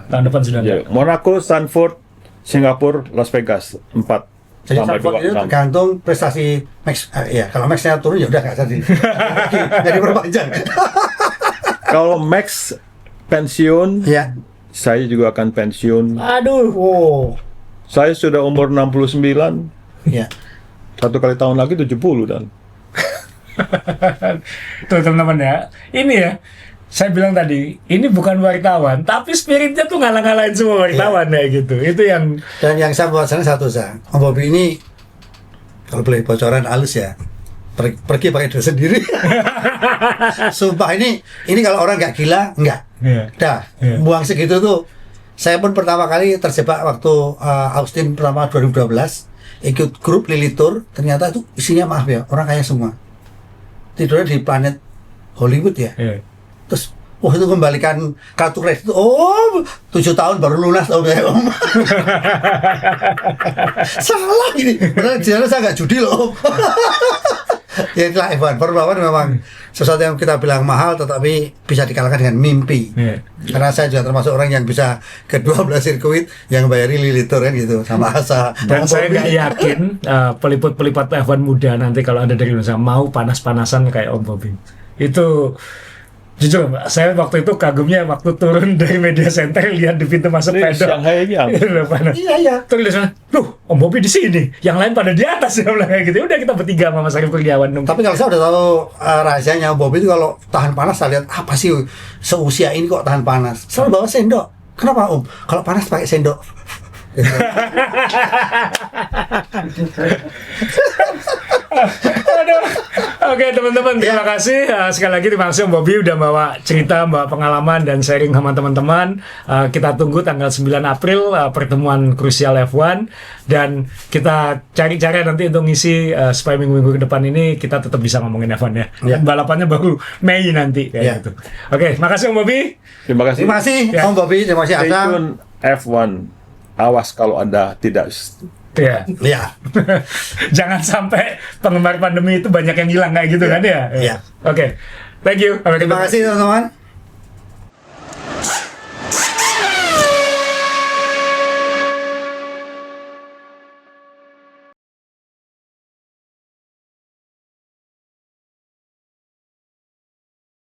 Tahun depan sudah. Ya. Monaco, Zandvoort, Singapura, Las Vegas 4. Jadi Zandvoort itu tergantung prestasi Max. Kalau Maxnya turun ya udah nggak jadi perpanjang. Kalau Max pensiun, saya juga akan pensiun. Aduh. Wow. Saya sudah umur 69. Ya. 1 kali tahun lagi 70 dan. Tuh teman-teman ya. Ini ya. Saya bilang tadi, ini bukan wartawan, tapi spiritnya tuh ngalah-ngalahin semua wartawan ya gitu. Itu yang Dan yang saya buat sana satu saya, Om Bobby ini kalau boleh bocoran halus ya, pergi pakai duit sendiri. Sumpah ini kalau orang nggak gila, nggak. Dah, buang segitu tuh. Saya pun pertama kali terjebak waktu Austin pertama 2012 ikut grup Lili Tour, ternyata itu isinya maaf ya orang kaya semua. Tidurnya di planet Hollywood ya. Terus, wah itu kembalikan kartu kredit itu, 7 tahun baru lunas Om. Salah ini, benar di sana saya nggak judi loh. Ya itulah F1, Formula One memang sesuatu yang kita bilang mahal tetapi bisa dikalahkan dengan mimpi. Karena saya juga termasuk orang yang bisa ke 12 sirkuit yang bayari Lili Tour kan gitu, sama asa. Dan saya nggak yakin peliput-peliput F1 muda nanti kalau ada dari Indonesia mau panas-panasan kayak Om Bobby. Itu jujur, saya waktu itu kagumnya waktu turun dari media center lihat di pintu masuk pedok. Shanghai aja. Iya. Terus dia bilang, "Duh, Om Bobby di sini, yang lain pada di atas." Dia bilang kayak gitu. Udah kita bertiga sama Mas Arif Kurniawan. Tapi kalau saya udah tahu rahasianya Om Bobby itu kalau tahan panas, saya lihat apa sih seusia ini kok tahan panas. Selalu bawa sendok. Kenapa Om? Kalau panas pakai sendok. Aduh. Oke teman-teman, terima kasih sekali lagi, terima kasih Om Bobby udah bawa cerita, bawa pengalaman dan sharing sama teman-teman. Kita tunggu tanggal 9 April pertemuan krusial F1 dan kita cari cara nanti untuk ngisi supaya minggu-minggu ke depan ini kita tetap bisa ngomongin F1 ya. Balapannya baru Mei nanti kayak gitu. Oke, makasih Om Bobby. Terima kasih. Terima kasih Om Bobby, terima kasih Stay Asa. tune F1. Awas kalau Anda tidak. Ya. Jangan sampai penggemar pandemi itu banyak yang hilang kayak gitu kan ya. Iya. Oke. Thank you. Terima kasih teman-teman.